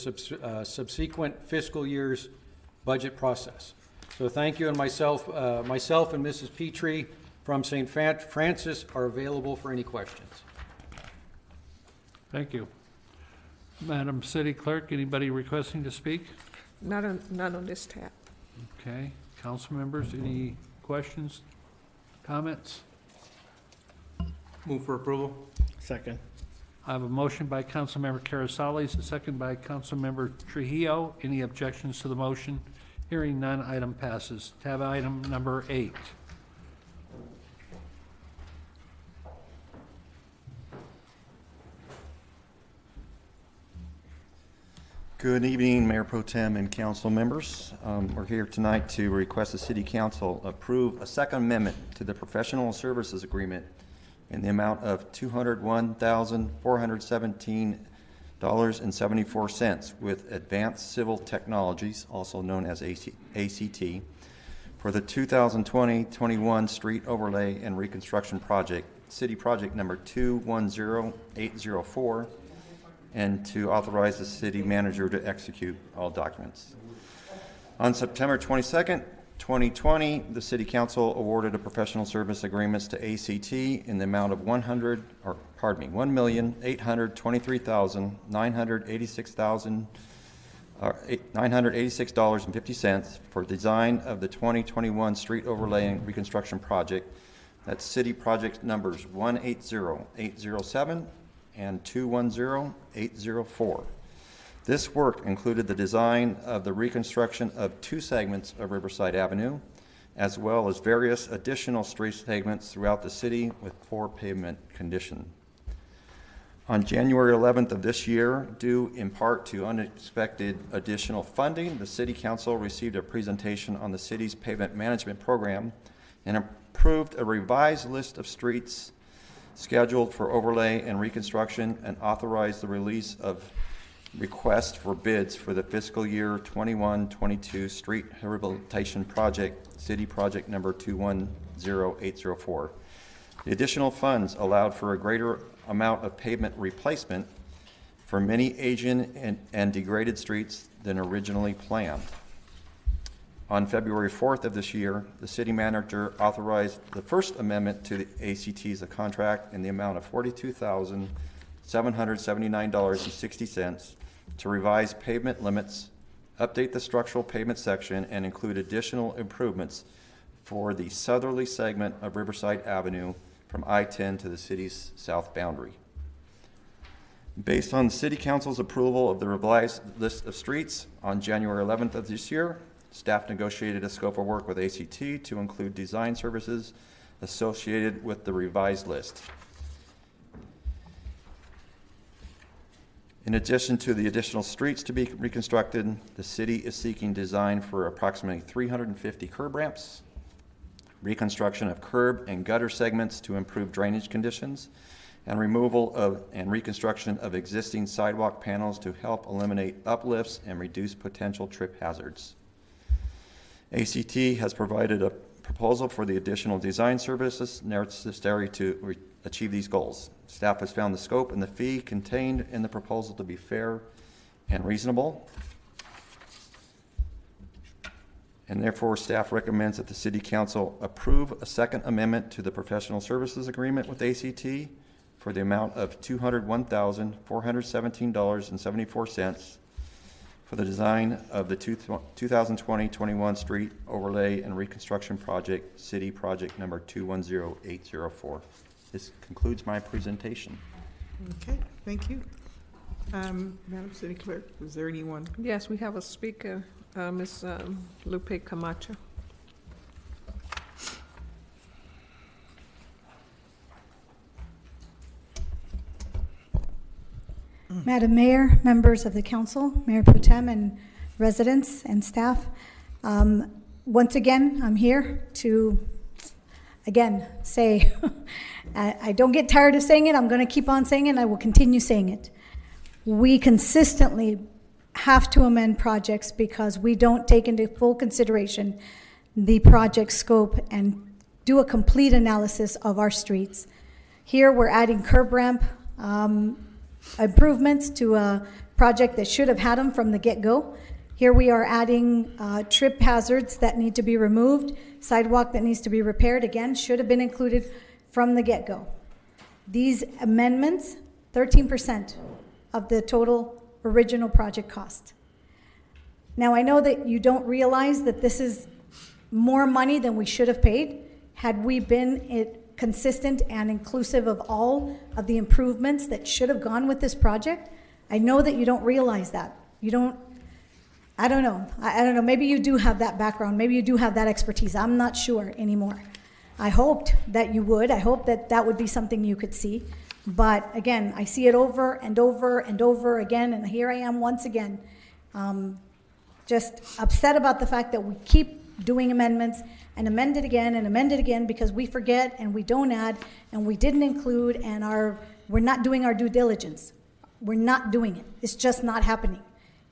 Speaker 11: subsequent fiscal year's budget process. So thank you, and myself and Mrs. Petrie from St. Francis are available for any questions.
Speaker 10: Thank you. Madam City Clerk, anybody requesting to speak?
Speaker 2: Not on this tab.
Speaker 10: Okay. Council members, any questions, comments?
Speaker 13: Move for approval. Second.
Speaker 10: I have a motion by Councilmember Carrizales, a second by Councilmember Trujillo. Any objections to the motion? Hearing none, item passes. Tab item number 8.
Speaker 20: Good evening, Mayor Pro Tem and council members. We're here tonight to request the City Council approve a second amendment to the professional services agreement in the amount of $201,417.74 with Advanced Civil Technologies, also known as ACT, for the 2020-21 Street Overlay and Reconstruction Project, City Project number 210804, and to authorize the city manager to execute all documents. On September 22nd, 2020, the City Council awarded a professional service agreements to ACT in the amount of $1,823,986.50 for design of the 2021 Street Overlay and Reconstruction Project. That's City Project numbers 180807 and 210804. This work included the design of the reconstruction of 2 segments of Riverside Avenue, as well as various additional street segments throughout the city with poor pavement condition. On January 11th of this year, due in part to unexpected additional funding, the City Council received a presentation on the city's pavement management program and approved a revised list of streets scheduled for overlay and reconstruction and authorized the release of requests for bids for the fiscal year 21-22 street rehabilitation project, city project number 210804. The additional funds allowed for a greater amount of pavement replacement for many aging and degraded streets than originally planned. On February 4th of this year, the city manager authorized the first amendment to the ACT's contract in the amount of $42,779.60 to revise pavement limits, update the structural pavement section, and include additional improvements for the southerly segment of Riverside Avenue from I-10 to the city's south boundary. Based on the City Council's approval of the revised list of streets on January 11th of this year, staff negotiated a scope of work with ACT to include design services associated with the revised list. In addition to the additional streets to be reconstructed, the city is seeking design for approximately 350 curb ramps, reconstruction of curb and gutter segments to improve drainage conditions, and removal of and reconstruction of existing sidewalk panels to help eliminate uplifts and reduce potential trip hazards. ACT has provided a proposal for the additional design services necessary to achieve these goals. Staff has found the scope and the fee contained in the proposal to be fair and reasonable, and therefore staff recommends that the City Council approve a second amendment to the professional services agreement with ACT for the amount of $201,417.74 for the design of the 2020-21 street overlay and reconstruction project, city project number 210804. This concludes my presentation.
Speaker 1: Okay, thank you. Madam City Clerk, was there anyone?
Speaker 2: Yes, we have a speaker, Ms. Lupe Camacho.
Speaker 12: Madam Mayor, members of the council, Mayor Pro Tem, and residents and staff, once again, I'm here to, again, say, I don't get tired of saying it. I'm going to keep on saying it, and I will continue saying it. We consistently have to amend projects because we don't take into full consideration the project scope and do a complete analysis of our streets. Here, we're adding curb ramp improvements to a project that should have had them from the get-go. Here we are adding trip hazards that need to be removed, sidewalk that needs to be repaired, again, should have been included from the get-go. These amendments, 13% of the total original project cost. Now, I know that you don't realize that this is more money than we should have paid. Had we been consistent and inclusive of all of the improvements that should have gone with this project, I know that you don't realize that. You don't, I don't know. I don't know. Maybe you do have that background. Maybe you do have that expertise. I'm not sure anymore. I hoped that you would. I hope that that would be something you could see. But again, I see it over and over and over again, and here I am once again, just upset about the fact that we keep doing amendments and amend it again because we forget and we don't add and we didn't include and we're not doing our due diligence. We're not doing it. It's just not happening.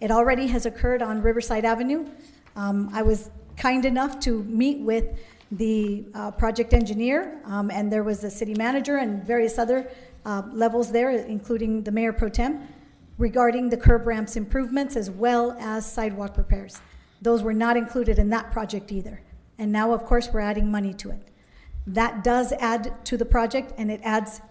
Speaker 12: It already has occurred on Riverside Avenue. I was kind enough to meet with the project engineer, and there was a city manager and various other levels there, including the Mayor Pro Tem, regarding the curb ramps improvements as well as sidewalk repairs. Those were not included in that project either. And now, of course, we're adding money to it. That does add to the project, and it adds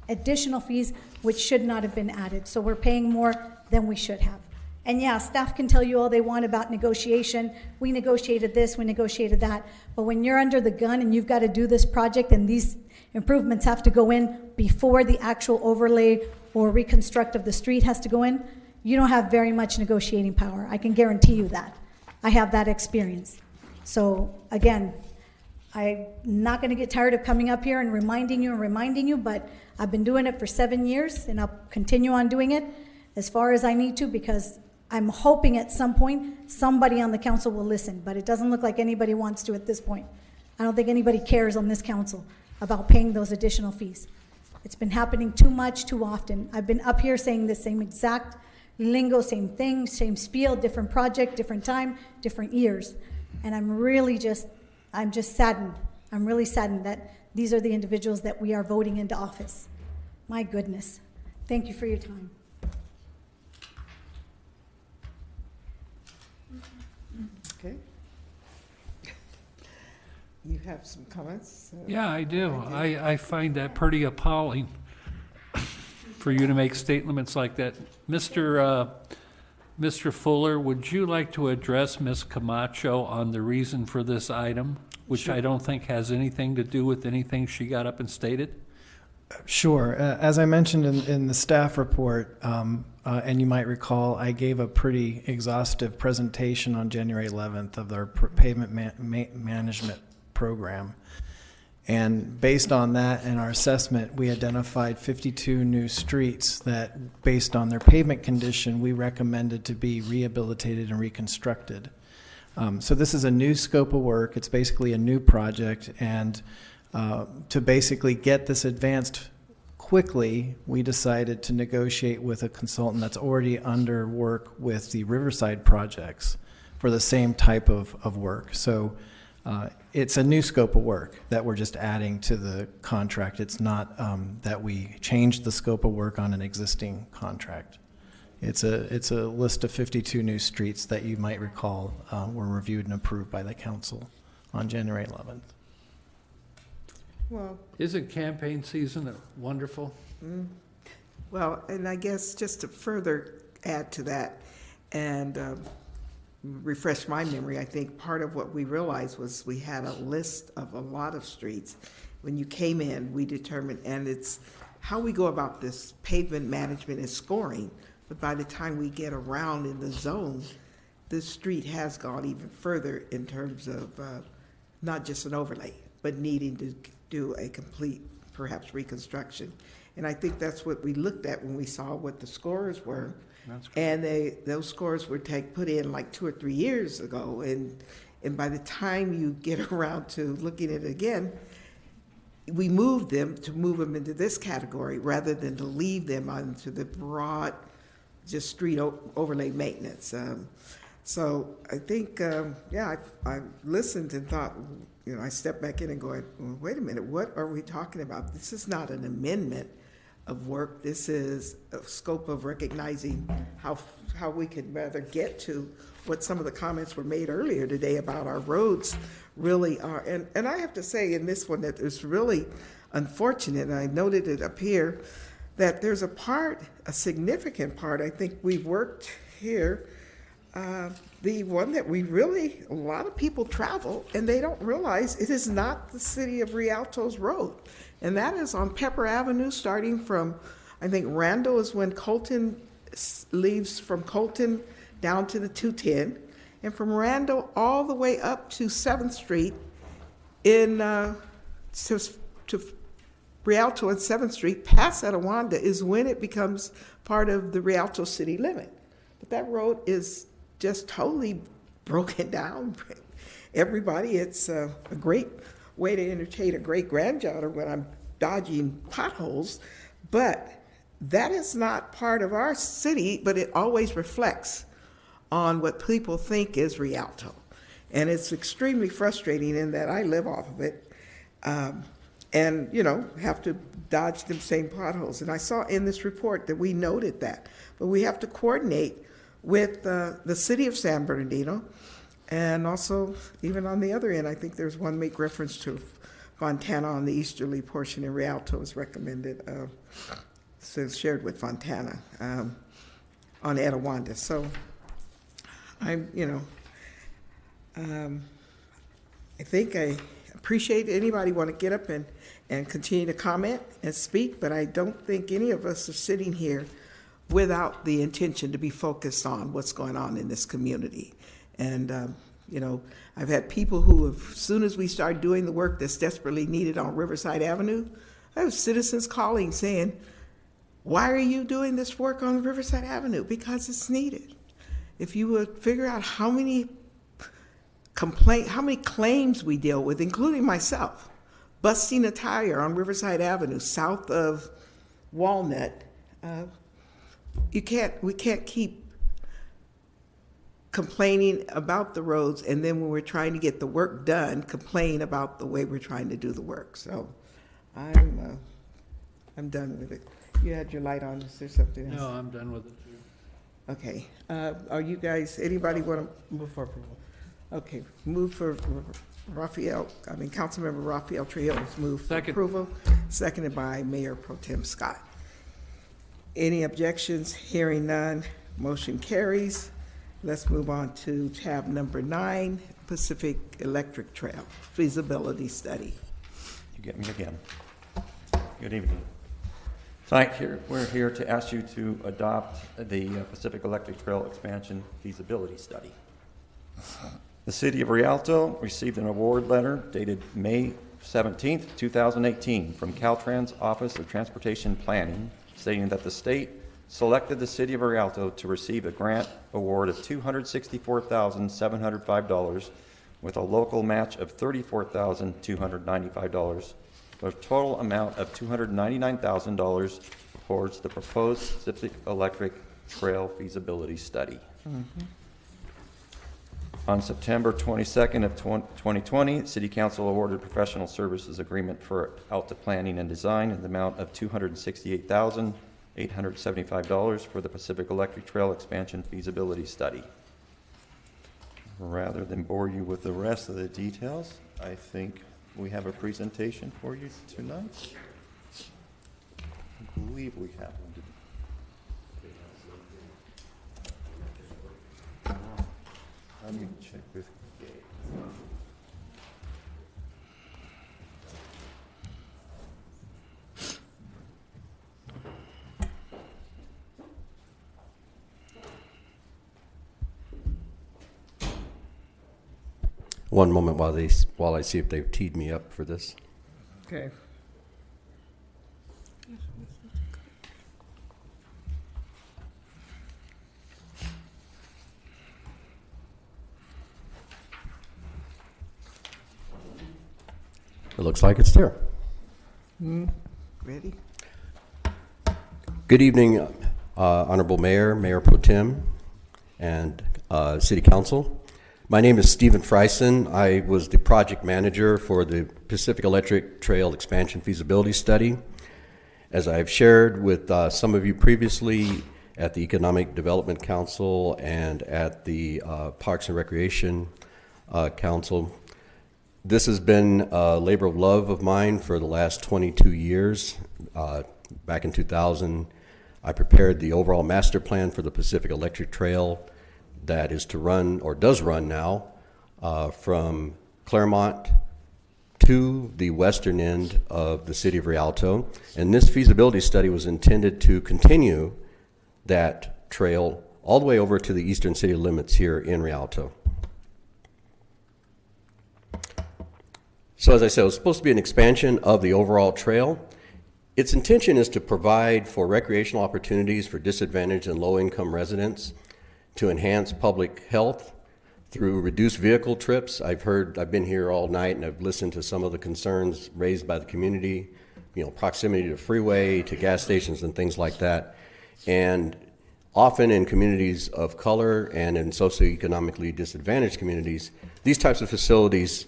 Speaker 12: additional fees which should not have been added. So we're paying more than we should have. And yeah, staff can tell you all they want about negotiation. We negotiated this, we negotiated that. But when you're under the gun and you've got to do this project and these improvements have to go in before the actual overlay or reconstruct of the street has to go in, you don't have very much negotiating power. I can guarantee you that. I have that experience. So again, I'm not going to get tired of coming up here and reminding you, but I've been doing it for 7 years, and I'll continue on doing it as far as I need to, because I'm hoping at some point somebody on the council will listen, but it doesn't look like anybody wants to at this point. I don't think anybody cares on this council about paying those additional fees. It's been happening too much, too often. I've been up here saying the same exact lingo, same thing, same spiel, different project, different time, different years. And I'm just saddened. I'm really saddened that these are the individuals that we are voting into office. My goodness. Thank you for your time.
Speaker 1: Okay. You have some comments?
Speaker 10: Yeah, I do. I find that pretty appalling for you to make statements like that. Mr. Fuller, would you like to address Ms. Camacho on the reason for this item, which I don't think has anything to do with anything she got up and stated?
Speaker 8: Sure. As I mentioned in the staff report, and you might recall, I gave a pretty exhaustive presentation on January 11th of our pavement management program. And based on that and our assessment, we identified 52 new streets that, based on their pavement condition, we recommended to be rehabilitated and reconstructed. So this is a new scope of work. It's basically a new project, and to basically get this advanced quickly, we decided to negotiate with a consultant that's already under work with the Riverside projects for the same type of work. So it's a new scope of work that we're just adding to the contract. It's not that we changed the scope of work on an existing contract. It's a list of 52 new streets that you might recall were reviewed and approved by the council on January 11th.
Speaker 1: Well,
Speaker 10: isn't campaign season wonderful?
Speaker 1: Well, and I guess just to further add to that and refresh my memory, I think part of what we realized was we had a list of a lot of streets. When you came in, we determined, and it's how we go about this pavement management is scoring, but by the time we get around in the zone, this street has gone even further in terms of not just an overlay, but needing to do a complete, perhaps, reconstruction. And I think that's what we looked at when we saw what the scores were. And those scores were put in like 2 or 3 years ago. And by the time you get around to looking at it again, we moved them into this category rather than to leave them onto the broad, just street overlay maintenance. So I think, I listened and thought, I stepped back in and going, well, wait a minute, what are we talking about? This is not an amendment of work. This is a scope of recognizing how we could rather get to what some of the comments were made earlier today about our roads really are. And I have to say in this one that it's really unfortunate, and I noted it up here, that there's a significant part, I think we've worked here, the one that a lot of people travel and they don't realize it is not the city of Rialto's road. And that is on Pepper Avenue, starting from, I think Randall is when Colton leaves from Colton down to the 210, and from Randall all the way up to 7th Street to Rialto and 7th Street, past Etowanda, is when it becomes part of the Rialto city limit. But that road is just totally broken down. Everybody, it's a great way to entertain a great granddaughter when I'm dodging potholes, but that is not part of our city, but it always reflects on what people think is Rialto. And it's extremely frustrating in that I live off of it and, have to dodge them same potholes. And I saw in this report that we noted that, but we have to coordinate with the city of San Bernardino, and also even on the other end, I think there's one make reference to Fontana on the easterly portion, and Rialto is recommended, so it's shared with Fontana on Etowanda. So I think I appreciate anybody want to get up and continue to comment and speak, but I don't think any of us are sitting here without the intention to be focused on what's going on in this community. And, You know, I've had people who have, as soon as we start doing the work that's desperately needed on Riverside Avenue, I have citizens calling saying, why are you doing this work on Riverside Avenue? Because it's needed. If you would figure out how many claims we deal with, including myself, busting a tire on Riverside Avenue south of Walnut, we can't keep complaining about the roads, and then when we're trying to get the work done, complain about the way we're trying to do the work. So I'm done with it. You had your light on. Is there something else?
Speaker 10: No, I'm done with it too.
Speaker 1: Okay. Are you guys, anybody want to
Speaker 8: Move for approval.
Speaker 1: Okay, move for Councilmember Raphael Trujillo's move for
Speaker 10: Second.
Speaker 1: approval, seconded by Mayor Pro Tem Scott. Any objections? Hearing none, motion carries. Let's move on to tab number 9, Pacific Electric Trail feasibility study.
Speaker 20: You get me again. Good evening. Tonight, we're here to ask you to adopt the Pacific Electric Trail Expansion Feasibility Study. The City of Rialto received an award letter dated May 17th, 2018 from Caltrans Office of Transportation Planning stating that the state selected the City of Rialto to receive a grant award of $264,705 with a local match of $34,295, for a total amount of $299,000 towards the proposed Pacific Electric Trail feasibility study. Mm-hmm. On September 22nd of 2020, City Council awarded professional services agreement for Alta Planning and Design in the amount of $268,875 for the Pacific Electric Trail expansion feasibility study. Rather than bore you with the rest of the details, I think we have a presentation for you tonight. I believe we have one. Let me check with Gabe.
Speaker 15: One moment while I see if they've teed me up for this.
Speaker 1: Okay.
Speaker 15: It looks like it's there.
Speaker 1: Ready?
Speaker 15: Good evening, Honorable Mayor, Mayor Pro Tem, and City Council. My name is Stephen Freisen. I was the project manager for the Pacific Electric Trail Expansion Feasibility Study. As I've shared with some of you previously at the Economic Development Council and at the Parks and Recreation Council, this has been a labor of love of mine for the last 22 years. Back in 2000, I prepared the overall master plan for the Pacific Electric Trail that is to run, or does run now, from Claremont to the western end of the city of Rialto. And this feasibility study was intended to continue that trail all the way over to the eastern city limits here in Rialto. So as I said, it was supposed to be an expansion of the overall trail. Its intention is to provide for recreational opportunities for disadvantaged and low-income residents, to enhance public health through reduced vehicle trips. I've been here all night and I've listened to some of the concerns raised by the community, proximity to freeway, to gas stations and things like that. And often in communities of color and in socioeconomically disadvantaged communities, these types of facilities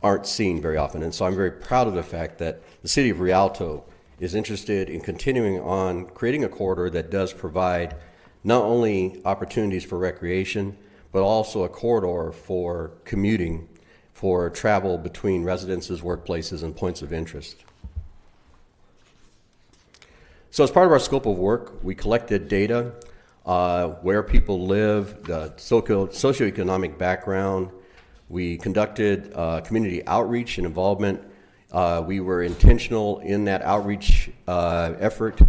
Speaker 15: aren't seen very often. And so I'm very proud of the fact that the city of Rialto is interested in continuing on creating a corridor that does provide not only opportunities for recreation, but also a corridor for commuting, for travel between residences, workplaces, and points of interest. So as part of our scope of work, we collected data, where people live, the socioeconomic background. We conducted community outreach and involvement. We were intentional in that outreach effort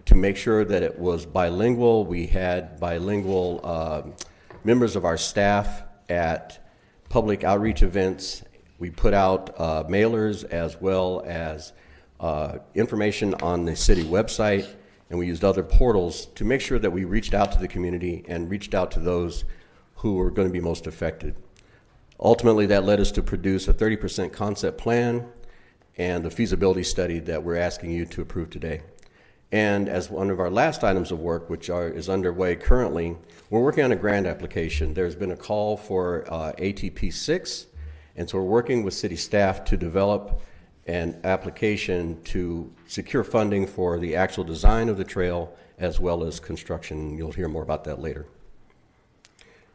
Speaker 15: to make sure that it was bilingual. We had bilingual members of our staff at public outreach events. We put out mailers as well as information on the city website, and we used other portals to make sure that we reached out to the community and reached out to those who were going to be most affected. Ultimately, that led us to produce a 30% concept plan and the feasibility study that we're asking you to approve today. And as one of our last items of work, which is underway currently, we're working on a grant application. There's been a call for ATP 6, and so we're working with city staff to develop an application to secure funding for the actual design of the trail as well as construction. You'll hear more about that later.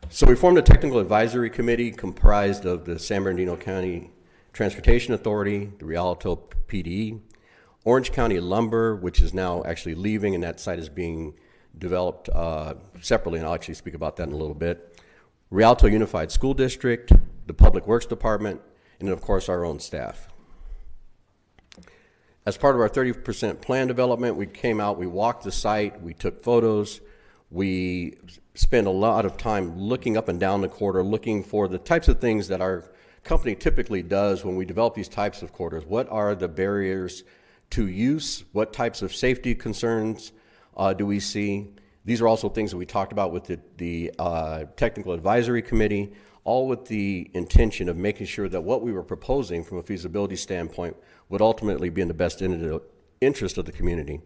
Speaker 15: So we formed a technical advisory committee comprised of the San Bernardino County Transportation Authority, the Rialto PD, Orange County Lumber, which is now actually leaving, and that site is being developed separately, and I'll actually speak about that in a little bit, Rialto Unified School District, the Public Works Department, and then of course our own staff. As part of our 30% plan development, we came out, we walked the site, we took photos, we spent a lot of time looking up and down the corridor, looking for the types of things that our company typically does when we develop these types of corridors. What are the barriers to use? What types of safety concerns do we see? These are also things that we talked about with the Technical Advisory Committee, all with the intention of making sure that what we were proposing from a feasibility standpoint would ultimately be in the best interest of the community.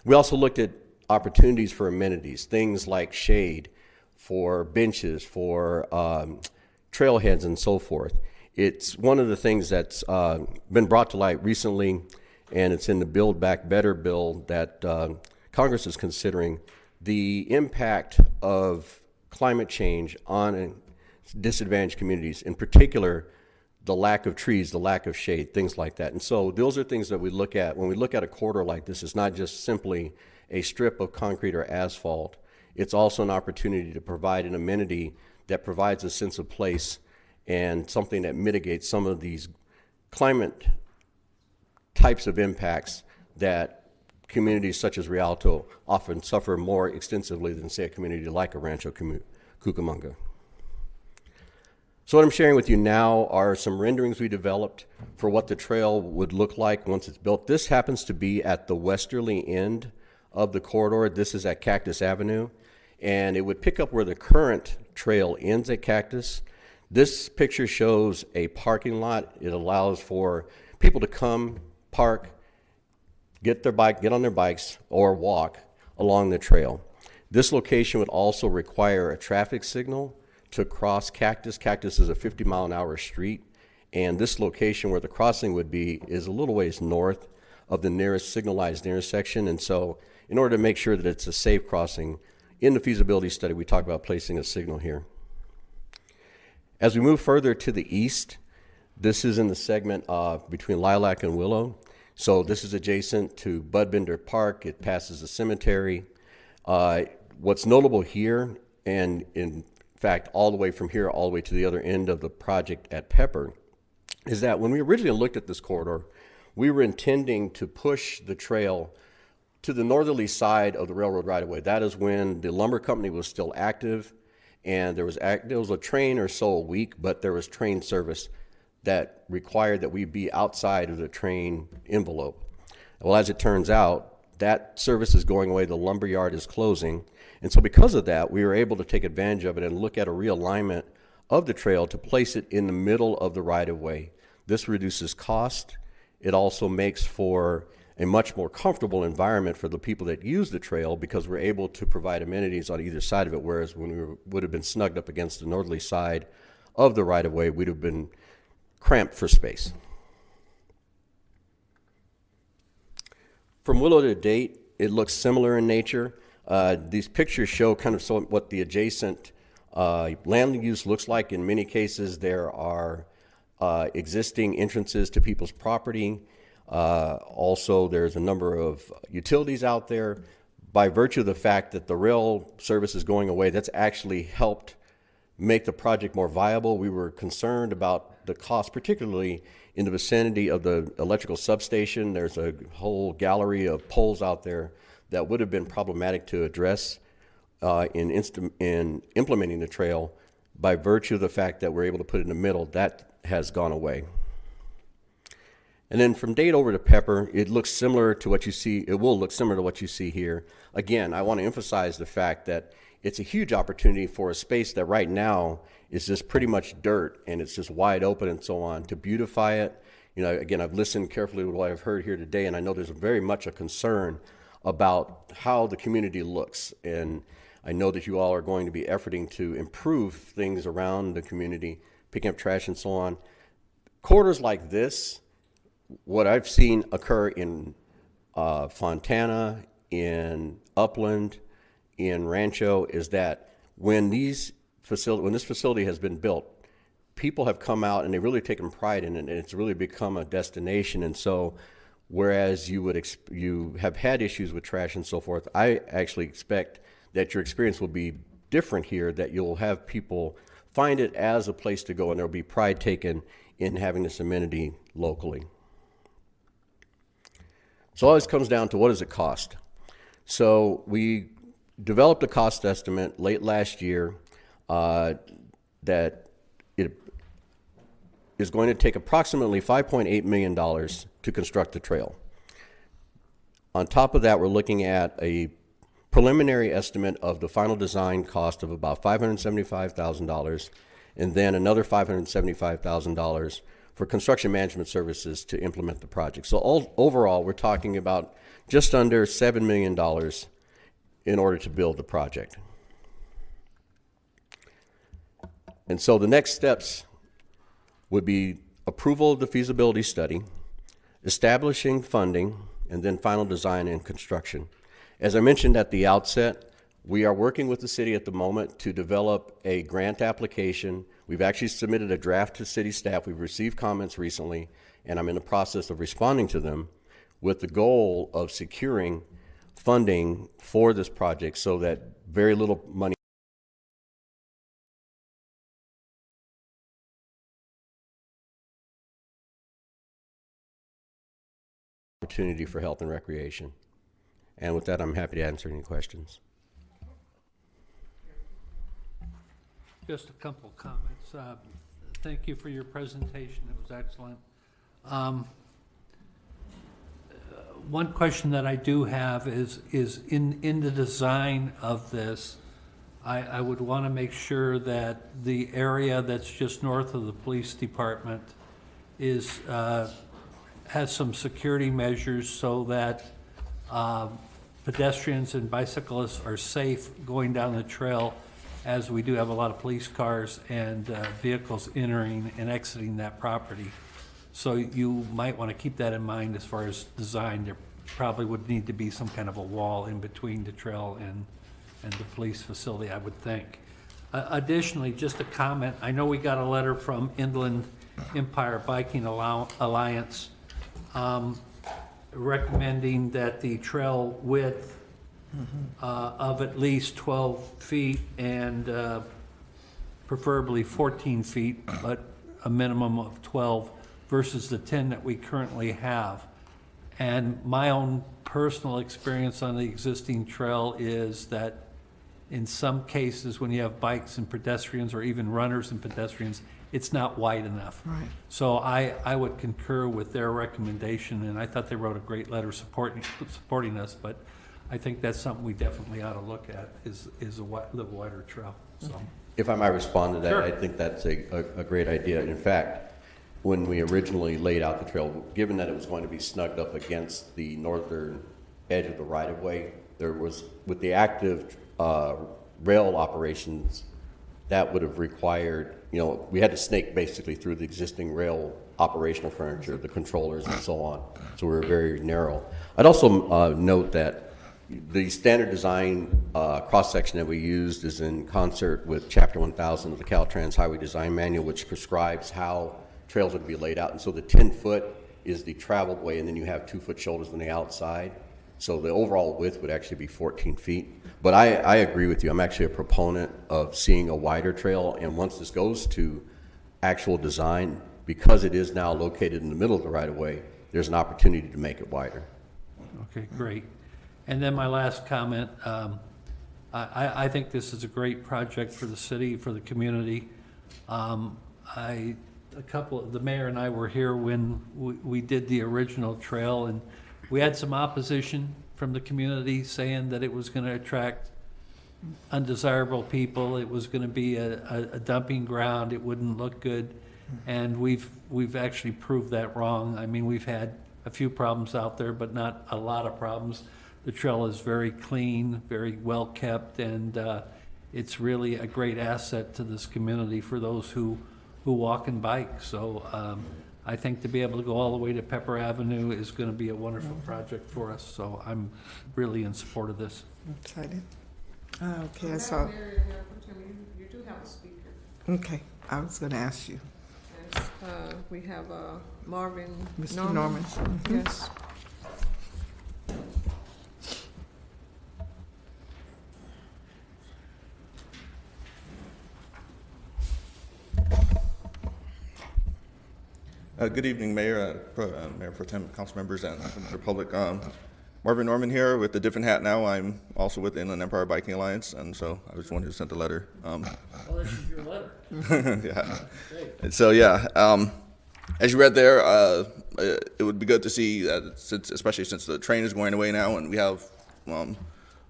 Speaker 15: We also looked at opportunities for amenities, things like shade, for benches, for trailheads, and so forth. It's one of the things that's been brought to light recently, and it's in the Build Back Better bill that Congress is considering, the impact of climate change on disadvantaged communities, in particular the lack of trees, the lack of shade, things like that. And so those are things that we look at when we look at a corridor like this. It's not just simply a strip of concrete or asphalt. It's also an opportunity to provide an amenity that provides a sense of place and something that mitigates some of these climate types of impacts that communities such as Rialto often suffer more extensively than, say, a community like a Rancho Cucamonga. So what I'm sharing with you now are some renderings we developed for what the trail would look like once it's built. This happens to be at the westerly end of the corridor. This is at Cactus Avenue, and it would pick up where the current trail ends at Cactus. This picture shows a parking lot. It allows for people to come, park, get on their bikes, or walk along the trail. This location would also require a traffic signal to cross Cactus. Cactus is a 50-mile-an-hour street, and this location where the crossing would be is a little ways north of the nearest signalized intersection. And so in order to make sure that it's a safe crossing, in the feasibility study we talk about placing a signal here. As we move further to the east, this is in the segment between Lilac and Willow. So this is adjacent to Budbender Park. It passes a cemetery. What's notable here, and in fact all the way from here all the way to the other end of the project at Pepper, is that when we originally looked at this corridor, we were intending to push the trail to the northerly side of the railroad right-of-way. That is when the lumber company was still active, and there was a train or so a week, but there was train service that required that we be outside of the train envelope. Well, as it turns out, that service is going away, the lumber yard is closing, and so because of that, we were able to take advantage of it and look at a realignment of the trail to place it in the middle of the right-of-way. This reduces cost. It also makes for a much more comfortable environment for the people that use the trail because we're able to provide amenities on either side of it, whereas when we would have been snugged up against the northerly side of the right-of-way, we'd have been cramped for space. From Willow to Date, it looks similar in nature. These pictures show kind of what the adjacent land use looks like. In many cases, there are existing entrances to people's property. Also, there's a number of utilities out there. By virtue of the fact that the rail service is going away, that's actually helped make the project more viable. We were concerned about the cost, particularly in the vicinity of the electrical substation. There's a whole gallery of poles out there that would have been problematic to address in implementing the trail. by virtue of the fact that we're able to put it in the middle, that has gone away. And then from Dade over to Pepper, it looks similar to what you see. It will look similar to what you see here. Again, I want to emphasize the fact that it's a huge opportunity for a space that right now is just pretty much dirt and it's just wide open and so on, to beautify it. You know, again, I've listened carefully to what I've heard here today, and I know there's very much a concern about how the community looks. And I know that you all are going to be efforting to improve things around the community, picking up trash and so on. Corridors like this, what I've seen occur in Fontana, in Upland, in Rancho, is that when this facility has been built, people have come out and they've really taken pride in it, and it's really become a destination. And so, whereas you have had issues with trash and so forth, I actually expect that your experience will be different here, that you'll have people find it as a place to go, and there'll be pride taken in having this amenity locally. So all this comes down to, what does it cost? So we developed a cost estimate late last year that it is going to take approximately $5.8 million to construct the trail. On top of that, we're looking at a preliminary estimate of the final design cost of about $575,000, and then another $575,000 for construction management services to implement the project. So overall, we're talking about just under $7 million in order to build the project. And so the next steps would be approval of the feasibility study, establishing funding, and then final design and construction. As I mentioned at the outset, we are working with the city at the moment to develop a grant application. We've actually submitted a draft to city staff. We've received comments recently, and I'm in the process of responding to them with the goal of securing funding for this project so that very little money opportunity for health and recreation. And with that, I'm happy to answer any questions.
Speaker 10: Just a couple of comments. Thank you for your presentation. It was excellent. One question that I do have is in the design of this, I would want to make sure that the area that's just north of the police department is has some security measures so that pedestrians and bicyclists are safe going down the trail, as we do have a lot of police cars and vehicles entering and exiting that property. So you might want to keep that in mind as far as design. There probably would need to be some kind of a wall in between the trail and the police facility, I would think. Additionally, just a comment, I know we got a letter from Inland Empire Biking Alliance recommending that the trail width of at least 12 feet and preferably 14 feet, but a minimum of 12 versus the 10 that we currently have. And my own personal experience on the existing trail is that in some cases when you have bikes and pedestrians, or even runners and pedestrians, it's not wide enough.
Speaker 22: Right.
Speaker 10: So I would concur with their recommendation, and I thought they wrote a great letter supporting us, but I think that's something we definitely ought to look at, is a little wider trail. So,
Speaker 15: if I might respond to that,
Speaker 10: sure.
Speaker 15: I think that's a great idea. In fact, when we originally laid out the trail, given that it was going to be snugged up against the northern edge of the right-of-way, there was, with the active rail operations, that would have required, we had to snake basically through the existing rail operational furniture, the controllers and so on. So we were very narrow. I'd also note that the standard design cross-section that we used is in concert with Chapter 1000 of the Caltrans Highway Design Manual, which prescribes how trails would be laid out. And so the 10-foot is the traveled way, and then you have 2-foot shoulders on the outside. So the overall width would actually be 14 feet. But I agree with you. I'm actually a proponent of seeing a wider trail. And once this goes to actual design, because it is now located in the middle of the right-of-way, there's an opportunity to make it wider.
Speaker 10: Okay, great. And then my last comment, I think this is a great project for the city, for the community. The mayor and I were here when we did the original trail, and we had some opposition from the community saying that it was going to attract undesirable people. It was going to be a dumping ground. It wouldn't look good. And we've actually proved that wrong. I mean, we've had a few problems out there, but not a lot of problems. The trail is very clean, very well kept, and it's really a great asset to this community for those who walk and bike. So I think to be able to go all the way to Pepper Avenue is going to be a wonderful project for us. So I'm really in support of this.
Speaker 22: Excited. Okay, I saw.
Speaker 2: You do have a speaker.
Speaker 22: Okay, I was going to ask you.
Speaker 2: Yes, we have Marvin
Speaker 22: Mr. Norman. Mm-hmm.
Speaker 2: Yes.
Speaker 3: Good evening, Mayor, Mayor Pro Tem, council members, and the public. Marvin Norman here with a different hat now. I'm also with the Inland Empire Biking Alliance, and so I was the one who sent the letter.
Speaker 10: Well, this is your letter.
Speaker 3: Yeah. And so, yeah, as you read there, it would be good to see that, especially since the train is going away now and we have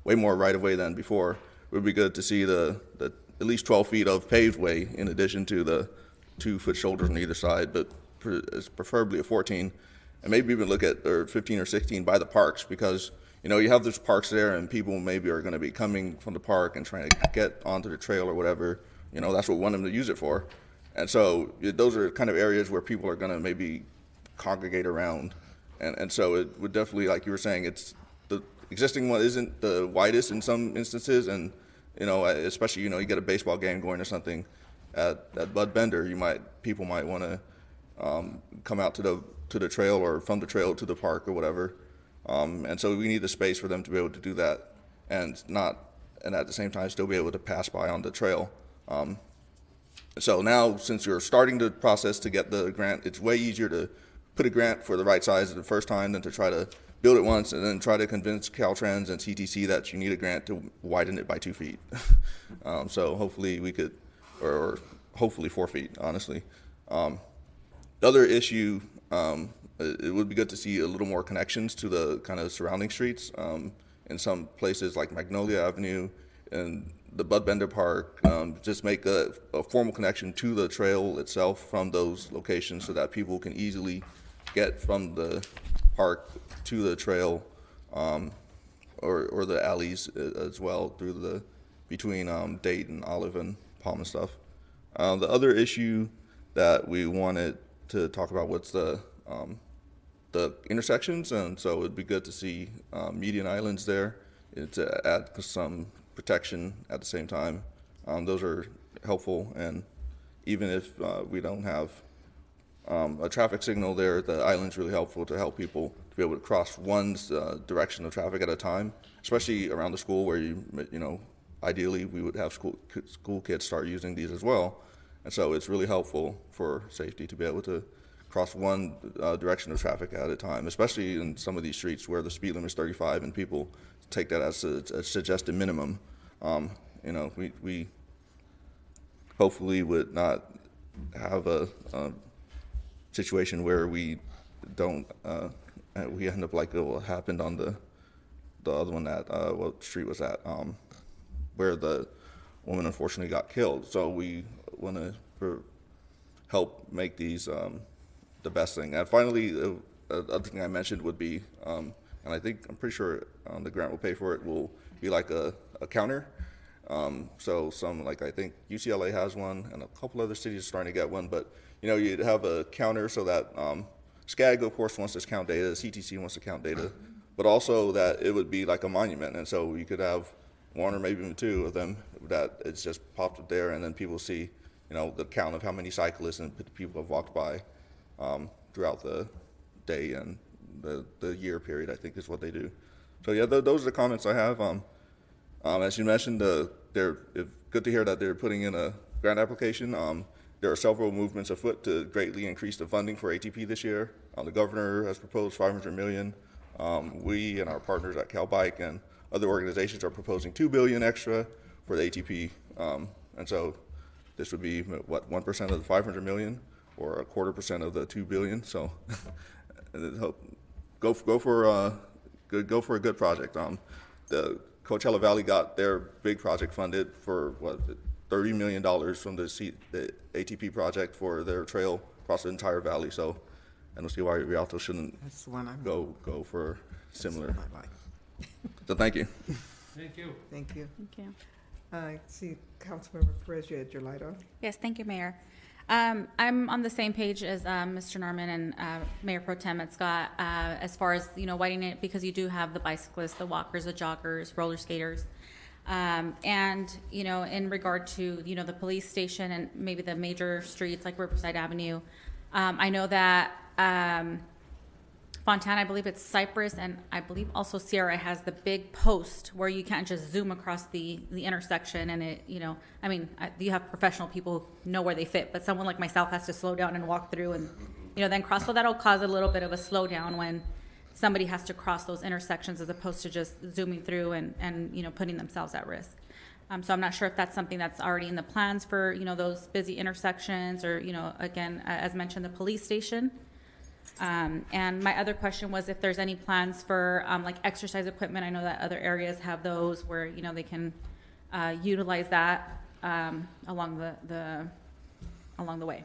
Speaker 3: way more right-of-way than before, it would be good to see the at least 12 feet of paved way in addition to the 2-foot shoulders on either side, but preferably a 14, and maybe even look at 15 or 16 by the parks, because you have those parks there and people maybe are going to be coming from the park and trying to get onto the trail or whatever. That's what we want them to use it for. And so those are kind of areas where people are going to maybe congregate around. And so it would definitely, like you were saying, it's the existing one isn't the widest in some instances, and especially you get a baseball game going or something at Bud Bender, people might want to come out to the trail or from the trail to the park or whatever, and so we need the space for them to be able to do that, and at the same time still be able to pass by on the trail. So now, since you're starting the process to get the grant, it's way easier to put a grant for the right size the first time than to try to build it once and then try to convince Caltrans and CTC that you need a grant to widen it by 2 feet. So hopefully we could, or hopefully 4 feet, honestly. The other issue, it would be good to see a little more connections to the kind of surrounding streets. In some places like Magnolia Avenue and the Bud Bender Park, just make a formal connection to the trail itself from those locations so that people can easily get from the park to the trail, or the alleys as well through between Date and Olive and Palm and stuff. The other issue that we wanted to talk about was the intersections, and so it'd be good to see median islands there to add some protection at the same time. Those are helpful, and even if we don't have a traffic signal there, the island's really helpful to help people to be able to cross one's direction of traffic at a time, especially around the school where ideally we would have school kids start using these as well. And so it's really helpful for safety to be able to cross one direction of traffic at a time, especially in some of these streets where the speed limit is 35 and people take that as a suggested minimum. We hopefully would not have a situation where we don't, we end up like what happened on the other one that, what street was that, where the woman unfortunately got killed. So we want to help make these the best thing. And finally, the other thing I mentioned would be, and I'm pretty sure the grant will pay for it, will be like a counter. So I think UCLA has one, and a couple other cities are starting to get one, but you'd have a counter so that SCAG, of course, wants to count data, CTC wants to count data, but also that it would be like a monument, and so you could have one or maybe even two of them that it's just popped up there, and then people see the count of how many cyclists and people have walked by throughout the day and the year period, I think is what they do. So yeah, those are the comments I have. As you mentioned, it's good to hear that they're putting in a grant application. There are several movements afoot to greatly increase the funding for ATP this year. The governor has proposed $500 million. We and our partners at Cal Bike and other organizations are proposing $2 billion extra for the ATP, and so this would be what 1% of the $500 million, or 1/4% of the $2 billion. So go for a good project. The Coachella Valley got their big project funded for what, $30 million from the ATP project for their trail across the entire valley. So I don't see why Rialto shouldn't go for similar. So thank you.
Speaker 10: Thank you.
Speaker 1: Thank you.
Speaker 23: Thank you.
Speaker 1: I see Councilmember Perez, you had your light on.
Speaker 23: Yes, thank you, Mayor. I'm on the same page as Mr. Norman and Mayor Pro Tem and Scott as far as, widening it, because you do have the bicyclists, the walkers, the joggers, roller skaters. And, in regard to, the police station and maybe the major streets like Riverside Avenue, I know that Fontana, I believe it's Cypress, and I believe also Sierra has the big post where you can't just zoom across the intersection, and it, you have professional people who know where they fit, but someone like myself has to slow down and walk through and, then cross. So that'll cause a little bit of a slowdown when somebody has to cross those intersections as opposed to just zooming through and putting themselves at risk. So I'm not sure if that's something that's already in the plans for, those busy intersections or, again, as mentioned, the police station. And my other question was if there's any plans for like exercise equipment. I know that other areas have those where they can utilize that along the way.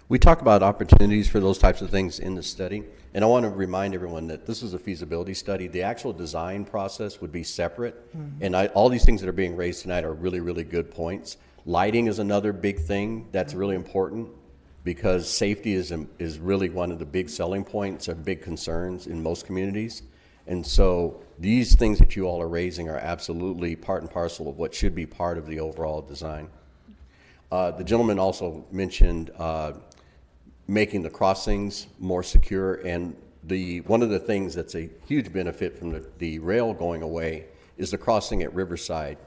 Speaker 15: We talk about opportunities for those types of things in the study, and I want to remind everyone that this is a feasibility study. The actual design process would be separate, and all these things that are being raised tonight are really, really good points. Lighting is another big thing that's really important, because safety is really one of the big selling points or big concerns in most communities. And so these things that you all are raising are absolutely part and parcel of what should be part of the overall design. The gentleman also mentioned making the crossings more secure, and one of the things that's a huge benefit from the rail going away is the crossing at Riverside.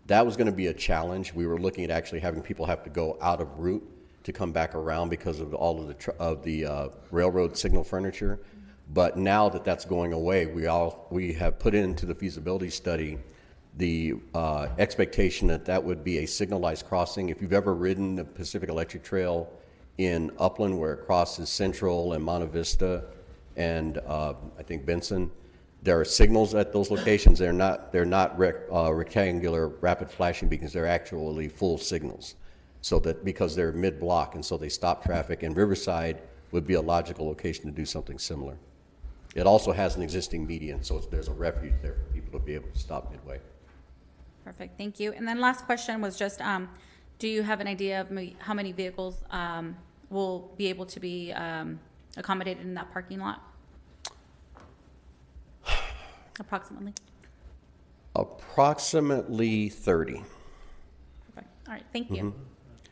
Speaker 15: That was going to be a challenge. We were looking at actually having people have to go out of route to come back around because of all of the railroad signal furniture. But now that that's going away, we have put into the feasibility study the expectation that would be a signalized crossing. If you've ever ridden the Pacific Electric Trail in Upland, where it crosses Central and Monte Vista and I think Benson, there are signals at those locations. They're not rectangular rapid flashing because they're actually full signals. So that because they're mid-block, and so they stop traffic, and Riverside would be a logical location to do something similar. It also has an existing median, so there's a refuge there for people to be able to stop midway.
Speaker 23: Perfect, thank you. And then last question was just, do you have an idea of how many vehicles will be able to be accommodated in that parking lot? Approximately?
Speaker 15: Approximately 30.
Speaker 23: Perfect, all right, thank you.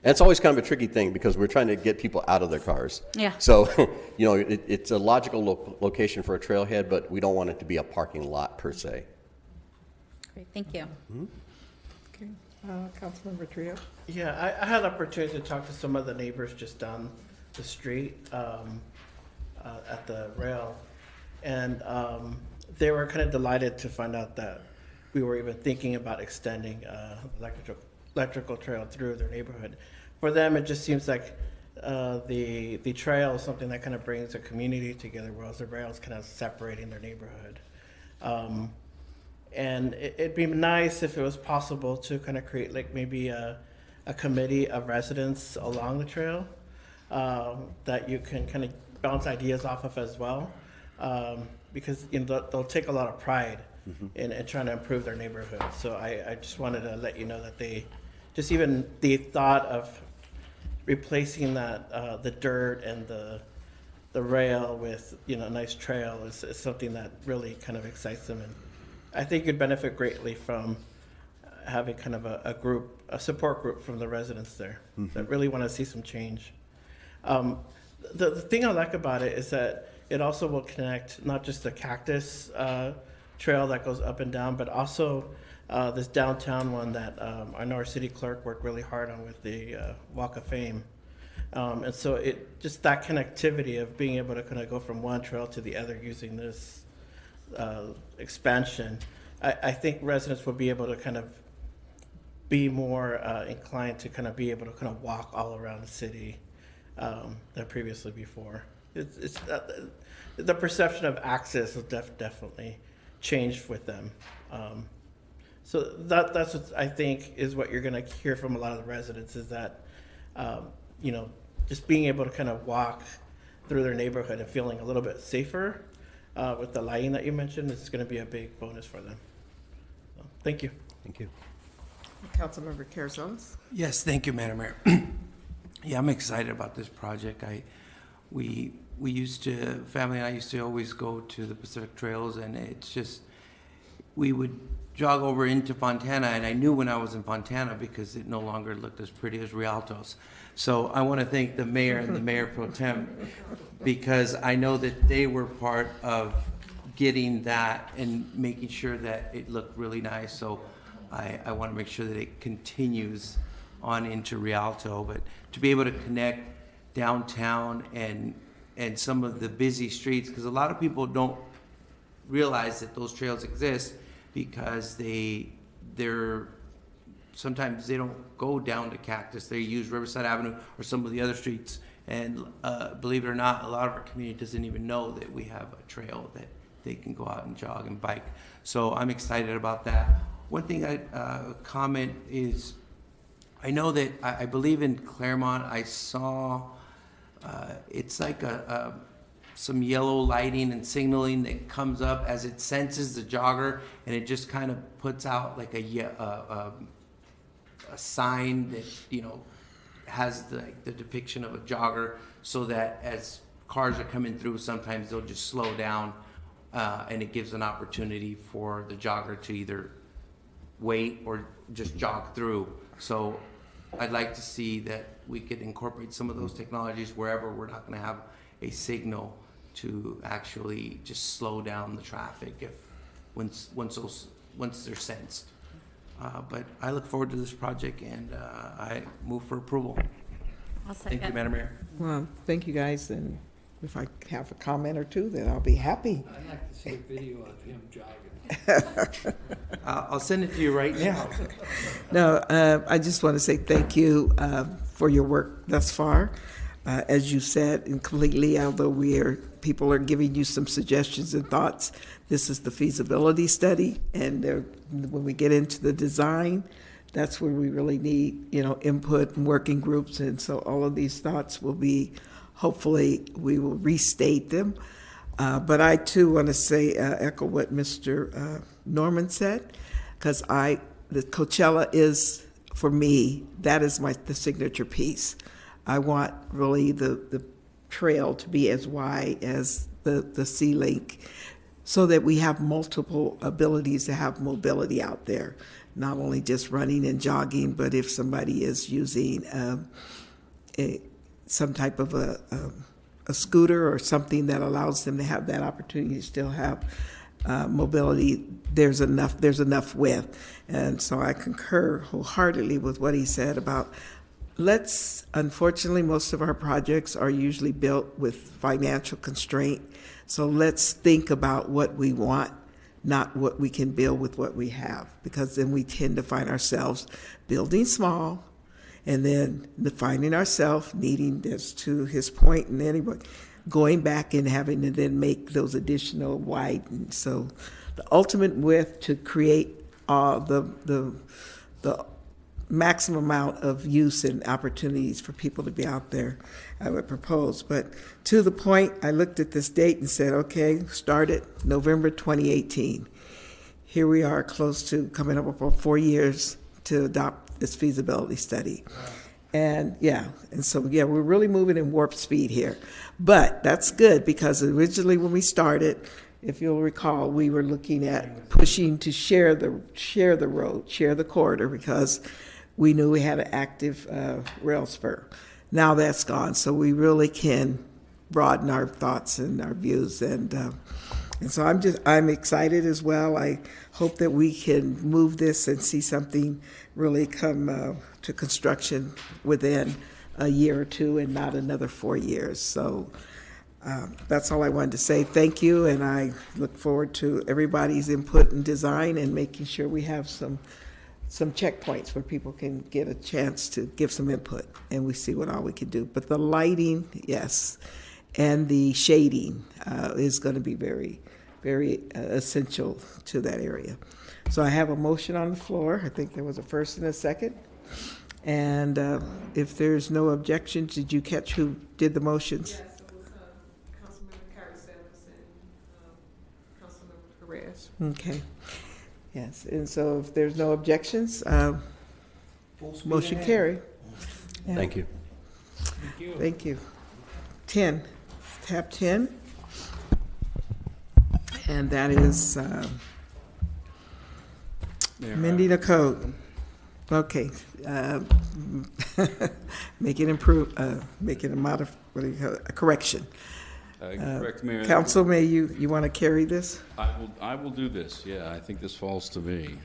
Speaker 15: And it's always kind of a tricky thing because we're trying to get people out of their cars.
Speaker 23: Yeah.
Speaker 15: So, it's a logical location for a trailhead, but we don't want it to be a parking lot per se.
Speaker 23: Great, thank you.
Speaker 1: Okay, Councilmember Trio.
Speaker 13: Yeah, I had the opportunity to talk to some of the neighbors just down the street at the rail, and they were kind of delighted to find out that we were even thinking about extending electrical trail through their neighborhood. For them, it just seems like the trail is something that kind of brings a community together, whereas the rail is kind of separating their neighborhood. And it'd be nice if it was possible to kind of create like maybe a committee of residents along the trail that you can kind of bounce ideas off of as well, because they'll take a lot of pride in trying to improve their neighborhood. So I just wanted to let you know that just even the thought of replacing that the dirt and the rail with a nice trail is something that really kind of excites them, and I think you'd benefit greatly from having kind of a support group from the residents there that really want to see some change. The thing I like about it is that it also will connect not just the cactus trail that goes up and down, but also this downtown one that I know our city clerk worked really hard on with the Walk of Fame. And so just that connectivity of being able to kind of go from one trail to the other using this expansion I think residents will be able to kind of be more inclined to kind of be able to kind of walk all around the city than previously before. It's the perception of access has definitely changed with them. So that's what I think is what you're going to hear from a lot of the residents is that, you know, just being able to kind of walk through their neighborhood and feeling a little bit safer with the lighting that you mentioned is going to be a big bonus for them. So, thank you.
Speaker 15: Thank you.
Speaker 1: Councilmember Carrizales?
Speaker 9: Yes, thank you, Madam Mayor. Yeah, I'm excited about this project. We used to, family and I used to always go to the Pacific Trails, and it's just, we would jog over into Fontana, and I knew when I was in Fontana because it no longer looked as pretty as Rialto's. So I want to thank the mayor and the mayor pro tem because I know that they were part of getting that and making sure that it looked really nice. So I want to make sure that it continues on into Rialto, but to be able to connect downtown and some of the busy streets, because a lot of people don't realize that those trails exist because they're sometimes they don't go down to Cactus. They use Riverside Avenue or some of the other streets. And believe it or not, a lot of our community doesn't even know that we have a trail that they can go out and jog and bike. So I'm excited about that. One thing I comment is, I know that I believe in Claremont, I saw it's like some yellow lighting and signaling that comes up as it senses the jogger, and it just kind of puts out like a sign that, you know, has the depiction of a jogger, so that as cars are coming through, sometimes they'll just slow down, and it gives an opportunity for the jogger to either wait or just jog through. So I'd like to see that we could incorporate some of those technologies wherever we're not going to have a signal to actually just slow down the traffic if once they're sensed. But I look forward to this project, and I move for approval.
Speaker 23: I'll second.
Speaker 9: Thank you, Madam Mayor.
Speaker 1: Well, thank you, guys, and if I have a comment or two, then I'll be happy.
Speaker 10: I'd like to see a video of him jogging.
Speaker 9: I'll send it to you right now.
Speaker 1: No, I just want to say thank you for your work thus far. As you said, and completely, although people are giving you some suggestions and thoughts, this is the feasibility study, and when we get into the design, that's where we really need, you know, input and working groups, and so all of these thoughts will be, hopefully, we will restate them. But I too want to say, echo what Mr. Norman said, because the Coachella is, for me, that is the signature piece. I want really the trail to be as wide as the Sea Link, so that we have multiple abilities to have mobility out there, not only just running and jogging, but if somebody is using some type of a scooter or something that allows them to have that opportunity to still have mobility, there's enough width. And so I concur wholeheartedly with what he said about unfortunately, most of our projects are usually built with financial constraint. So let's think about what we want, not what we can build with what we have, because then we tend to find ourselves building small and then finding ourselves needing, this to his point, and anyway, going back and having to then make those additional widen. So the ultimate width to create the maximum amount of use and opportunities for people to be out there, I would propose. But to the point, I looked at this date and said, okay, started November 2018. Here we are, close to coming up on 4 years to adopt this feasibility study. And so we're really moving in warp speed here. But that's good, because originally when we started, if you'll recall, we were looking at pushing to share the road, share the corridor, because we knew we had an active rail spur. Now that's gone, so we really can broaden our thoughts and our views, and so I'm excited as well. I hope that we can move this and see something really come to construction within a year or two, and not another 4 years. So That's all I wanted to say. Thank you, and I look forward to everybody's input and design and making sure we have some checkpoints where people can get a chance to give some input, and we see what all we can do. But the lighting, yes, and the shading is going to be very, very essential to that area. So I have a motion on the floor. I think there was a first and a second. And if there's no objections, did you catch who did the motions?
Speaker 2: Yes, it was Councilmember Carrie Sanders and Councilmember Perez.
Speaker 1: Okay. Yes, and so if there's no objections, motion carried. Yeah.
Speaker 15: Thank you.
Speaker 1: Thank you. 10, tab 10. And that is amending the code. Okay. Make it a correction.
Speaker 5: Correct, Mayor.
Speaker 1: Council, you want to carry this?
Speaker 5: I will do this. Yeah, I think this falls to me.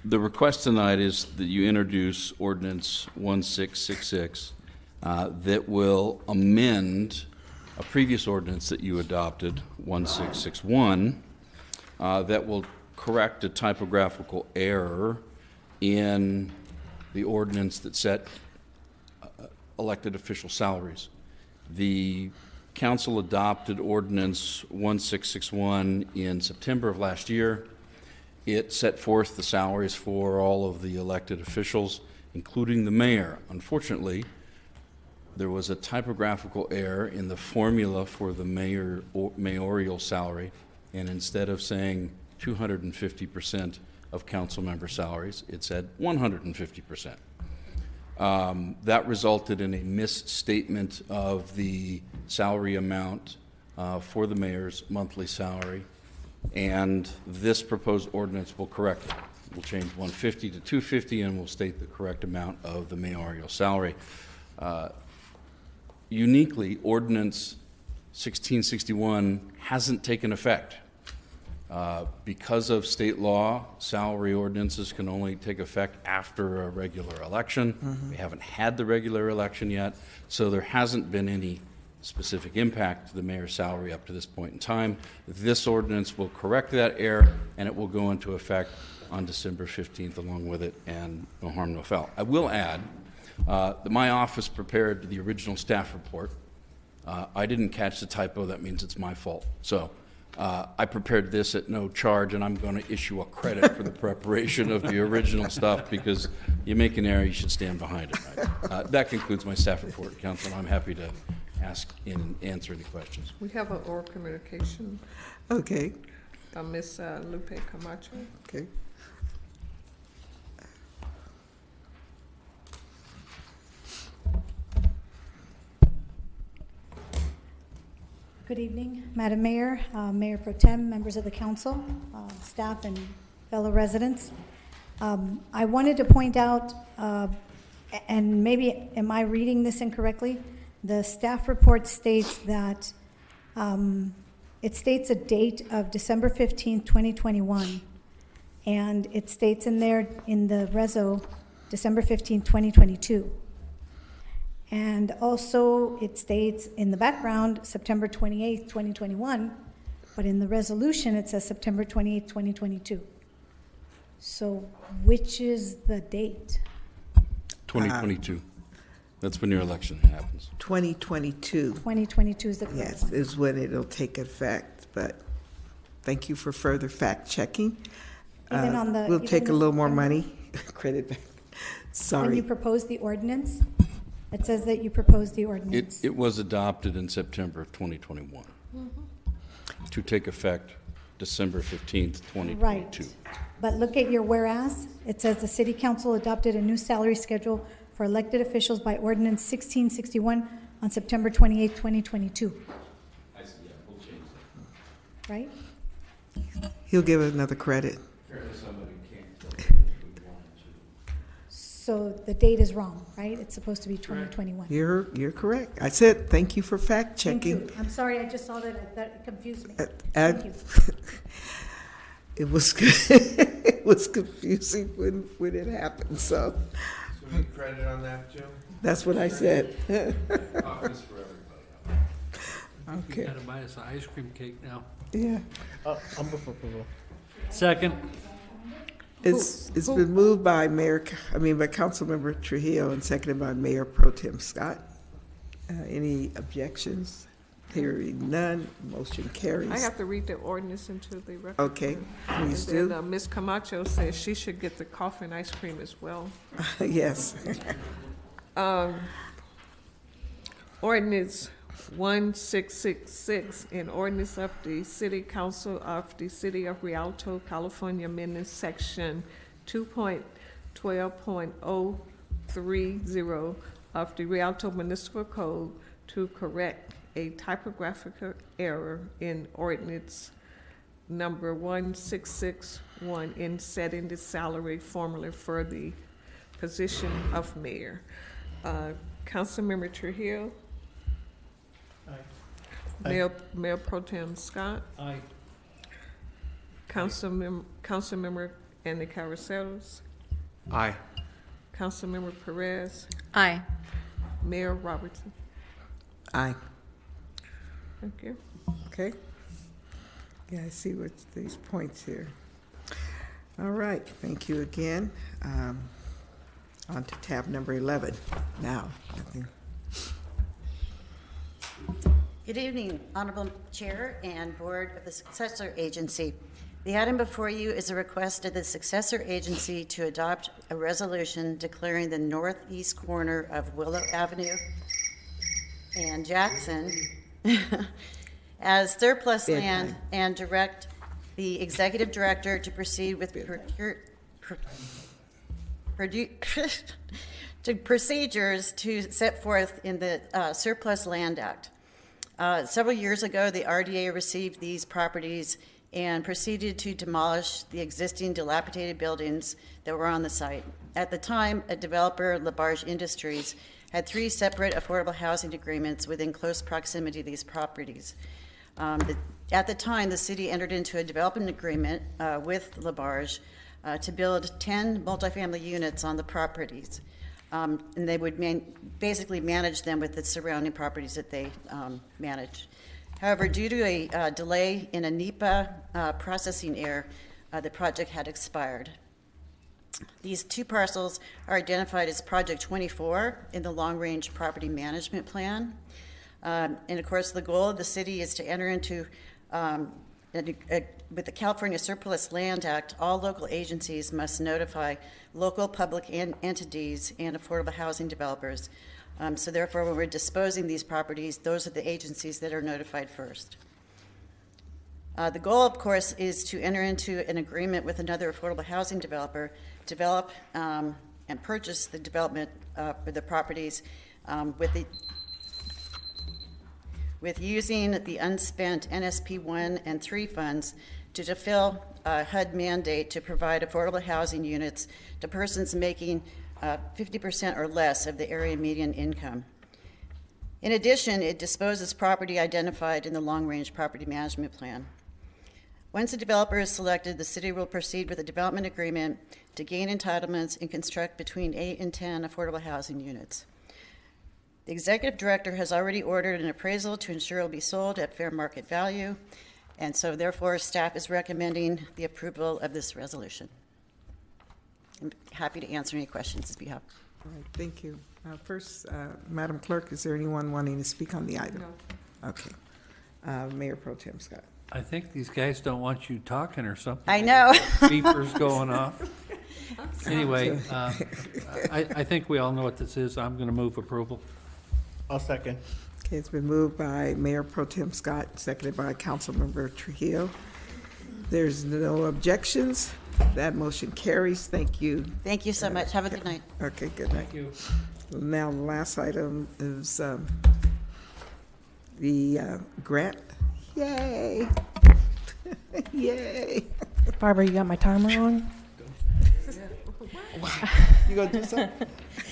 Speaker 5: The request tonight is that you introduce ordinance 1666 that will amend a previous ordinance that you adopted, 1661, that will correct a typographical error in the ordinance that set elected official salaries. The council adopted ordinance 1661 in September of last year. It set forth the salaries for all of the elected officials, including the mayor. Unfortunately, there was a typographical error in the formula for the mayoral salary, and instead of saying 250% of council member salaries, it said 150%. That resulted in a misstatement of the salary amount for the mayor's monthly salary, and this proposed ordinance will correct it. We'll change 150 to 250, and we'll state the correct amount of the mayoral salary. Uniquely, Ordinance 1661 hasn't taken effect. Because of state law, salary ordinances can only take effect after a regular election. We haven't had the regular election yet, so there hasn't been any specific impact to the mayor's salary up to this point in time. This ordinance will correct that error, and it will go into effect on December 15th along with it, and no harm, no foul. I will add that my office prepared the original staff report. I didn't catch the typo. That means it's my fault. So I prepared this at no charge, and I'm going to issue a credit for the preparation of the original stuff, because you make an error, you should stand behind it. Right? That concludes my staff report, Council. I'm happy to ask and answer any questions.
Speaker 2: We have an oral communication.
Speaker 1: Okay.
Speaker 2: Ms. Lupe Camacho.
Speaker 1: Okay.
Speaker 12: Good evening, Madam Mayor, Mayor Pro Tem, members of the council, staff, and fellow residents. I wanted to point out, and maybe am I reading this incorrectly? The staff report states that it states a date of December 15th, 2021, and it states in there in the reso December 15th, 2022. And also it states in the background September 28th, 2021, but in the resolution it says September 28th, 2022. So which is the date?
Speaker 5: 2022. That's when your election happens.
Speaker 1: 2022.
Speaker 12: 2022 is the correct
Speaker 1: Yes,
Speaker 12: one.
Speaker 1: is when it'll take effect, but thank you for further fact checking.
Speaker 12: Even on the-
Speaker 1: We'll
Speaker 12: even
Speaker 1: take a
Speaker 12: the
Speaker 1: little more
Speaker 12: September-
Speaker 1: money, credit back.
Speaker 12: When you
Speaker 1: Sorry.
Speaker 12: proposed the ordinance, it says that you proposed the ordinance.
Speaker 5: It was adopted in September of 2021 to take effect December 15th, 2022.
Speaker 12: Right. But look at your whereas. It says the city council adopted a new salary schedule for elected officials by ordinance 1661 on September 28th, 2022.
Speaker 5: I see, yeah, we'll change that.
Speaker 12: Right?
Speaker 1: He'll give it another credit.
Speaker 5: Apparently somebody can't tell if we wanted to.
Speaker 12: So the date is wrong, right? It's supposed to be 2021.
Speaker 1: You're correct. I said, thank you for fact
Speaker 12: Thank
Speaker 1: checking.
Speaker 12: you. I'm sorry, I just saw that. That confused me.
Speaker 1: And
Speaker 12: Thank you.
Speaker 1: it was it was confusing when it happened, so
Speaker 9: So we credit on that too?
Speaker 1: that's what I said.
Speaker 5: Office for everybody.
Speaker 1: Okay.
Speaker 10: You gotta buy us an ice cream cake now.
Speaker 1: Yeah.
Speaker 13: I'm for approval.
Speaker 10: Second.
Speaker 1: It's been moved by by Councilmember Trujillo and seconded by Mayor Pro Tem Scott. Any objections? Hearing none, motion carries.
Speaker 2: I have to read the ordinance into the record.
Speaker 1: Okay, please
Speaker 2: And
Speaker 1: do.
Speaker 2: then, Ms. Camacho says she should get the coffee and ice cream as well.
Speaker 1: Yes.
Speaker 2: Ordinance 1666, an ordinance of the City Council of the City of Rialto, California, amending section 2.12.030 of the Rialto Municipal Code to correct a typographical error in ordinance number 1661 in setting the salary formula for the position of mayor. Councilmember Trujillo?
Speaker 13: Aye.
Speaker 2: Mayor Pro Tem Scott?
Speaker 10: Aye.
Speaker 2: Councilmember Andy Caraceros?
Speaker 9: Aye.
Speaker 2: Councilmember Perez?
Speaker 23: Aye.
Speaker 2: Mayor Robertson?
Speaker 1: Aye.
Speaker 2: Thank you.
Speaker 1: Okay. Yeah, I see what these points here. All right, thank you again. On to tab number 11 now.
Speaker 14: Good evening, Honorable Chair and Board of the Successor Agency. The item before you is a request of the Successor Agency to adopt a resolution declaring the northeast corner of Willow Avenue and Jackson as surplus land and direct the Executive Director to proceed with procedures to set forth in the Surplus Land Act. Several years ago, the RDA received these properties and proceeded to demolish the existing dilapidated buildings that were on the site. At the time, a developer, LaBarge Industries, had 3 separate affordable housing agreements within close proximity to these properties. At the time, the city entered into a development agreement with LaBarge to build 10 multifamily units on the properties. And they would basically manage them with the surrounding properties that they managed. However, due to a delay in a NEPA processing error, the project had expired. These 2 parcels are identified as Project 24 in the Long Range Property Management Plan. And of course, the goal of the city is to enter into, with the California Surplus Land Act, all local agencies must notify local public entities and affordable housing developers. So therefore, when we're disposing these properties, those are the agencies that are notified first. The goal, of course, is to enter into an agreement with another affordable housing developer, develop and purchase the development for the properties with using the unspent NSP 1 and 3 funds to fulfill HUD mandate to provide affordable housing units to persons making 50% or less of the area median income. In addition, it disposes property identified in the Long Range Property Management Plan. Once a developer is selected, the city will proceed with a development agreement to gain entitlements and construct between 8 and 10 affordable housing units. The executive director has already ordered an appraisal to ensure it will be sold at fair market value, and so therefore staff is recommending the approval of this resolution. I'm happy to answer any questions if you have.
Speaker 1: All right, thank you. First, Madam Clerk, is there anyone wanting to speak on the item?
Speaker 2: No.
Speaker 1: Okay. Mayor Pro Tem Scott.
Speaker 10: I think these guys don't want you talking or something.
Speaker 14: I know.
Speaker 10: Beepers going off. Anyway, I think we all know what this is. I'm going to move approval.
Speaker 13: I'll second.
Speaker 1: Okay, it's been moved by Mayor Pro Tem Scott, seconded by Councilmember Trujillo. There's no objections. That motion carries. Thank you.
Speaker 14: Thank you so much. Have a good night.
Speaker 1: Okay, good night.
Speaker 10: Thank you.
Speaker 1: Now, the last item is the grant. Yay! Yay!
Speaker 4: Barbara, you got my timer on?
Speaker 1: You gonna do something?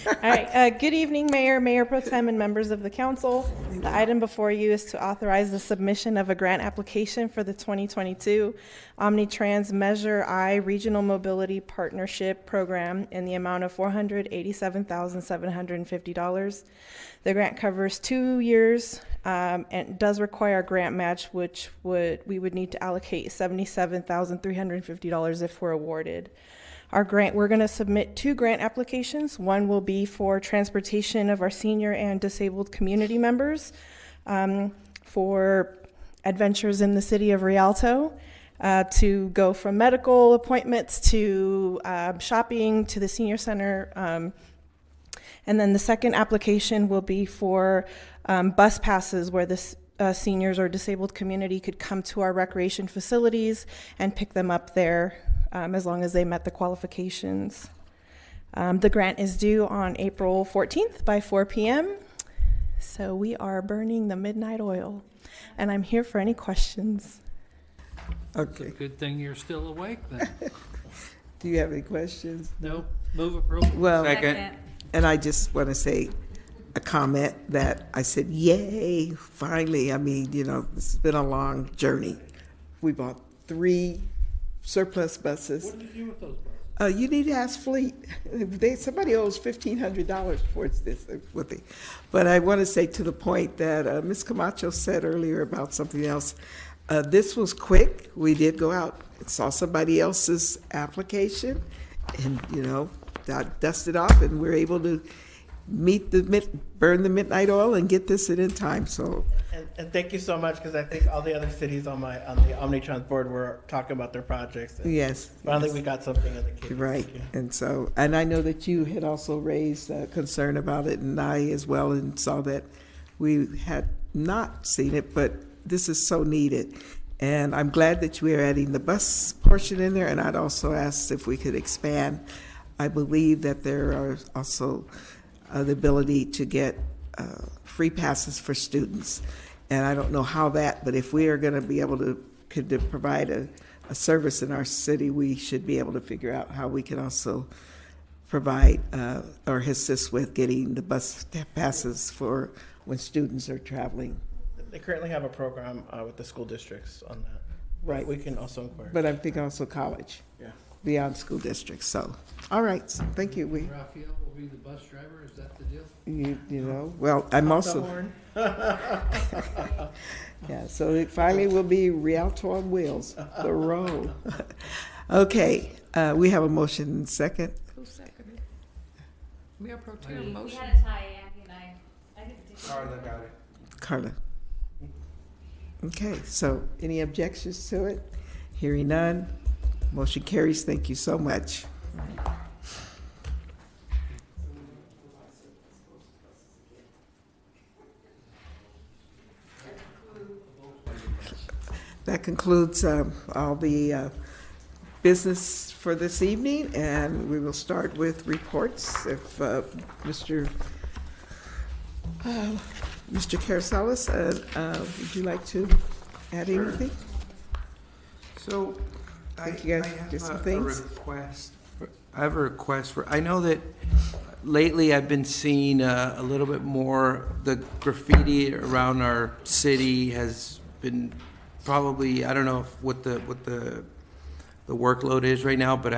Speaker 4: All right. Good evening, Mayor, Mayor Pro Tem, and members of the council. The item before you is to authorize the submission of a grant application for the 2022 Omnitrans Measure I Regional Mobility Partnership Program in the amount of $487,750. The grant covers 2 years and does require a grant match, which we would need to allocate $77,350 if we're awarded. We're going to submit 2 grant applications. One will be for transportation of our senior and disabled community members for adventures in the city of Rialto, to go from medical appointments to shopping to the senior center. And then the second application will be for bus passes where the seniors or disabled community could come to our recreation facilities and pick them up there. As long as they met the qualifications. The grant is due on April 14th by 4 p.m. So we are burning the midnight oil, and I'm here for any questions.
Speaker 1: Okay.
Speaker 10: It's a good thing you're still awake then.
Speaker 1: Do you have any questions?
Speaker 10: No. Move approval.
Speaker 1: Well,
Speaker 10: Second.
Speaker 1: And I just want to say a comment that I said, yay, finally. I mean, you know, this has been a long journey. We bought 3 surplus buses.
Speaker 10: What did you do with those buses?
Speaker 1: You need to ask Fleet. Somebody owes $1,500 towards this. But I want to say to the point that Ms. Camacho said earlier about something else. This was quick. We did go out and saw somebody else's application and, you know, dusted off, and we're able to burn the midnight oil and get this in time. So.
Speaker 13: And thank you so much, because I think all the other cities on the Omnitrans board were talking about their projects. And
Speaker 1: yes.
Speaker 13: Finally,
Speaker 1: yes.
Speaker 13: we got something in the queue.
Speaker 1: Right. And so, and I know that you had also raised concern about it, and I as well, and saw that we had not seen it, but this is so needed. And I'm glad that you are adding the bus portion in there, and I'd also ask if we could expand. I believe that there are also the ability to get free passes for students. And I don't know how that, but if we are going to be able to provide a service in our city, we should be able to figure out how we can also provide or assist with getting the bus passes for when students are traveling.
Speaker 13: They currently have a program with the school districts on that.
Speaker 1: Right.
Speaker 13: We can also inquire.
Speaker 1: But I'm thinking also college.
Speaker 13: Yeah.
Speaker 1: Beyond school districts. So, all right. So thank you.
Speaker 10: Raphael will be the bus driver. Is that the deal?
Speaker 1: You know, well, I'm also. Yeah, so it finally will be Rialto on wheels, the road. Okay, we have a motion and second.
Speaker 2: Who seconded? Mayor Pro Tem motion.
Speaker 23: We had a tie, Andy and I didn't do
Speaker 9: Carla got it.
Speaker 1: Carla. Okay, so any objections to it? Hearing none, motion carries. Thank you so much. That concludes all the business for this evening, and we will start with reports. If Mr. Carasalis, would you like to add anything?
Speaker 9: So, I
Speaker 1: think you guys
Speaker 9: have
Speaker 1: did some
Speaker 9: a
Speaker 1: things.
Speaker 9: request. I have a request for. I know that lately I've been seeing a little bit more. The graffiti around our city has been probably, I don't know what the workload is right now, but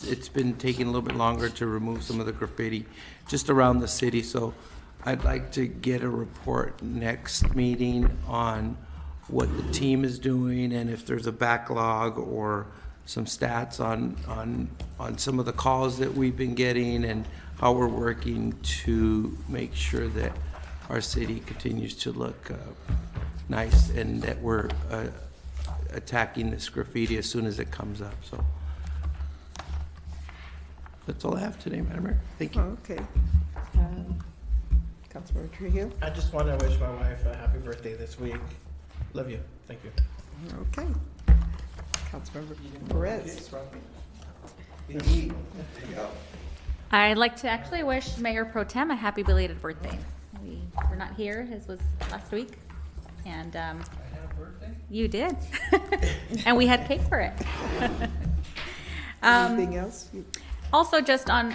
Speaker 9: it's been taking a little bit longer to remove some of the graffiti just around the city. So I'd like to get a report next meeting on what the team is doing, and if there's a backlog or some stats on some of the calls that we've been getting and how we're working to make sure that our city continues to look nice, and that we're attacking this graffiti as soon as it comes up. So that's all I have today, Madam Mayor. Thank you.
Speaker 1: Okay. Councilmember Trujillo.
Speaker 13: I just want to wish my wife a happy birthday this week. Love you. Thank you.
Speaker 1: Okay. Councilmember Perez.
Speaker 23: I'd like to actually wish Mayor Pro Tem a happy belated birthday. We were not here, his was last week, and
Speaker 10: I had a birthday?
Speaker 23: you did. And we had cake for it.
Speaker 1: Anything else?
Speaker 23: Also, just on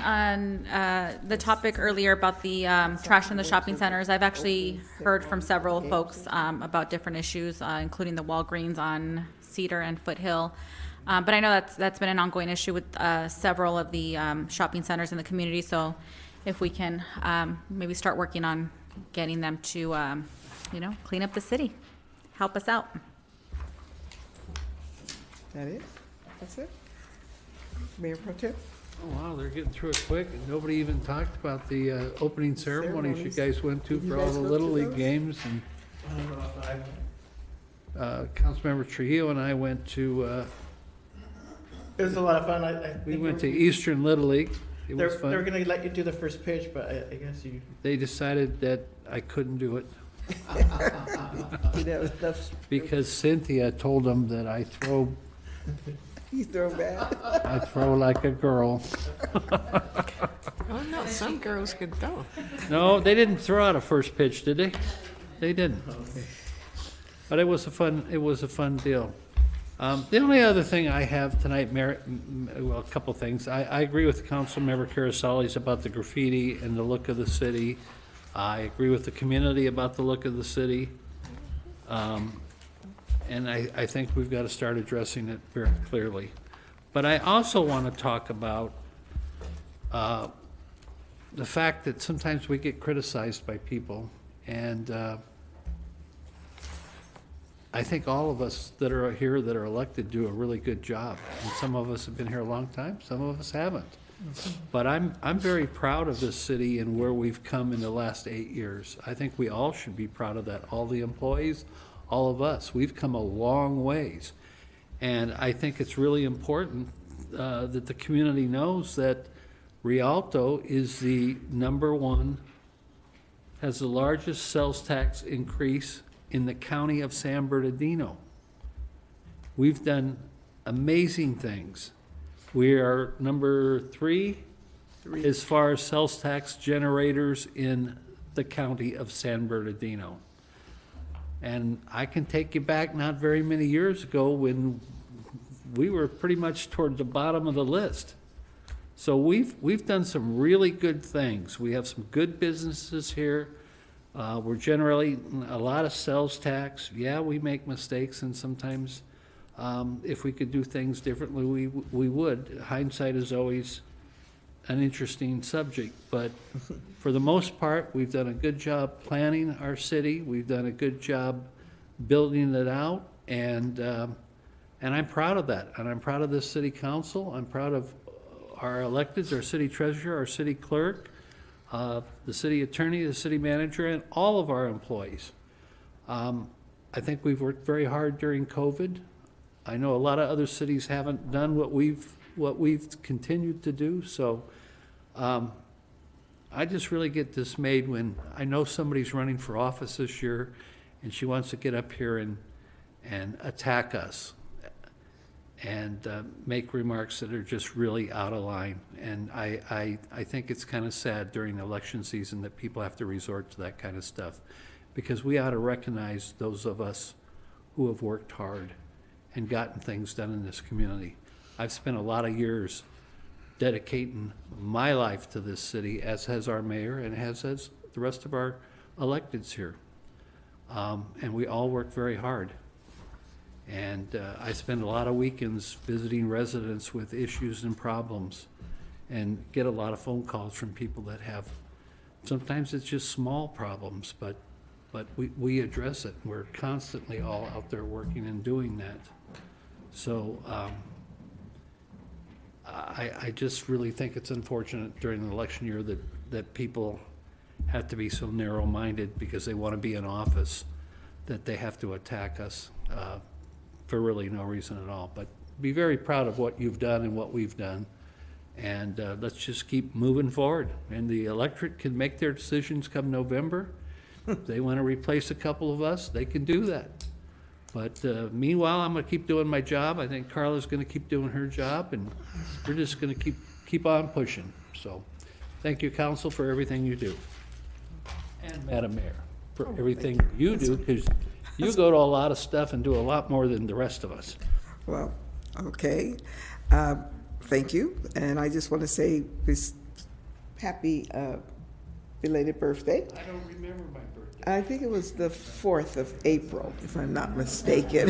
Speaker 23: the topic earlier about the trash in the shopping centers, I've actually heard from several folks about different issues, including the Walgreens on Cedar and Foothill. But I know that's been an ongoing issue with several of the shopping centers in the community. So if we can maybe start working on getting them to, clean up the city, help us out.
Speaker 2: That it? That's it? Mayor Pro Tem?
Speaker 10: Oh, wow, they're getting through it quick. And nobody even talked about the opening ceremonies you guys went to
Speaker 2: Did you
Speaker 10: for all
Speaker 2: guys
Speaker 10: the
Speaker 2: go
Speaker 10: Little
Speaker 2: to
Speaker 10: League
Speaker 2: those?
Speaker 10: games. And Councilmember Trujillo and I went to,
Speaker 13: It was a lot of fun. I
Speaker 10: we
Speaker 13: think
Speaker 10: went to Eastern Little League. It was
Speaker 13: They're
Speaker 10: fun.
Speaker 13: going to let you do the first pitch, but I guess you.
Speaker 10: They decided that I couldn't do it because Cynthia told them that I throw
Speaker 2: You throw bad.
Speaker 10: I throw like a girl.
Speaker 2: Oh, no, some girls can throw.
Speaker 10: No, they didn't throw out a first pitch, did they? They didn't. But it was a fun deal. The only other thing I have tonight, well, a couple things. I agree with Councilmember Carasales about the graffiti and the look of the city. I agree with the community about the look of the city. And I think we've got to start addressing it very clearly. But I also want to talk about the fact that sometimes we get criticized by people. And I think all of us that are here that are elected do a really good job. And some of us have been here a long time, some of us haven't. But I'm very proud of this city and where we've come in the last 8 years. I think we all should be proud of that. All the employees, all of us. We've come a long ways. And I think it's really important that the community knows that Rialto is the #1, has the largest sales tax increase in the county of San Bernardino. We've done amazing things. We are #3 as far as sales tax generators in the county of San Bernardino. And I can take you back not very many years ago when we were pretty much toward the bottom of the list. So we've done some really good things. We have some good businesses here. We're generally a lot of sales tax. Yeah, we make mistakes, and sometimes if we could do things differently, we would. Hindsight is always an interesting subject, but for the most part, we've done a good job planning our city. We've done a good job building it out, and I'm proud of that. And I'm proud of this city council. I'm proud of our electeds, our city treasurer, our city clerk, the city attorney, the city manager, and all of our employees. I think we've worked very hard during COVID. I know a lot of other cities haven't done what we've continued to do. So I just really get dismayed when I know somebody's running for office this year and she wants to get up here and attack us and make remarks that are just really out of line. And I think it's kind of sad during election season that people have to resort to that kind of stuff, because we ought to recognize those of us who have worked hard and gotten things done in this community. I've spent a lot of years dedicating my life to this city, as has our mayor and as has the rest of our electeds here. And we all work very hard. And I spend a lot of weekends visiting residents with issues and problems and get a lot of phone calls from people that have, sometimes it's just small problems, but we address it. We're constantly all out there working and doing that. So I just really think it's unfortunate during an election year that people have to be so narrow-minded because they want to be in office that they have to attack us for really no reason at all. But be very proud of what you've done and what we've done. And let's just keep moving forward. And the electorate can make their decisions come November. If they want to replace a couple of us, they can do that. But meanwhile, I'm going to keep doing my job. I think Carla's going to keep doing her job, and we're just going to keep on pushing. So thank you, Council, for everything you do. And Madam Mayor, for everything you do, because you go to a lot of stuff and do a lot more than the rest of us.
Speaker 2: Well, okay.
Speaker 1: thank you. And I just want to say this happy belated birthday.
Speaker 10: I don't remember my birthday.
Speaker 1: I think it was the 4th of April, if I'm not mistaken.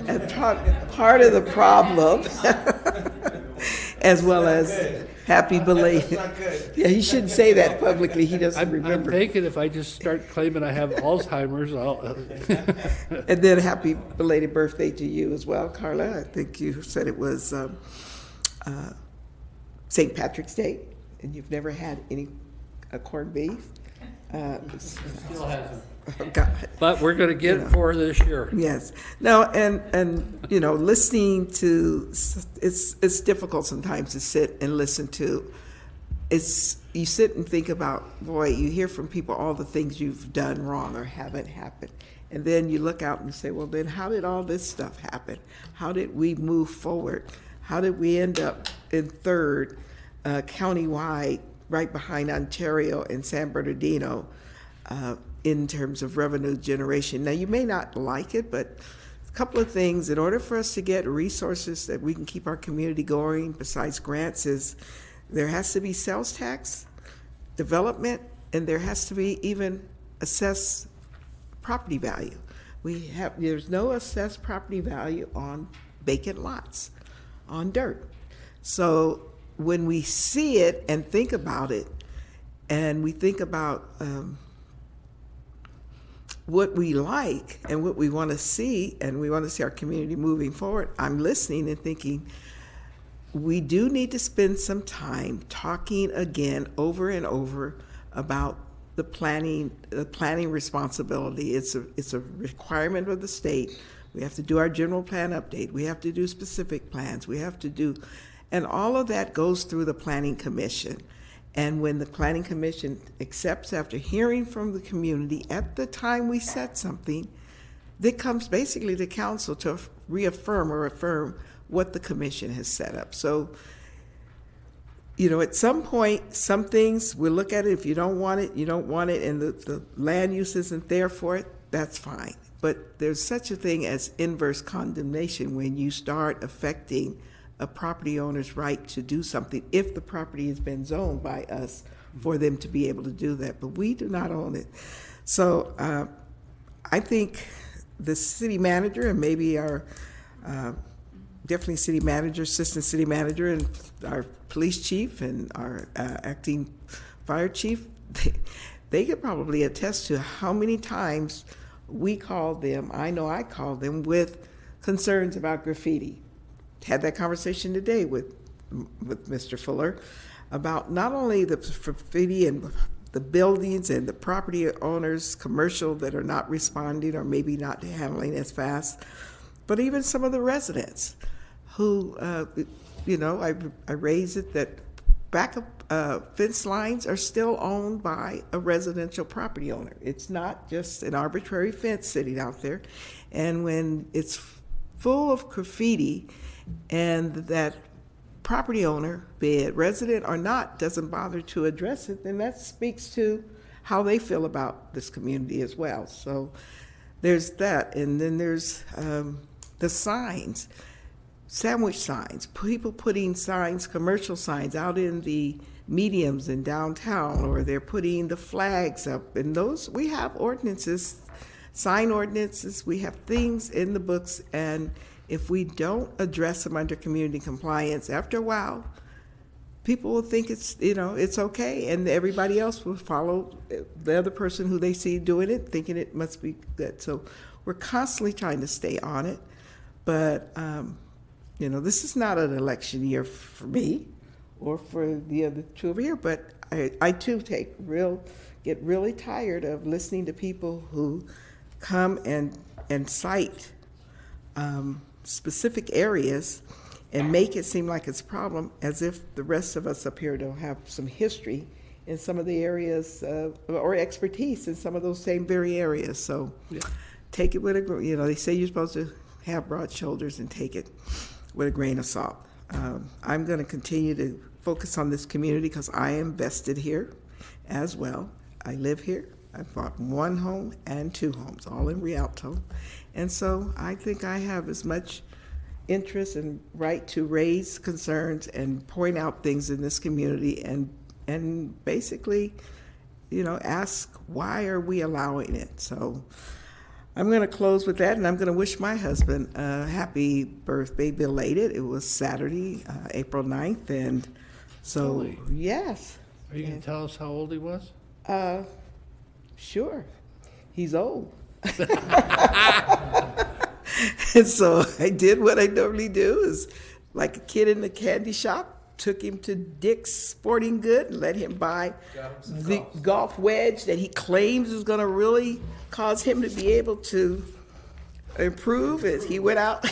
Speaker 1: And part of the problem, as well as happy belated. Yeah, he shouldn't say that publicly. He doesn't remember.
Speaker 10: I'm thinking if I just start claiming I have Alzheimer's, I'll.
Speaker 1: And then happy belated birthday to you as well, Carla. I think you said it was St. Patrick's Day, and you've never had any corned beef.
Speaker 10: Still hasn't.
Speaker 1: Oh, God.
Speaker 10: But we're going to get it for this year.
Speaker 1: Yes. No, and you know, listening to it's difficult sometimes to sit and listen to. You sit and think about, boy, you hear from people all the things you've done wrong or haven't happened. And then you look out and say, well, then how did all this stuff happen? How did we move forward? How did we end up in third countywide, right behind Ontario and San Bernardino, in terms of revenue generation? Now, you may not like it, but a couple of things. In order for us to get resources that we can keep our community going, besides grants, is there has to be sales tax, development, and there has to be even assessed property value. There's no assessed property value on vacant lots, on dirt. So when we see it and think about it, and we think about what we like and what we want to see, and we want to see our community moving forward, I'm listening and thinking, we do need to spend some time talking again over and over about the planning responsibility. It's a requirement of the state. We have to do our general plan update. We have to do specific plans. We have to do, and all of that goes through the Planning Commission. And when the Planning Commission accepts, after hearing from the community at the time we set something, that comes basically to council to reaffirm or affirm what the commission has set up. So, you know, at some point, some things, we'll look at it. If you don't want it, you don't want it, and the land use isn't there for it, that's fine. But there's such a thing as inverse condemnation when you start affecting a property owner's right to do something if the property has been zoned by us for them to be able to do that. But we do not own it. So I think the city manager and maybe our definitely city manager, assistant city manager, and our police chief and our acting fire chief, they could probably attest to how many times we called them, I know I called them, with concerns about graffiti. Had that conversation today with Mr. Fuller about not only the graffiti and the buildings and the property owners, commercial, that are not responding or maybe not handling as fast, but even some of the residents who, you know, I raise it that backup fence lines are still owned by a residential property owner. It's not just an arbitrary fence sitting out there. And when it's full of graffiti and that property owner, be it resident or not, doesn't bother to address it, then that speaks to how they feel about this community as well. So there's that. And then there's the signs, sandwich signs, people putting signs, commercial signs out in the mediums in downtown, or they're putting the flags up. And those, we have ordinances, sign ordinances, we have things in the books, and if we don't address them under community compliance, after a while, people will think it's, you know, it's okay, and everybody else will follow the other person who they see doing it, thinking it must be good. So we're constantly trying to stay on it, but you know, this is not an election year for me or for the other two over here, but I too get really tired of listening to people who come and cite specific areas and make it seem like it's a problem, as if the rest of us up here don't have some history in some of the areas or expertise in some of those same very areas. So take it with a, you know, they say you're supposed to have broad shoulders and take it with a grain of salt. I'm going to continue to focus on this community because I am vested here as well. I live here. I bought one home and two homes, all in Rialto. And so I think I have as much interest and right to raise concerns and point out things in this community and basically, ask why are we allowing it. So I'm going to close with that, and I'm going to wish my husband a happy birthday, belated. It was Saturday, April 9th, and so,
Speaker 10: Really?
Speaker 1: yes.
Speaker 10: Are you going to tell us how old he was?
Speaker 1: Sure. He's old. And so I did what I normally do, is like a kid in the candy shop, took him to Dick's Sporting Good and let him buy the golf wedge that he claims is going to really cause him to be able to improve. As he went out,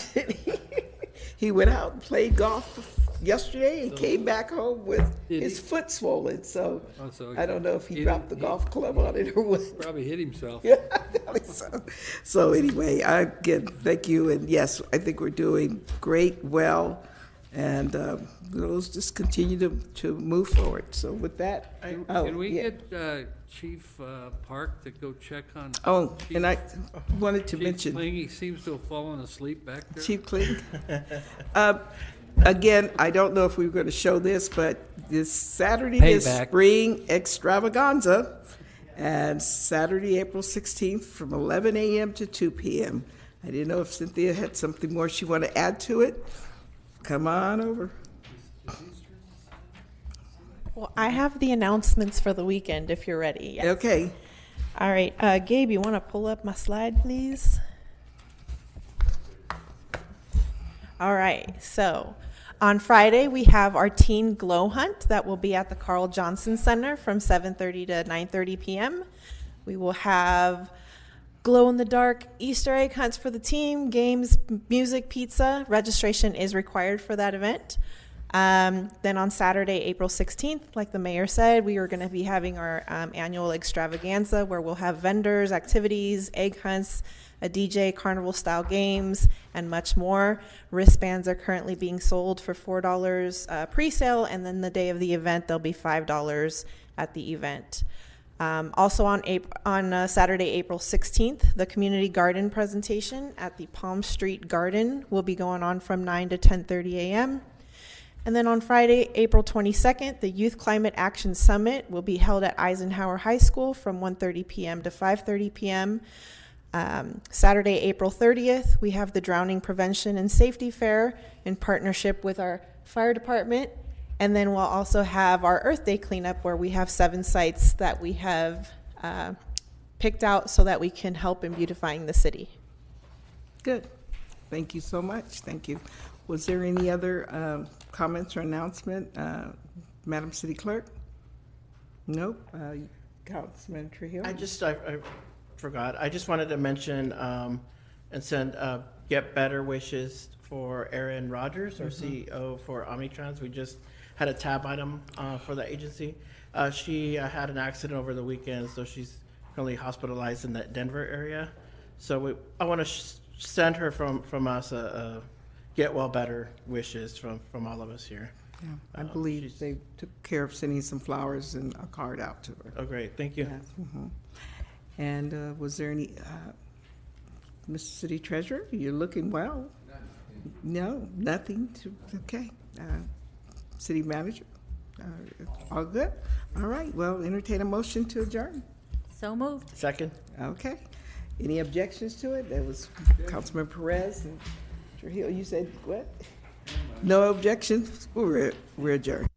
Speaker 1: he went out and played golf yesterday and came back home with his foot swollen. So I don't know if he dropped the golf club on it or what.
Speaker 10: Probably hit himself.
Speaker 1: Yeah. So anyway, again, thank you. And yes, I think we're doing great, well, and let's just continue to move forward. So with that,
Speaker 10: Can we get Chief Park to go check on?
Speaker 1: Oh,
Speaker 10: Chief,
Speaker 1: and I wanted to
Speaker 10: Chief
Speaker 1: mention
Speaker 10: Kling, he seems to have fallen asleep back there.
Speaker 1: Chief Kling. Again, I don't know if we were going to show this, but this Saturday is
Speaker 10: Payback.
Speaker 1: Spring Extravaganza, and Saturday, April 16th, from 11 a.m. to 2 p.m. I didn't know if Cynthia had something more she wanted to add to it. Come on over.
Speaker 4: Well, I have the announcements for the weekend if you're ready. Yes.
Speaker 1: Okay.
Speaker 4: All right. Gabe, you want to pull up my slide, please? All right. So on Friday, we have our teen glow hunt that will be at the Carl Johnson Center from 7:30 to 9:30 p.m. We will have glow-in-the-dark Easter egg hunts for the team, games, music, pizza. Registration is required for that event. Then on Saturday, April 16th, like the mayor said, we are going to be having our annual extravaganza where we'll have vendors, activities, egg hunts, a DJ, carnival-style games, and much more. Wristbands are currently being sold for $4 pre-sale, and then the day of the event, they'll be $5 at the event. Also on Saturday, April 16th, the community garden presentation at the Palm Street Garden will be going on from 9 to 10:30 a.m. And then on Friday, April 22nd, the Youth Climate Action Summit will be held at Eisenhower High School from 1:30 p.m. to 5:30 p.m. Saturday, April 30th, we have the Drowning Prevention and Safety Fair in partnership with our fire department. And then we'll also have our Earth Day cleanup where we have 7 sites that we have picked out so that we can help in beautifying the city.
Speaker 1: Good. Thank you so much. Thank you. Was there any other comments or announcement, Madam City Clerk? Nope. Councilman Trujillo?
Speaker 13: I forgot. I just wanted to mention and send get better wishes for Erin Rogers, our CEO for Omnitrans. We just had a tab item for the agency. She had an accident over the weekend, so she's currently hospitalized in the Denver area. So I want to send her from us get well better wishes from all of us here.
Speaker 1: Yeah, I believe they took care of sending some flowers and a card out to her.
Speaker 13: Oh, great. Thank you.
Speaker 1: Yes. And was there any, Mr. City Treasurer, you're looking well. No, nothing. Okay. City Manager, all good? All right, well, entertain a motion to adjourn.
Speaker 23: So moved.
Speaker 13: Second.
Speaker 1: Okay. Any objections to it? That was Councilman Perez and Trujillo. You said what? No objections? We're adjourned.